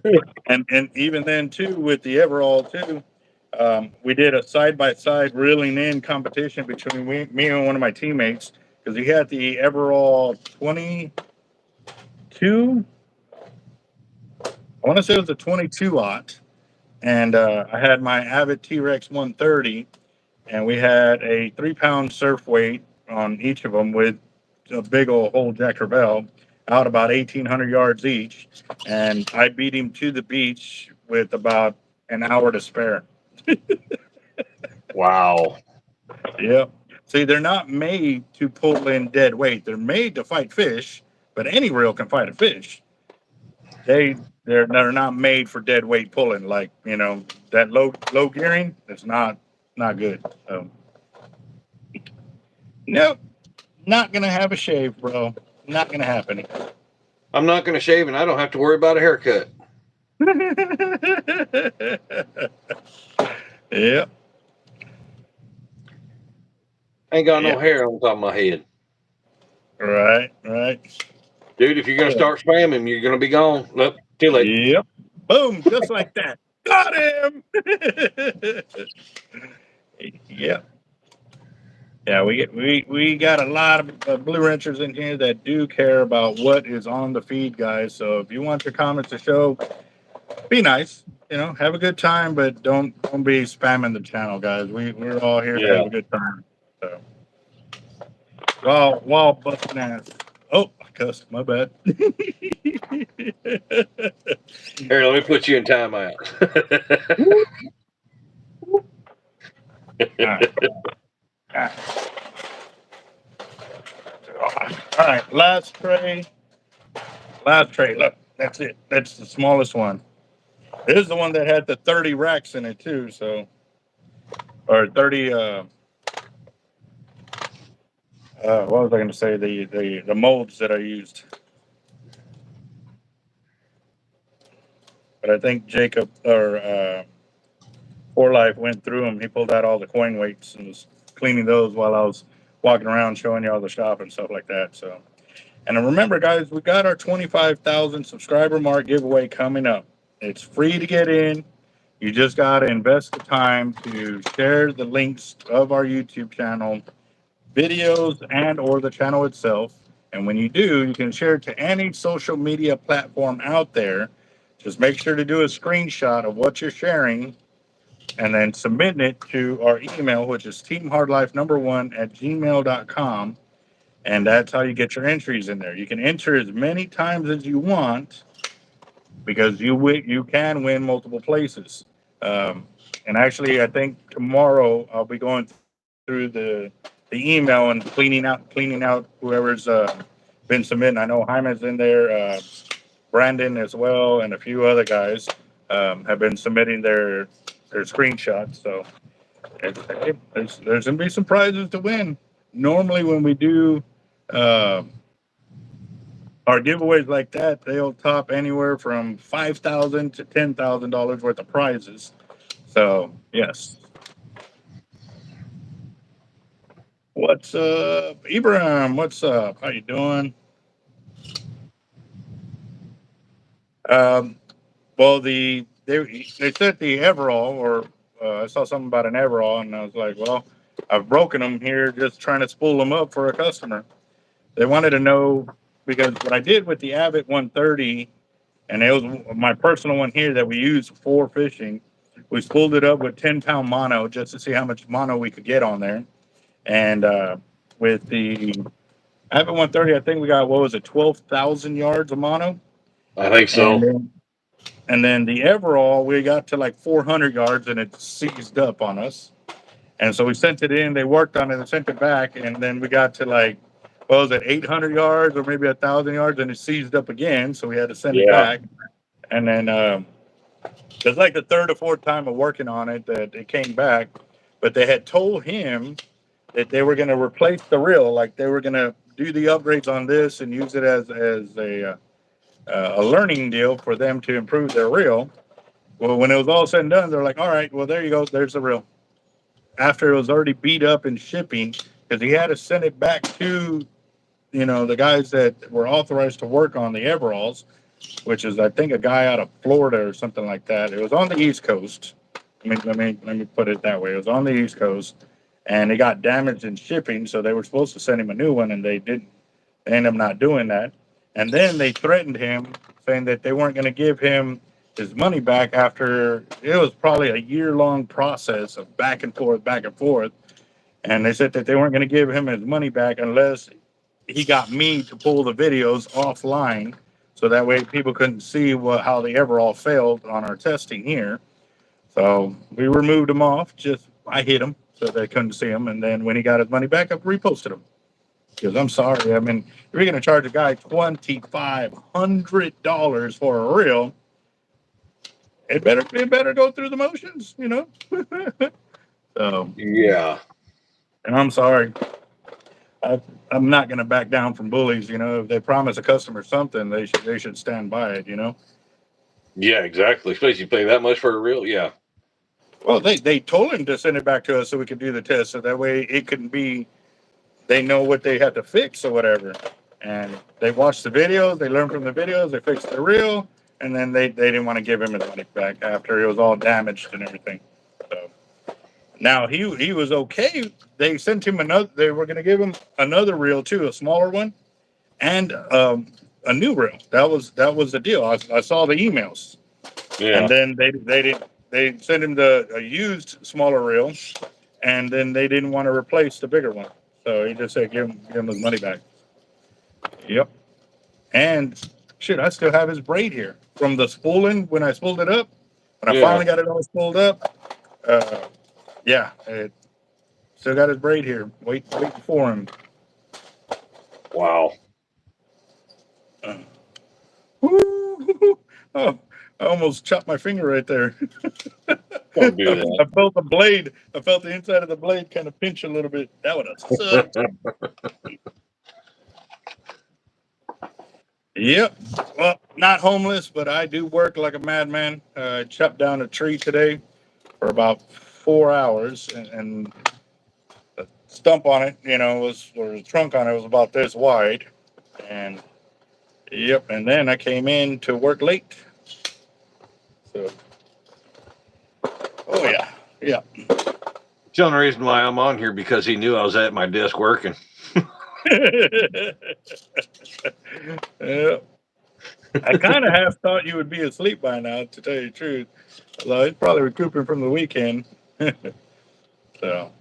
And even then too, with the Everall too, we did a side-by-side reeling in competition between me and one of my teammates, because he had the Everall 22. I want to say it was a 22-aught, and I had my Avid T-Rex 130, and we had a 3-pound surf weight on each of them with a big old hole Jack Rebel out about 1,800 yards each, and I beat him to the beach with about an hour to spare. Wow. Yep. See, they're not made to pull in dead weight. They're made to fight fish, but any reel can fight a fish. They're not made for dead weight pulling. Like, that low gearing. It's not good. So, nope, not gonna have a shave, bro. Not gonna happen. I'm not going to shave, and I don't have to worry about a haircut. Yep. Ain't got no Yep. hair on top of my head. Right. Dude, if you're going to start spamming, you're going to be gone. Nope, too late. Yep. Boom, just like that. Got him. Yep. Yeah, we got a lot of blue wrenchers in here that do care about what is on the feed, guys. So if you want your comments to show, be nice. Have a good time, but don't be spamming the channel, guys. We're all here to Yeah. have a good time. So while busting ass. Oh, I cussed. My bad. Here, let me put you in timeout. All right, last tray. Look, that's it. That's the smallest one. This is the one that had the 30 racks in it too. So, or 30. What was I going to say? The molds that I used. But I think Jacob or For Life went through them. He pulled out all the coin weights and was cleaning those while I was walking around showing you all the shop and stuff like that. So, and remember, guys, we got our 25,000 subscriber mark giveaway coming up. It's free to get in. You just got to invest the time to share the links of our YouTube channel, videos, and or the channel itself. And when you do, you can share it to any social media platform out there. Just make sure to do a screenshot of what you're sharing and then submit it to our email, which is teamhardlife1@gmail.com. And that's how you get your entries in there. You can enter as many times as you want, because you can win multiple places. And actually, I think tomorrow I'll be going through the email and cleaning out whoever's been submitting. I know Jaime's in there, Brandon as well, and a few other guys have been submitting their screenshots. So there's gonna be some prizes to win. Normally, when we do our giveaways like that, they'll top anywhere from $5,000 to $10,000 worth of prizes. So yes. What's up, Ibrahim? What's up? How you doing? Well, they said the Everall, or I saw something about an Everall, and I was like, well, I've broken them here, just trying to spool them up for a customer. They wanted to know because what I did with the Avet 130, and it was my personal one here that we use for fishing. We spooled it up with 10-pound mono just to see how much mono we could get on there. And with the Avet 130, I think we got, what was it, 12,000 yards of mono. I think so. And then the Everall, we got to like 400 yards and it seized up on us. And so we sent it in, they worked on it and sent it back. And then we got to like, what was it, 800 yards or maybe 1,000 yards, and it seized up again. So we had to send it back. And then it's like the third or fourth time of working on it that it came back. But they had told him that they were going to replace the reel, like they were going to do the upgrades on this and use it as a learning deal for them to improve their reel. Well, when it was all said and done, they're like, all right, well, there you go. There's the reel. After it was already beat up in shipping, because he had to send it back to, the guys that were authorized to work on the Everalls, which is, I think, a guy out of Florida or something like that. It was on the East Coast. Let me put it that way. It was on the East Coast, and it got damaged in shipping, so they were supposed to send him a new one, and they didn't. They ended up not doing that. And then they threatened him, saying that they weren't going to give him his money back after it was probably a year-long process of back and forth, back and forth. And they said that they weren't going to give him his money back unless he got me to pull the videos offline, so that way people couldn't see how the Everall failed on our testing here. So we removed him off. I hit him so they couldn't see him. And then when he got his money back, I reposted him. Because I'm sorry, I mean, if you're going to charge a guy $2,500 for a reel, it better go through the motions, So Yeah. and I'm sorry, I'm not going to back down from bullies. If they promise a customer something, they should stand by it. Yeah, exactly. Especially if you pay that much for a reel. Yeah. Well, they told him to send it back to us so we could do the test, so that way it couldn't be. They know what they had to fix or whatever. And they watched the videos, they learned from the videos, they fixed the reel, and then they didn't want to give him his money back after it was all damaged and everything. So now he was okay. They sent him they were going to give him another reel too, a smaller one, and a new reel. That was the deal. I saw the emails. Yeah. And then they sent him a used smaller reel, and then they didn't want to replace the bigger one. So he just said, give him his money back. Yep. And shit, I still have his braid here from the spooling when I spooled it up. When I finally got it all spooled up, it still got his braid here. Waiting for him. Wow. Oh, I almost chopped my finger right there. Don't do that. I felt the blade. I felt the inside of the blade kind of pinch a little bit. That would have sucked. Yep. Well, not homeless, but I do work like a madman. I chopped down a tree today for about 4 hours, and the stump on it, or the trunk on it was about this wide. And yep. And then I came in to work late. So, oh yeah. Yeah. The only reason why I'm on here because he knew I was at my desk working. Yeah. I kind of half thought you would be asleep by now, to tell you the truth. Although he's probably recouping from the weekend. So,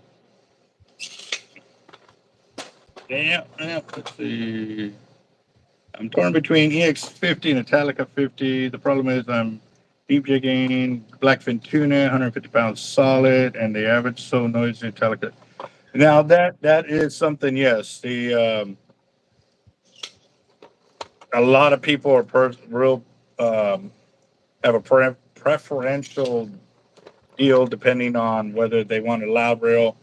yeah. Let's see. I'm torn between EX50 and Italica 50. The problem is I'm deep jigging blackfin tuna, 150 pounds solid, and the Avets so noisy Italica. Now that is something. Yes, a lot of people are have a preferential deal depending on whether they want a loud reel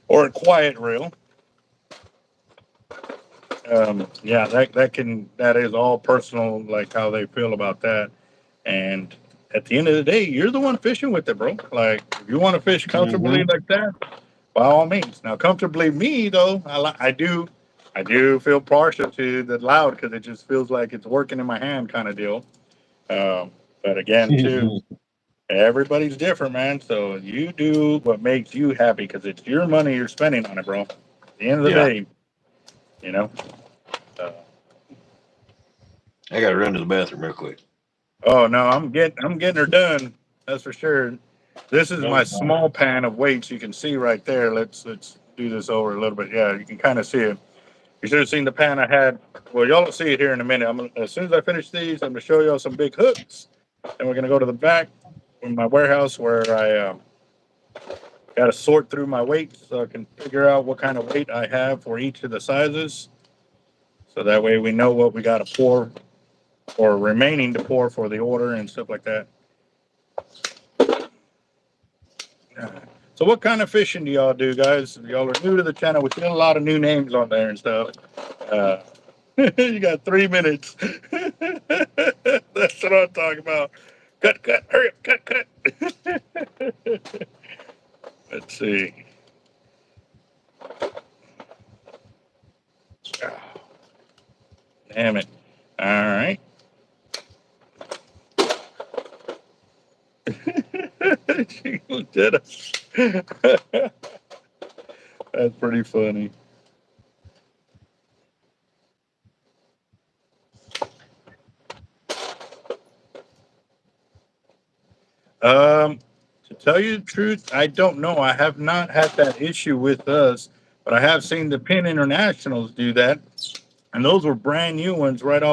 or a quiet reel. That is all personal, like how they feel about that. And at the end of the day, you're the one fishing with it, bro. Like if you want to fish comfortably like that, by all means. Now, comfortably, me though, I do feel partial to the loud because it just feels like it's working in my hand kind of deal. But again, too, Everybody's different, man. So you do what makes you happy because it's your money you're spending on it, bro. At the end of the Yeah. day, you know. Uh, I got to run to the bathroom real quick. oh no, I'm getting her done. That's for sure. This is No, my small pan of weights. You can see right there. Let's do this over a little bit. Yeah, you can kind of see it. You should have seen the pan I had. Well, y'all will see it here in a minute. As soon as I finish these, I'm gonna show y'all some big hooks, and we're gonna go to the back in my warehouse where I got to sort through my weights so I can figure out what kind of weight I have for each of the sizes. So that way we know what we got to pour or remaining to pour for the order and stuff like that. So what kind of fishing do y'all do, guys? Y'all are new to the channel. We've seen a lot of new names on there and stuff. Uh, you got 3 minutes. That's what I'm talking about. Cut, hurry up, cut. Let's see. Damn it. All right. She looked at us. That's pretty funny. To tell you the truth, I don't know. I have not had that issue with us, but I have seen the Pin Internationals do that, and those were brand new ones right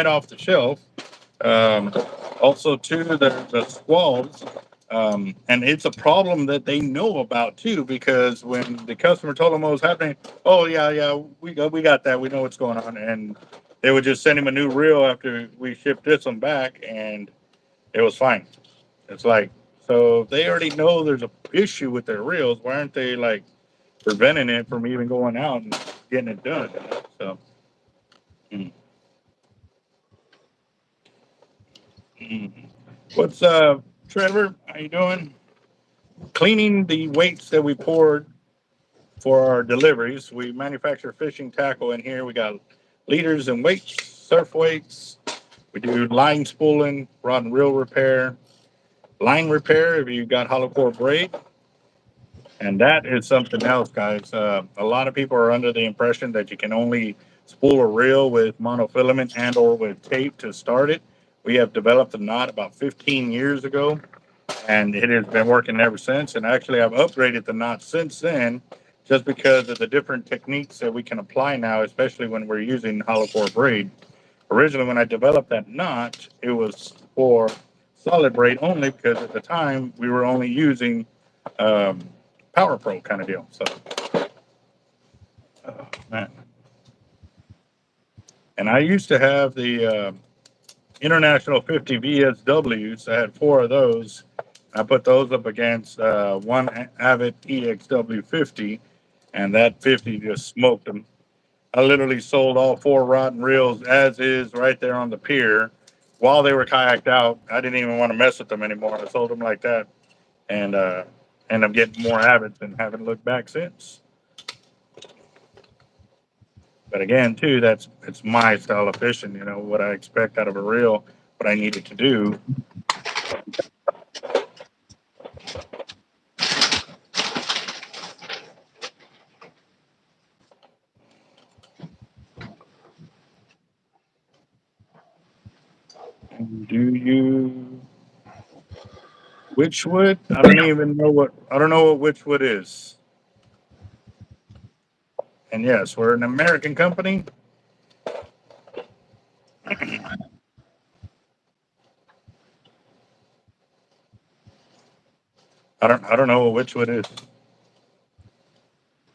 off the shelf. Um, Also, too, the squalls, and it's a problem that they know about too, because when the customer told them what was happening, oh yeah, we got that, we know what's going on, and they would just send him a new reel after we shipped this one back, and it was fine. It's like, so if they already know there's a issue with their reels, why aren't they like preventing it from even going out and getting it done? You know? So. mm. Mm. What's Trevor? How you doing? Cleaning the weights that we poured for our deliveries. We manufacture fishing tackle in here. We got leaders and weights, surf weights. We do line spooling, rod and reel repair, line repair if you got hollow core braid. And that is something else, guys. A lot of people are under the impression that you can only spool a reel with monofilament and or with tape to start it. We have developed a knot about 15 years ago, and it has been working ever since. And actually, I've upgraded the knot since then, just because of the different techniques that we can apply now, especially when we're using hollow core braid. Originally, when I developed that knot, it was for solid braid only, because at the time we were only using um, Power Pro kind of deal. So, oh, man. And I used to have the International 50 VSWs. I had 4 of those. I put those up against one Avet EXW 50, and that 50 just smoked them. I literally sold all 4 rod and reels as is right there on the pier while they were kayaked out. I didn't even want to mess with them anymore. I sold them like that, and ended up getting more Avets and haven't looked back since. But again, too, it's my style of fishing. You know what I expect out of a reel, what I needed to do. Do you Witchwood? I don't even know what I don't know what Witchwood is. And yes, we're an American company. I don't know what Witchwood is.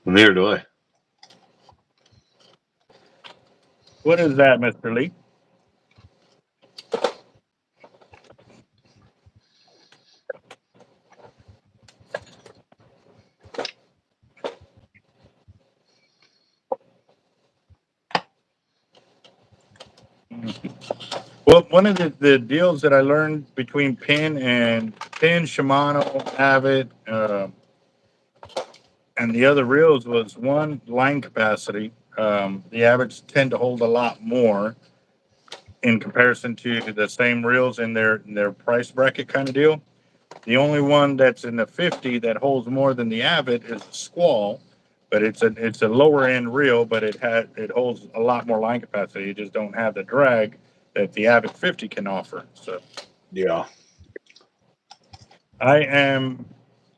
Neither do I. What is that, Mr. Lee? Well, one of the deals that I learned between Pin, Shimano, Avid, and the other reels was one, line capacity. The Avets tend to hold a lot more in comparison to the same reels in their price bracket kind of deal. The only one that's in the 50 that holds more than the Avet is the Squall, but it's a lower end reel, but it holds a lot more line capacity. You just don't have the drag that the Avet 50 can offer. So Yeah. I am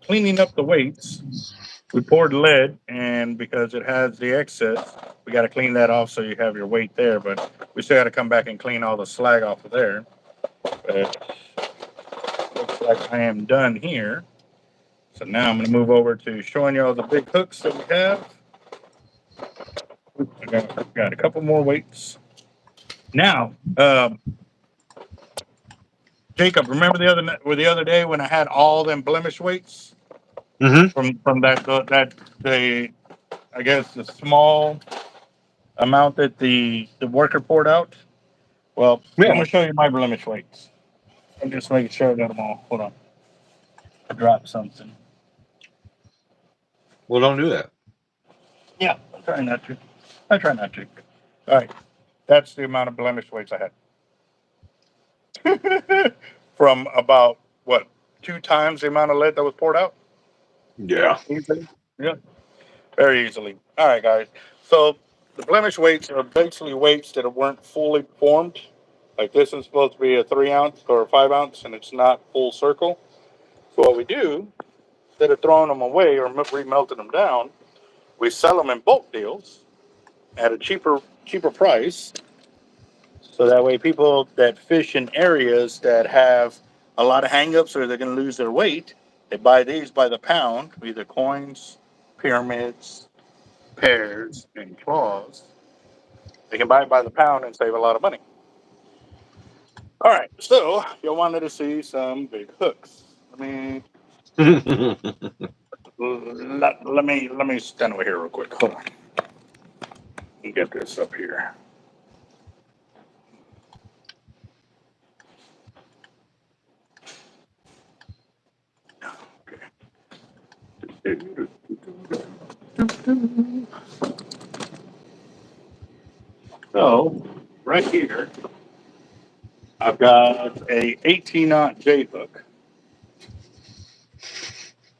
cleaning up the weights. We poured lead, and because it has the excess, we got to clean that off so you have your weight there. But we still got to come back and clean all the slag off of there. But looks like I am done here. So now I'm going to move over to showing you all the big hooks that we have. I got a couple more weights. Now, Jacob, remember the other day when I had all them blemish weights Mm-hmm. from the I guess the small amount that the worker poured out. Well, I'm Yeah. gonna show you my blemish weights. I'm just making sure that I'm all. Hold on, I dropped something. Well, don't do that. Yeah, I'm trying not to. I try not to. All right, that's the amount of blemish weights I had. From about what 2 times the amount of lead that was poured out. Yeah. Easily. Yeah, very easily. All right, guys. So the blemish weights are basically weights that weren't fully formed. Like this is supposed to be a 3 ounce or a 5 ounce, and it's not full circle. So what we do, instead of throwing them away or remelting them down, we sell them in bulk deals at a cheaper price. So that way, people that fish in areas that have a lot of hangups or they're going to lose their weight, they buy these by the pound, either coins, pyramids, pairs, and claws. They can buy it by the pound and save a lot of money. All right, so you wanted to see some big hooks. Let me stand over here real quick. Hold on. Let me get this up here. So right here, I've got a 18-knot J hook.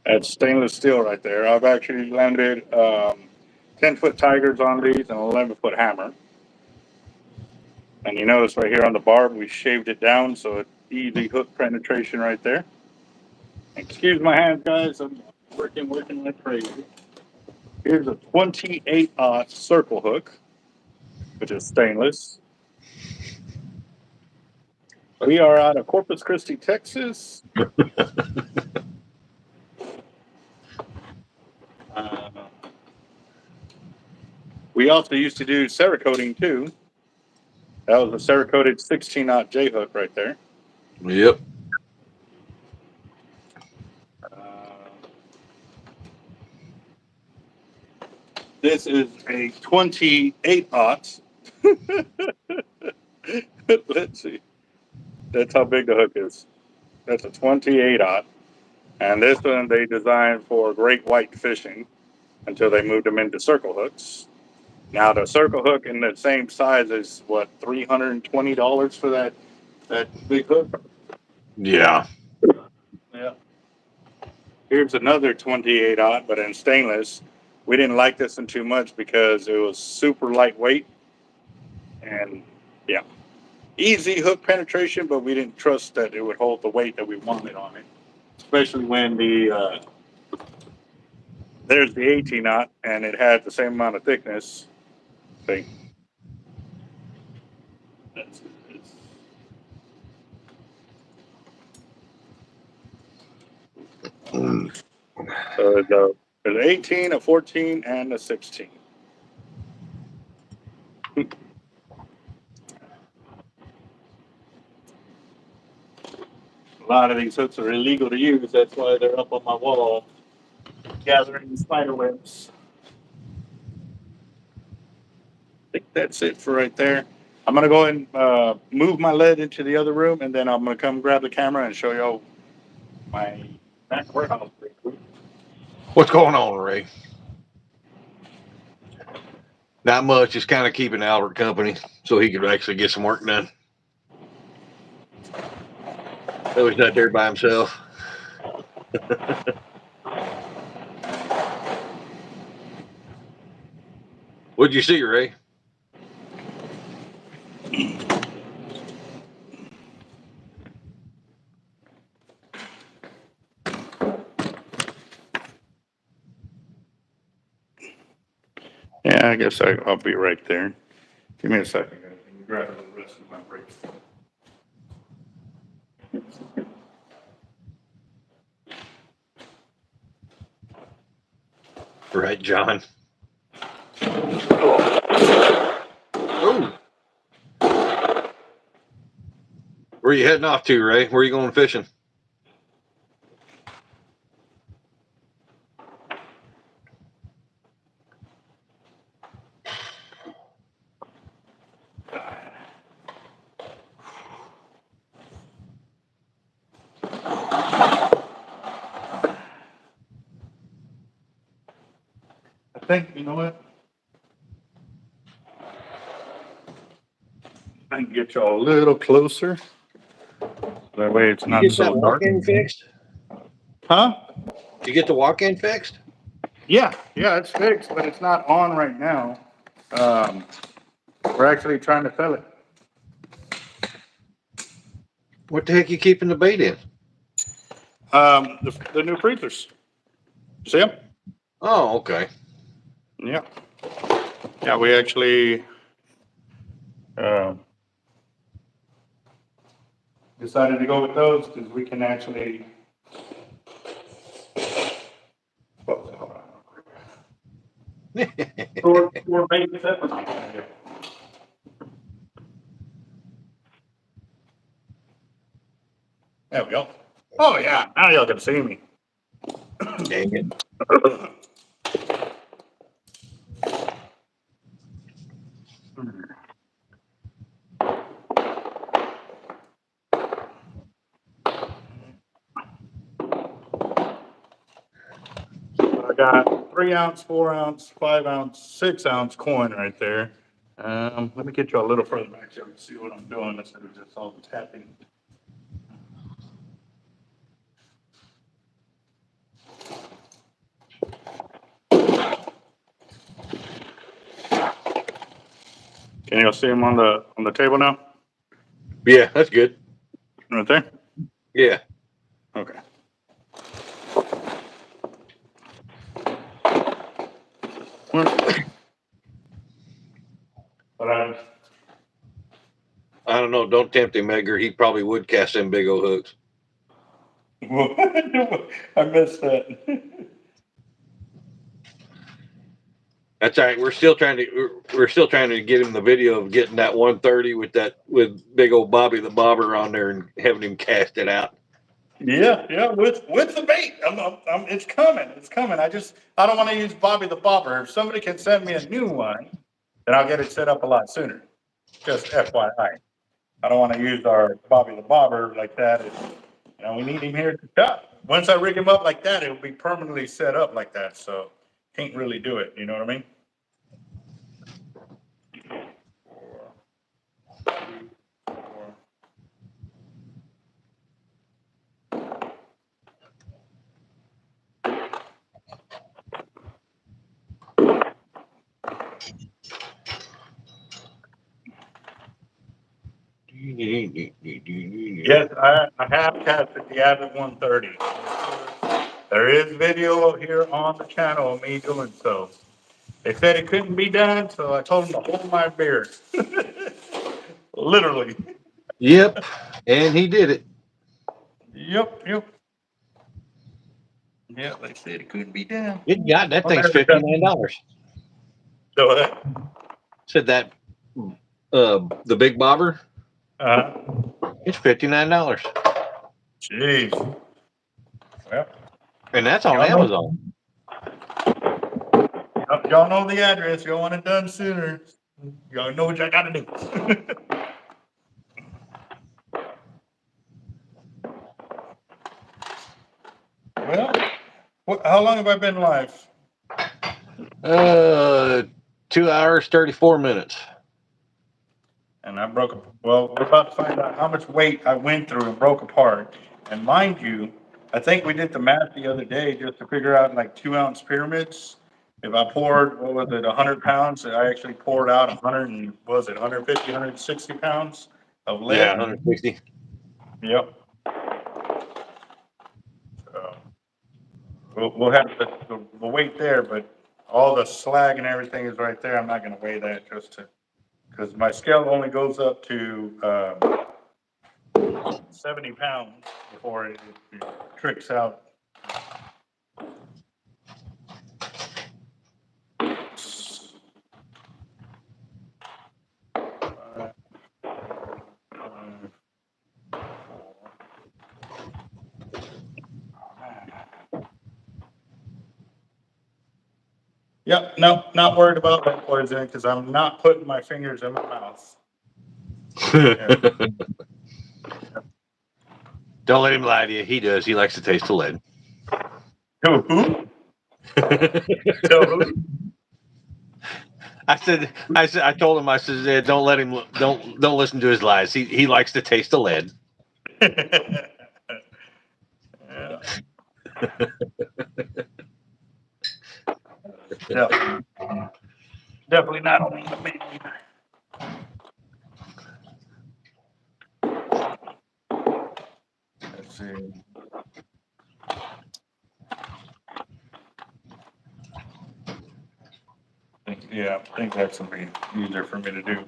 That's stainless steel right there. I've actually landed 10-foot tigers on these and an 11-foot hammer. And you notice right here on the barb, we shaved it down so it's easy hook penetration right there. Excuse my hands, guys. I'm working like crazy. Here's a 28-aught circle hook, which is stainless. We are out of Corpus Christi, Texas. Uh, we also used to do Cerakoting too. That was a Cerakoted 16-aught J hook right there. Yep. This is a 28-aught. Let's see. That's how big the hook is. That's a 28-aught. And this one they designed for great white fishing until they moved them into circle hooks. Now the circle hook in the same size is what, $320 for that big hook? Yeah. Yeah. Here's another 28-aught, but in stainless. We didn't like this one too much because it was super lightweight. And yeah, easy hook penetration, but we didn't trust that it would hold the weight that we wanted on it. Especially when there's the 18-aught and it had the same amount of thickness. See? That's it. So there's 18, a 14, and a 16. A lot of these hooks are illegal to use. That's why they're up on my wall gathering spider webs. I think that's it for right there. I'm going to go and move my lead into the other room, and then I'm going to come grab the camera and show y'all my back warehouse. What's going on, Ray? Not much. Just kind of keeping Albert company so he could actually get some work done. So he's not there by himself. What'd you see, Ray? Yeah, I guess I'll be right there. Give me a second, guys. Let me grab the rest of my break. Right, John. Oh. Where you heading off to, Ray? Where are you going fishing? I think, you know what? I can get y'all a little closer. That way it's You not get so that dark. walk-in fixed? Huh? You get the walk-in fixed? Yeah, it's fixed, but it's not on right now. We're actually trying to sell it. What the heck you keeping the bait in? The new freezers. See them? Oh, okay. Yeah. Yeah, we actually decided to go with those because we can actually. Store bait separately. There we go. Oh yeah, now y'all can see me. Dang it. I got 3 ounce, 4 ounce, 5 ounce, 6 ounce coin right there. Let me get you a little further back so you can see what I'm doing instead of just all tapping. Can you see them on the table now? Yeah, that's good. Right there? Yeah. Okay. But I don't know. Don't tempt him, Edgar. He probably would cast them big old hooks. I missed that. That's all right. We're still trying to get him the video of getting that 130 with big old Bobby the Bobber on there and having him cast it out. Yeah, with the bait. It's coming. It's coming. I don't want to use Bobby the Bobber. If somebody can send me a new one, then I'll get it set up a lot sooner. Just FYI. I don't want to use our Bobby the Bobber like that. We need him here to cut. Once I rig him up like that, it'll be permanently set up like that. So can't really do it. You know what I mean? Yes, I have casted the Avid 130. There is video here on the channel of me doing so. They said it couldn't be done, so I told them to hold my beer. Literally. Yep. And he did it. Yep. Yeah, they said it couldn't be done. Good God, that I'll thing's never done. $59. So that. Said that the big bobber, it's $59. Jeez. Well, And that's on y'all know, Amazon. y'all know the address. Y'all want it done sooner. Y'all know what y'all got to do. Well, how long have I been live? 2 hours, 34 minutes. And I broke. Well, we're about to find out how much weight I went through and broke apart. And mind you, I think we did the math the other day just to figure out like 2-ounce pyramids. If I poured, what was it, 100 pounds, I actually poured out 100 and, what was it, 150, 160 pounds of lead? Yeah, 160. Yep. So we'll have the weight there, but all the slag and everything is right there. I'm not gonna weigh that just to, because my scale only goes up to 70 pounds before it tricks out. Yep, no, not worried about that poison because I'm not putting my fingers in my mouth. Don't let him lie to you. He does. He likes to taste the lead. Who? Tell who? I told him, I said, yeah, don't let him, don't listen to his lies. He likes to taste the lead. Yeah. Definitely. Definitely not on the menu. Let's see. I think that's gonna be easier for me to do.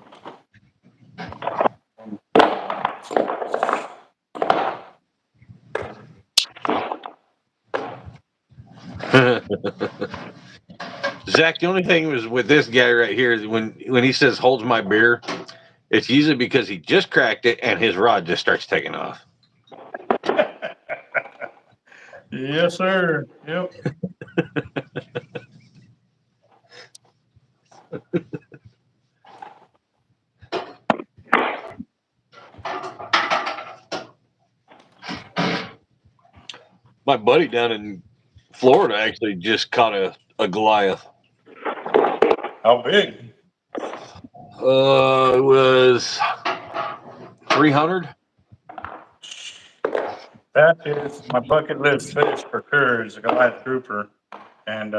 Zach, the only thing was with this guy right here is when he says holds my beer, it's usually because he just cracked it and his rod just starts taking off. Yes, sir. Yep. My buddy down in Florida actually just caught a Goliath. How big? It was 300. That is my bucket list fish for sure is a Goliath grouper. And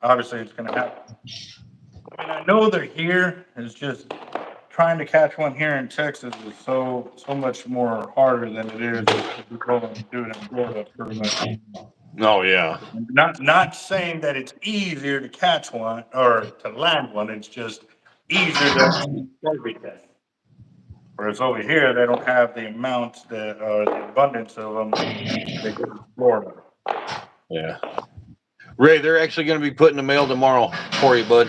obviously it's gonna happen. I mean, I know they're here. It's just trying to catch one here in Texas is so much more harder than it is to go and do it in Florida pretty much. Oh yeah. Not saying that it's easier to catch one or to land one, it's just easier to everything. Whereas over here, they don't have the amount that the abundance of them they do in Florida. Yeah. Ray, they're actually going to be putting the mail tomorrow for you, bud.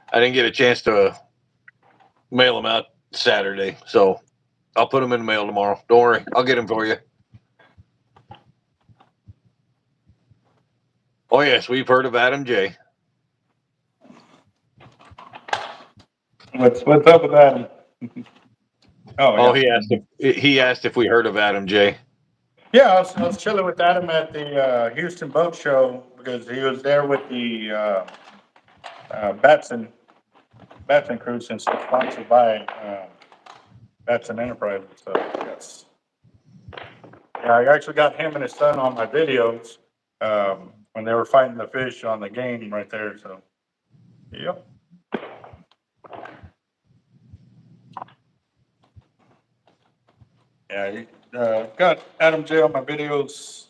I didn't get a chance to mail them out Saturday, so I'll put them in the mail tomorrow. Don't worry, I'll get them for you. Oh yes, we've heard of Adam J. What's up with Adam? Oh, Yeah. he asked if we heard of Adam J. Yeah, I was chilling with Adam at the Houston Boat Show because he was there with the Batson crew since it's sponsored by Batson Enterprises. So yes, yeah, I actually got him and his son on my videos when they were fighting the fish on the game right there. So, yep. Yeah, got Adam J on my videos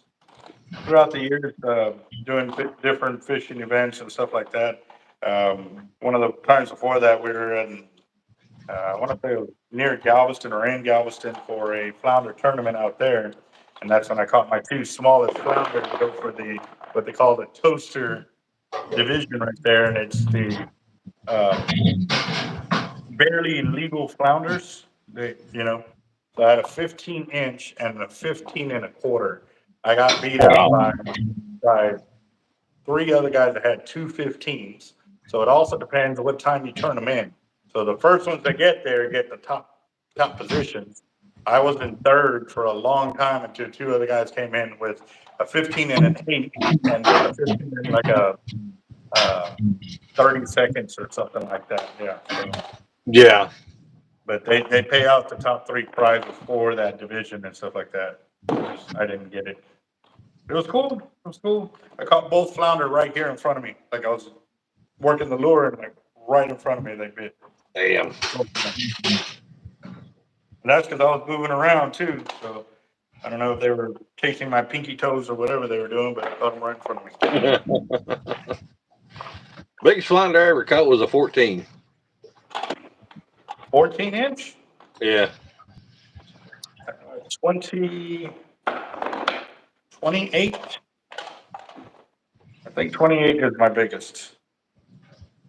throughout the years, doing different fishing events and stuff like that. One of the times before that, we were in, I want to say it was near Galveston or in Galveston for a flounder tournament out there. And that's when I caught my two smallest flounder to go for what they call the toaster division right there. And it's the barely legal flounders. So I had a 15-inch and a 15 and a quarter. I got beat out by three other guys that had 2 15s. So it also depends on what time you turn them in. So the first ones that get there get the top positions. I was in third for a long time until two other guys came in with a 15 and an 8, and then a 15 and like a 30 seconds or something like that. Yeah. So, Yeah. but they pay out the top 3 prizes for that division and stuff like that. I didn't get it. It was cool. It was cool. I caught both flounder right here in front of me. Like I was working the lure and like right in front of me they bit. Damn. And that's because I was moving around too. So I don't know if they were chasing my pinky toes or whatever they were doing, but I caught them right in front of me. Biggest flounder I ever caught was a 14. 14-inch? Yeah. 28. I think 28 is my biggest.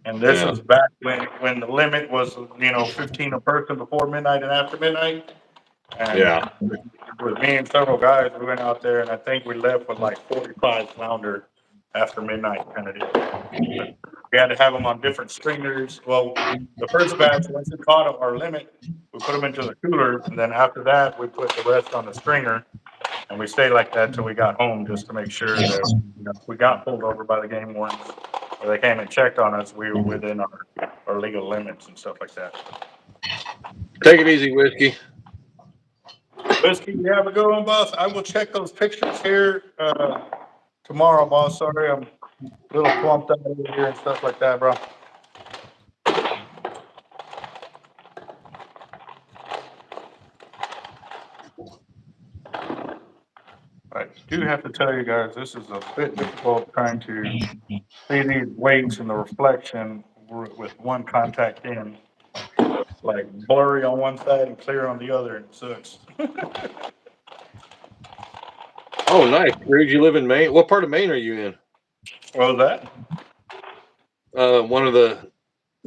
And this Yeah. was back when the limit was, 15 a person before midnight and after midnight. And Yeah. with me and several guys, we went out there and I think we left with like 45 flounder after midnight kind of deal. But we had to have them on different stringers. Well, the first batch, once we caught our limit, we put them into the cooler. And then after that, we put the rest on the stringer. And we stayed like that till we got home just to make sure that if we got pulled over by the game wardens or they came and checked on us, we were within our legal limits and stuff like that. Take it easy, Whiskey. Whiskey, you have a good one, boss. I will check those pictures here tomorrow, boss. Sorry, I'm a little swamped out over here and stuff like that, bro. I do have to tell you guys, this is a bit difficult trying to see these weights and the reflection with one contact in. Like blurry on one side and clear on the other, and it sucks. Oh, nice. Scrooge, you live in Maine? What part of Maine are you in? What was that? One of the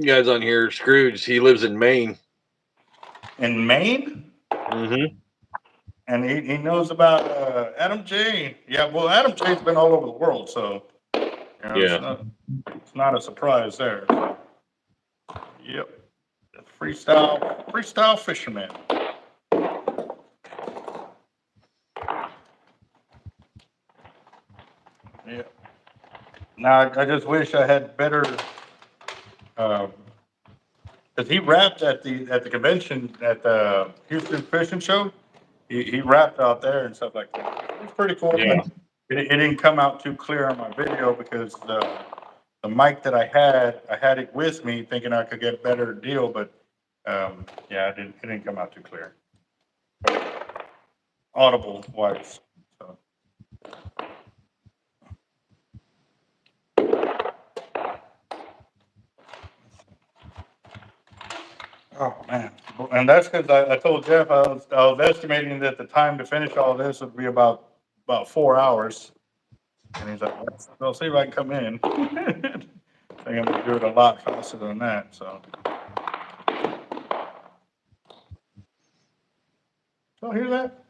guys on here, Scrooge, he lives in Maine. In Maine? Mm-hmm. And he knows about Adam J. Yeah, well, Adam J's been all over the world, so Yeah. it's not a surprise there. So. Yep, freestyle fisherman. Yeah. Now I just wish I had better. Because he rapped at the convention at the Houston Fishing Show. He rapped out there and stuff like that. It was pretty cool. Yeah. But it didn't come out too clear on my video because the mic that I had it with me thinking I could get a better deal, but yeah, it didn't come out too clear. Audible wise. So. Oh man, and that's because I told Jeff I was estimating that the time to finish all this would be about 4 hours, and he's like, "Well, see if I can come in." I think I'm gonna do it a lot faster than that. So, hear that?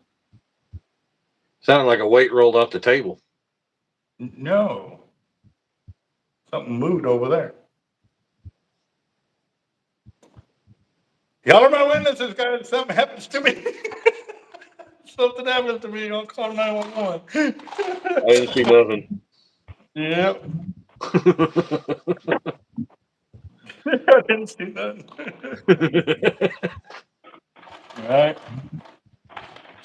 Sounded like a weight rolled off the table. No, something moved over there. Y'all are my witnesses, guys. Something happens to me. Something happens to me. I'll call 911. I didn't see nothing. Yep. I didn't see that. All right.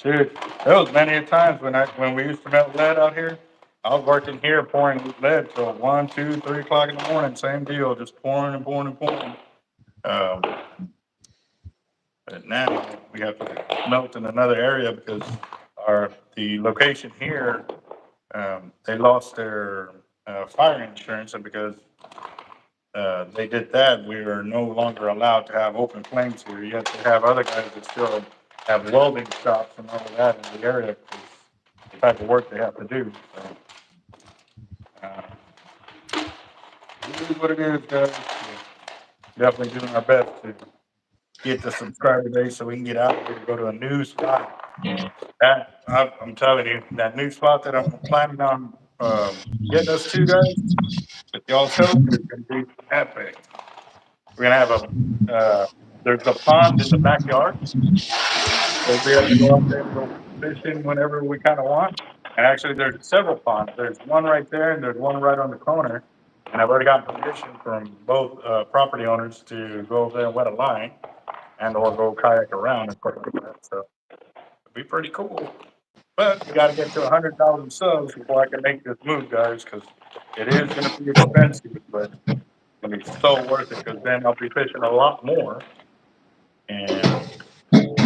Dude, there was many a times when we used to melt lead out here. I was working here pouring lead till 1, 2, 3 o'clock in the morning. Same deal, just pouring and pouring and pouring. But now we have to melt in another area because the location here, they lost their fire insurance, and because they did that, we are no longer allowed to have open flames here. You have to have other guys that still have welding shops and all of that in the area because the type of work they have to do. So, it is what it is, guys. We're definitely doing our best to get the subscriber base so we can get out here and go to a new spot. I'm telling you, that new spot that I'm planning on getting us to, guys, with y'all's help, is going to be epic. We're gonna have there's a pond in the backyard. We'll be able to go out there and go fishing whenever we kind of want. And actually, there's several ponds. There's one right there, and there's one right on the corner. And I've already gotten permission from both property owners to go over there and wet a line and or go kayak around and stuff like that. So it'd be pretty cool. But we got to get to 100,000 subs before I can make this move, guys, because it is going to be expensive, but it's going to be so worth it because then I'll be fishing a lot more and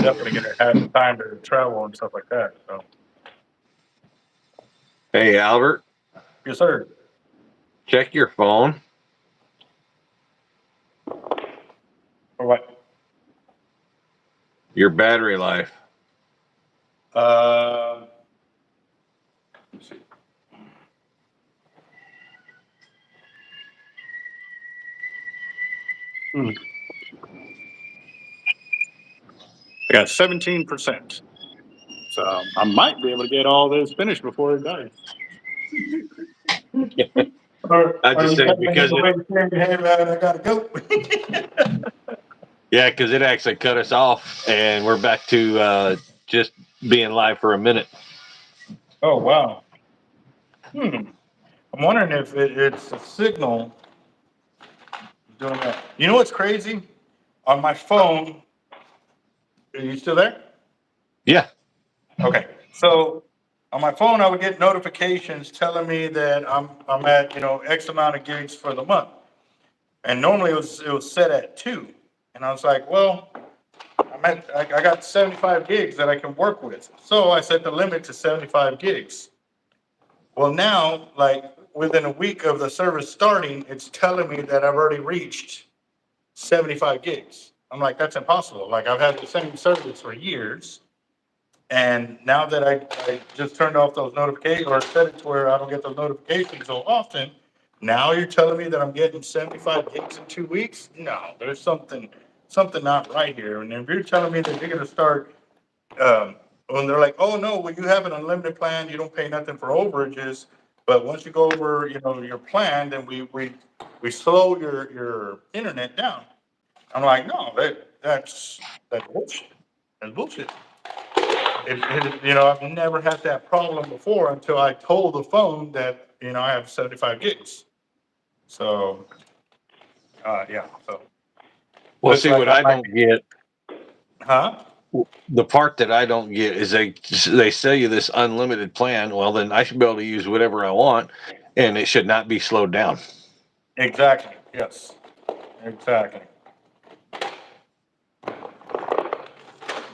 definitely going to have the time to travel and stuff like that. So, Hey, Albert, yes, sir. check your phone. For what? Your battery life. Let's see. I got 17%. So I might be able to get all this finished before it dies. I just say because I gotta go. yeah, because it actually cut us off, and we're back to just being live for a minute. Oh wow. I'm wondering if it's a signal doing that. You know what's crazy? On my phone, are you still there? Yeah. Okay. So on my phone, I would get notifications telling me that I'm at X amount of gigs for the month, and normally it was set at 2, and I was like, well, I got 75 gigs that I can work with, so I set the limit to 75 gigs. Well, now, like within a week of the service starting, it's telling me that I've already reached 75 gigs. I'm like, that's impossible. Like I've had the same service for years. And now that I just turned off those notifications or set it to where I don't get those notifications so often, now you're telling me that I'm getting 75 gigs in 2 weeks? No, there's something not right here. And if you're telling me that you're going to start, when they're like, oh no, well you have an unlimited plan, you don't pay nothing for overages, but once you go over, your plan, then we slow your internet down. I'm like, no, that's bullshit. That's bullshit. I've never had that problem before until I told the phone that, I have 75 gigs. So, yeah, so. Well, looks see, like what I I might don't get, Huh? the part that I don't get is they sell you this unlimited plan. Well, then I should be able to use whatever I want, and it should not be slowed down. Exactly, yes, exactly.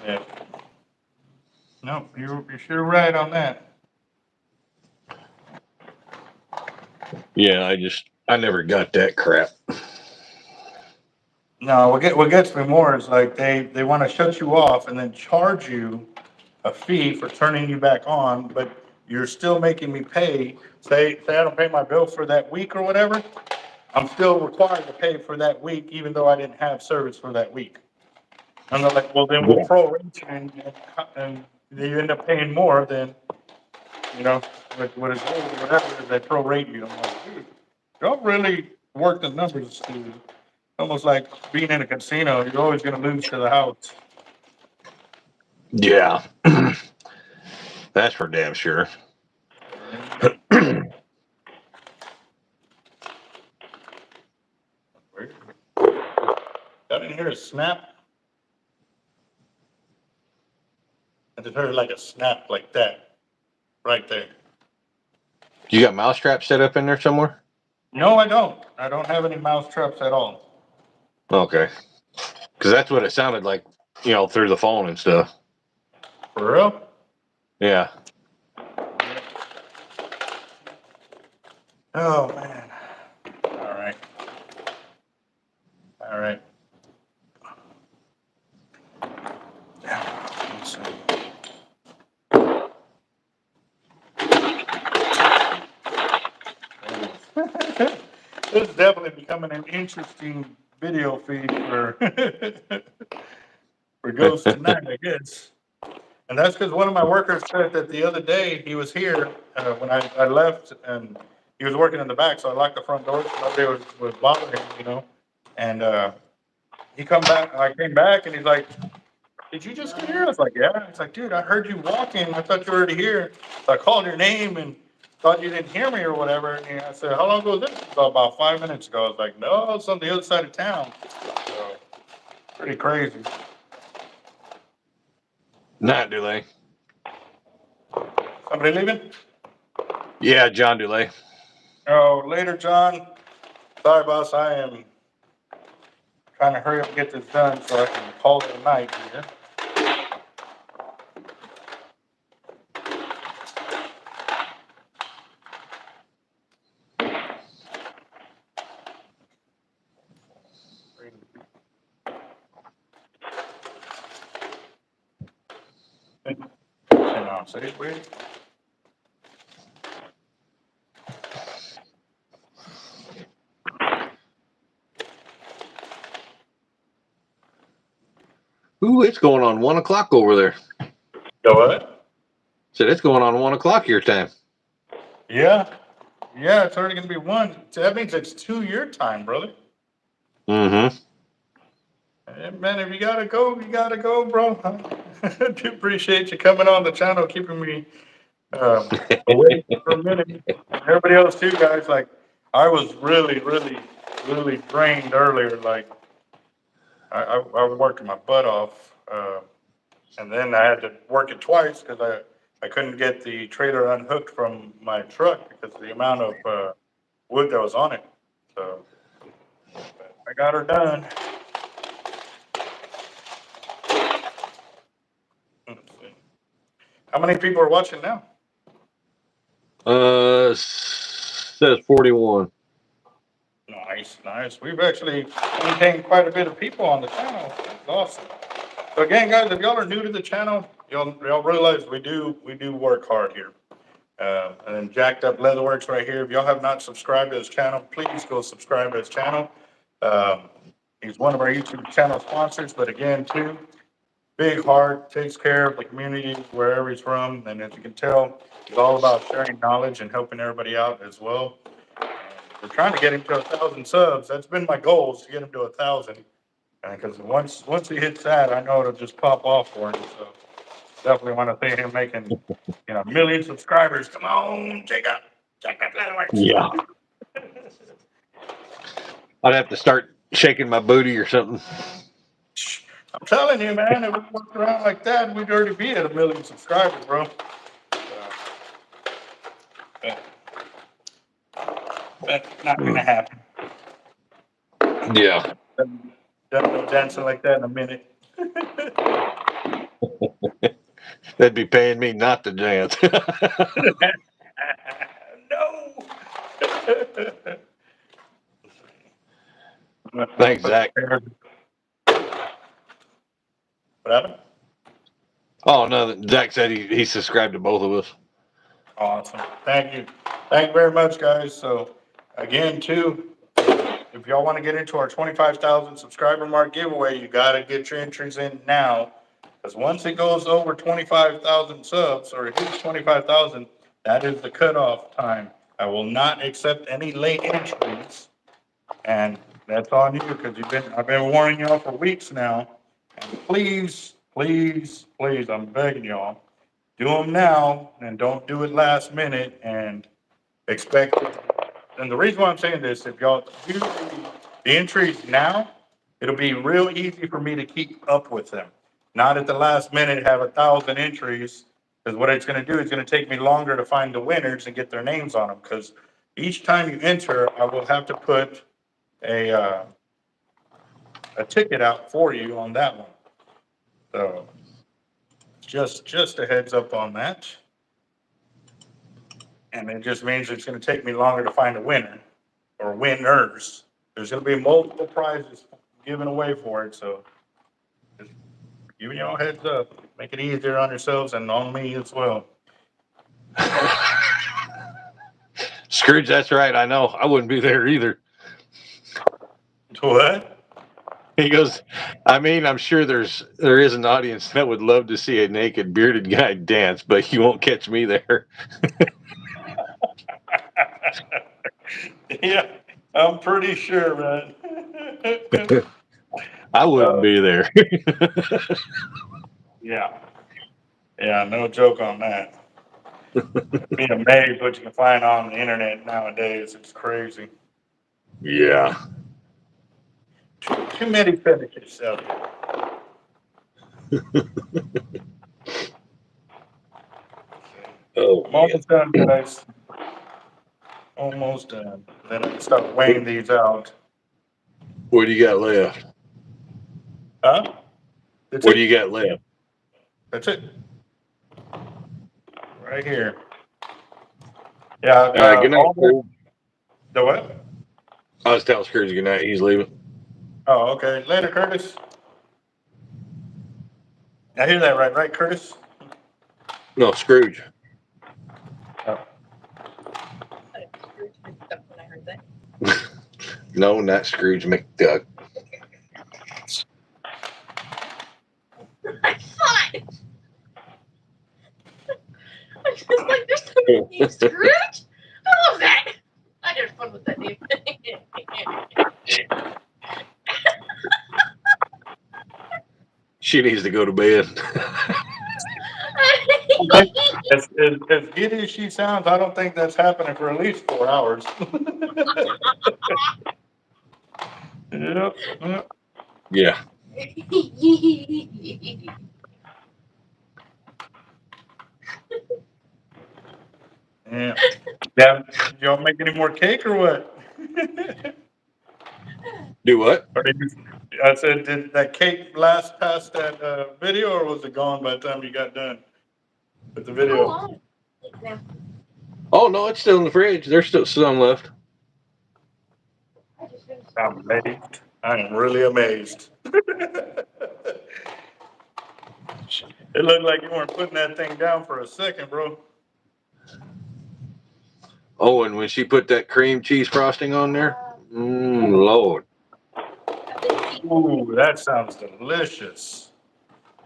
Yeah. No, you're sure right on that. Yeah, I never got that crap. No, what gets me more is like they want to shut you off and then charge you a fee for turning you back on, but you're still making me pay. Say I don't pay my bill for that week or whatever, I'm still required to pay for that week, even though I didn't have service for that week. And they're like, well, then we'll Yeah. prorate you, and you end up paying more than, what is whatever they prorate you. I'm like, dude, don't really work the numbers, dude. Almost like being in a casino, you're always going to lose to the house. Yeah. That's for damn sure. I didn't hear a snap. I just heard like a snap like that, right there. You got mousetrap set up in there somewhere? No, I don't. I don't have any mouse traps at all. Okay. Because that's what it sounded like, through the phone and stuff. For real? Yeah. Oh man. All right. All right. Let's see. This is definitely becoming an interesting video feed for for Ghost tonight, I guess. And that's because one of my workers said that the other day he was here when I left, and he was working in the back, so I locked the front door so nobody was bothering him. And he come back, I came back, and he's like, "Did you just get here?" I was like, "Yeah." It's like, "Dude, I heard you walking. I thought you were already here." So I called your name, and thought you didn't hear me or whatever. And I said, how long ago was this? About 5 minutes ago. I was like, no, it's on the other side of town. So, pretty crazy. Not Dulay. Somebody leaving? Yeah, John Dulay. Oh, later, John. Sorry, boss. I am trying to hurry up and get this done so I can call it a night here. Hang on, say wait. Ooh, it's going on 1 o'clock over there. Go what? Said it's going on 1 o'clock your time. Yeah. Yeah, it's already going to be 1. So that means it's 2 your time, brother. Mm-hmm. Hey, man, if you gotta go, you gotta go, bro. I do appreciate you coming on the channel, keeping me awake for a minute. And everybody else too, guys. Like, I was really, really, really drained earlier. Like, I was working my butt off, and then I had to work it twice because I couldn't get the trailer unhooked from my truck because of the amount of wood that was on it. So I got her done. Let's see. How many people are watching now? Says 41. Nice, nice. We've actually maintained quite a bit of people on the channel. That's awesome. So again, guys, if y'all are new to the channel, y'all realize we do work hard here. And then Jacked Up Leatherworks right here. If y'all have not subscribed to his channel, please go subscribe to his channel. He's one of our YouTube channel sponsors, but again, too, big heart, takes care of the community wherever he's from. And as you can tell, he's all about sharing knowledge and helping everybody out as well. We're trying to get him to 1,000 subs. That's been my goal, is to get him to 1,000. Because once he hits that, I know it'll just pop off for him. So definitely want to see him making, 1,000,000 subscribers. Come on, check out Leatherworks. Yeah. I'd have to start shaking my booty or something. I'm telling you, man, if we worked around like that, we'd already be at 1,000,000 subscribers, bro. That's not gonna happen. Yeah. Done no dancing like that in a minute. They'd be paying me not to dance. No. Thanks, Zach. What happened? Oh, no, Zach said he subscribed to both of us. Awesome. Thank you. Thank you very much, guys. So again, too, if y'all want to get into our 25,000 subscriber mark giveaway, you got to get your entries in now. Because once it goes over 25,000 subs, or it hits 25,000, that is the cutoff time. I will not accept any late entries. And that's on you, because I've been warning y'all for weeks now. And please, please, please, I'm begging y'all, do them now and don't do it last minute and expect. And the reason why I'm saying this, if y'all do the entries now, it'll be real easy for me to keep up with them. Not at the last minute have 1,000 entries, because what it's going to do is going to take me longer to find the winners and get their names on them. Because each time you enter, I will have to put a ticket out for you on that one. So just a heads up on that. And it just means it's going to take me longer to find a winner or winners. There's going to be multiple prizes given away for it. So just giving y'all a heads up. Make it easier on yourselves and on me as well. Scrooge, that's right. I know. I wouldn't be there either. What? He goes, I mean, I'm sure there is an audience that would love to see a naked bearded guy dance, but you won't catch me there. Yeah, I'm pretty sure, man. I wouldn't be there. Yeah. Yeah, no joke on that. Be amazed what you can find on the internet nowadays. It's crazy. Yeah. Too many fetishes out there. Oh, I'm almost done, guys. Almost done. Then I can start weighing these out. what do you got left? Huh? That's What do it. you got left? That's it. Right here. Yeah. Good night, All Scrooge. the what? I was telling Scrooge good night. He's leaving. Oh, okay. Later, Curtis. I hear that right, Curtis? No, Scrooge. Oh. When I heard that. No, not Scrooge McDuck. I thought. I'm just like, there's somebody named Scrooge? I love that. I had fun with that name. She needs to go to bed. As giddy as she sounds, I don't think that's happening for at least 4 hours. Yep. Yeah. Yeah. Yeah. Y'all make any more cake or what? Do what? Or I said, did that cake last past that video, or was it gone by the time you got done with the How video? long? Oh no, it's still in the fridge. There's still some left. I just finished. I'm amazed. I am really amazed. It looked like you weren't putting that thing down for a second, bro. Oh, and when she put that cream cheese frosting on there, Lord. Ooh, that sounds delicious.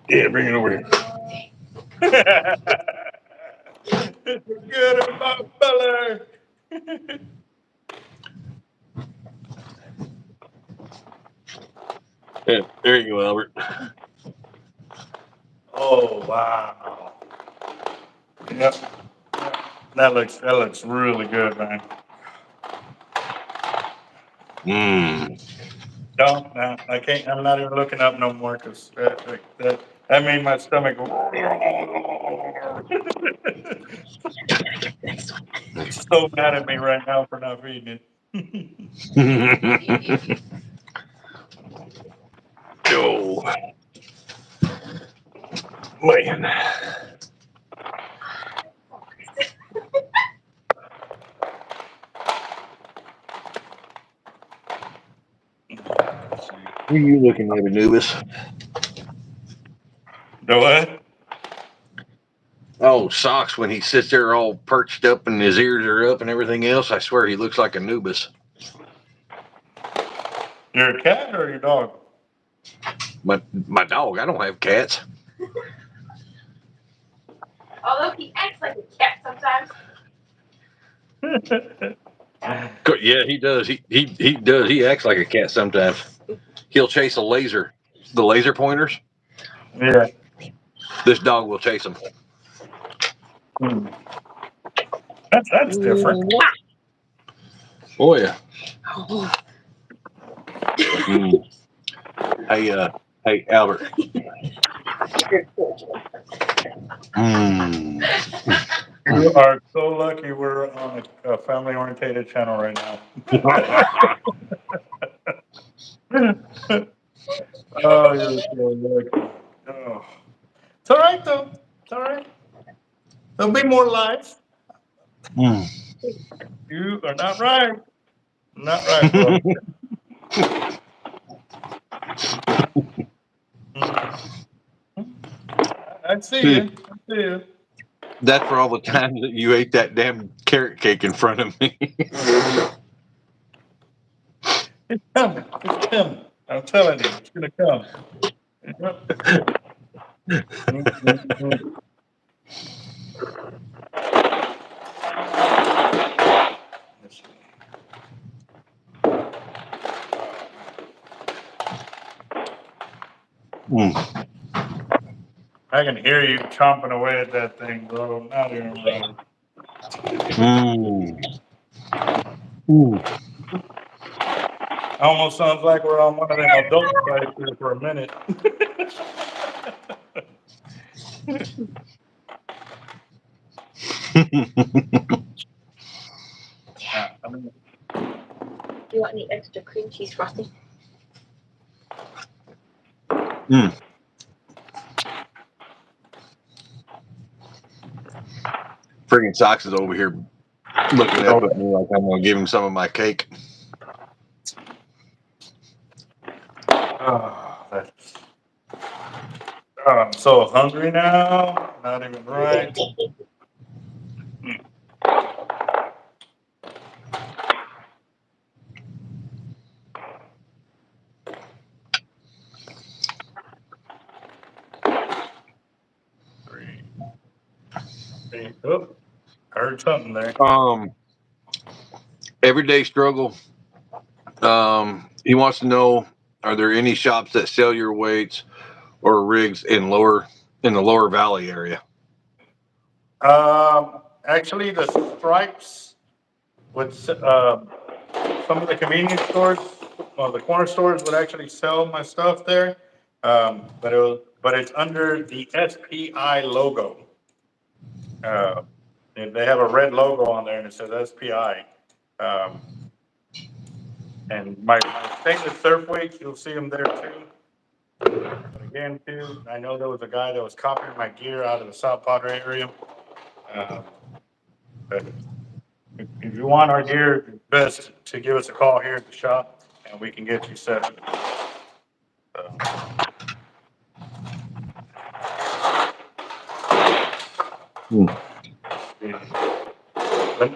Yeah, bring it over here. It's good in my belly. Yeah, there you go, Albert. Oh wow. Yep. That looks really good, man. No, I can't. I'm not even looking up no more because that made my stomach. So mad at me right now for not feeding it. Oh, man. Who are you looking at, Anubis? The what? Oh, Socks, when he sits there all perched up and his ears are up and everything else, I swear he looks like Anubis. You're a cat or your dog? But my dog, I don't have cats. Although he acts like a cat sometimes. Yeah, he does. He does. He acts like a cat sometimes. He'll chase the laser pointers. Yeah. This dog will chase them. That's different. Oh yeah. Hey Albert. You are so lucky we're on a family orientated channel right now. Oh, you're so lucky. Oh. It's all right though. It's all right. There'll be more lives. You are not right. Not right, bro. I see you. I see you. That's for all the times that you ate that damn carrot cake in front of me. It's coming. It's coming. I'm telling you, it's gonna come. I can hear you chomping away at that thing, bro. Not even wrong. Ooh. Almost sounds like we're on one of them adult sites here for a minute. I mean, You want any extra cream cheese frosting? Friggin' Socks is over here looking up at me like I'm gonna give him some of my cake. I'm so hungry now. Not even right. Oh, heard something there. Everyday struggle. He wants to know: are there any shops that sell your weights or rigs in the lower valley area? Actually, the stripes with some of the convenience stores, well, the corner stores would actually sell my stuff there. But it's under the S.P.I. logo. They have a red logo on there and it says S.P.I. And my stainless surf weights, you'll see them there too. But again, too, I know there was a guy that was copying my gear out of the South Padre area. But if you want our gear, it's best to give us a call here at the shop and we can get you set up.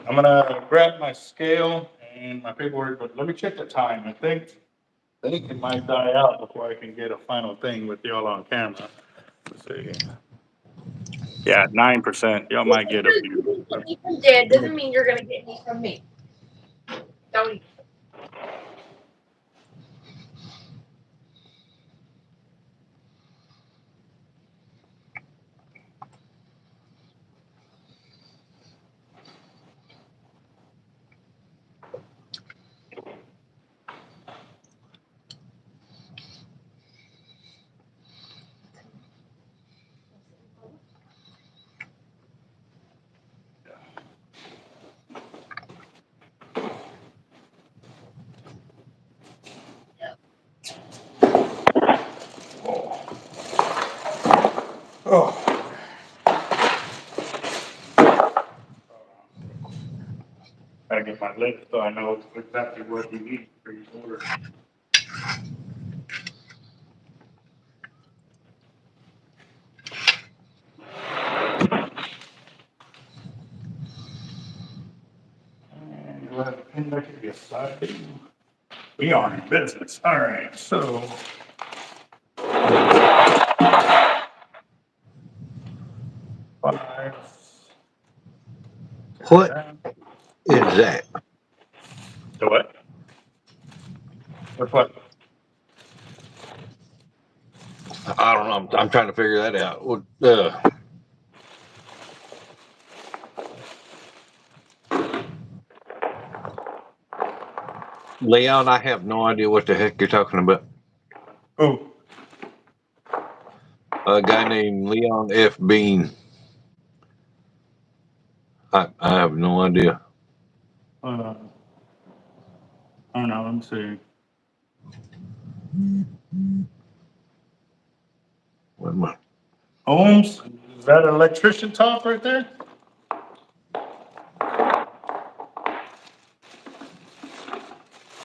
I'm gonna grab my scale and my paperwork, but let me check the time. I think it might die out before I can get a final thing with y'all on camera. Let's see. Yeah, 9%. Y'all might get a few. Get me from Dad doesn't mean you're gonna get me from me. Don't. Oh. Gotta get my list so I know exactly what you need for your order. And we'll have a pin back to the side. We are in business. All right, so. Five. What is that? The what? What's what? I don't know. I'm trying to figure that out. Leon, I have no idea what the heck you're talking about. Who? A guy named Leon F. Bean. I have no idea. I don't know. Let me see. What am I? Holmes? Is that an electrician top right there?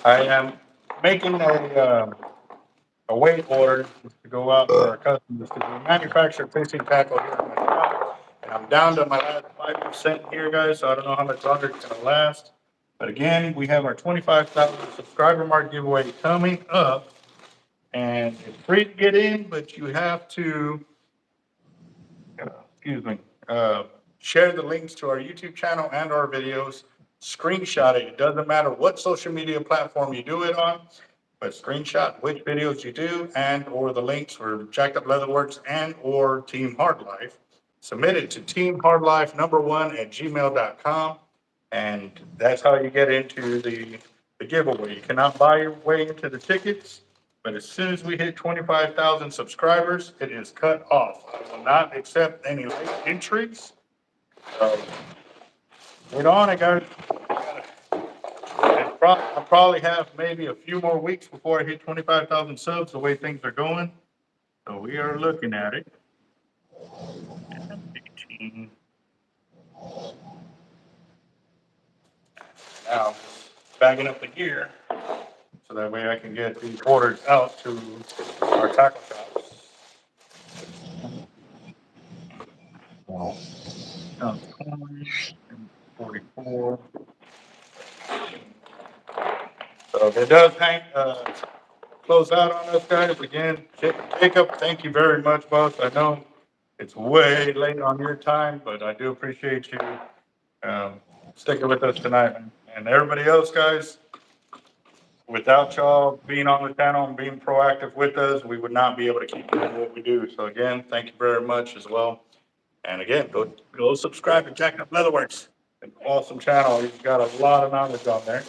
I am making a weight order to go out for our customers because we manufacture fishing tackle here in my shop. And I'm down to my last 5% here, guys, so I don't know how much longer it's gonna last. But again, we have our 25,000 subscriber mark giveaway coming up. And it's free to get in, but you have to, share the links to our YouTube channel and our videos, screenshot it. It doesn't matter what social media platform you do it on. but screenshot which videos you do and or the links for Jacked Up Leatherworks and or Team Hard Life. Submit it to teamhardlife1@gmail.com, and that's how you get into the giveaway. You cannot buy your way into the tickets, but as soon as we hit 25,000 subscribers, it is cut off. I will not accept any late entries. So, get on it, guys. I'll probably have maybe a few more weeks before I hit 25,000 subs, the way things are going. So we are looking at it. 18. Now, bagging up the gear so that way I can get these orders out to our tackle shops. Wow. 20, 44. So if it does close out on us, guys, again, Jacob, thank you very much, boss. I know it's way late on your time, but I do appreciate you sticking with us tonight. And everybody else, guys, without y'all being on the channel and being proactive with us, we would not be able to keep doing what we do. So again, thank you very much as well. And again, go subscribe to Jacked Up Leatherworks. An awesome channel. He's got a lot of knowledge on there.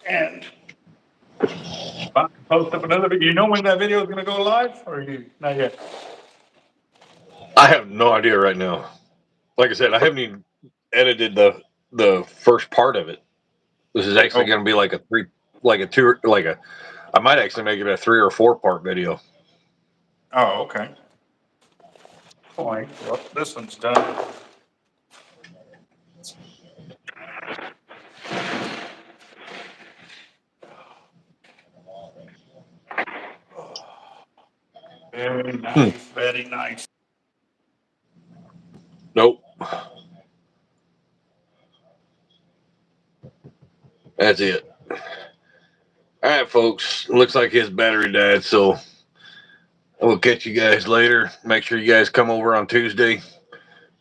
And about to post up another video. You know when that video is going to go live, or you not yet? I have no idea right now. Like I said, I haven't even edited the first part of it. This is actually going to be like a I might actually make it a 3 or 4 part video. Oh, okay. Well, this one's done. Very nice, very nice. Nope. That's it. All right, folks. Looks like his battery died, so we'll catch you guys later. Make sure you guys come over on Tuesday,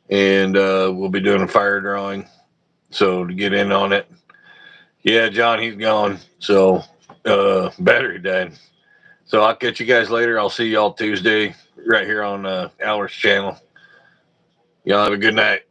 and we'll be doing a fire drawing. So to get in on it. Yeah, John, he's gone. So battery died. So I'll catch you guys later. I'll see y'all Tuesday right here on Aller's channel. Y'all have a good night.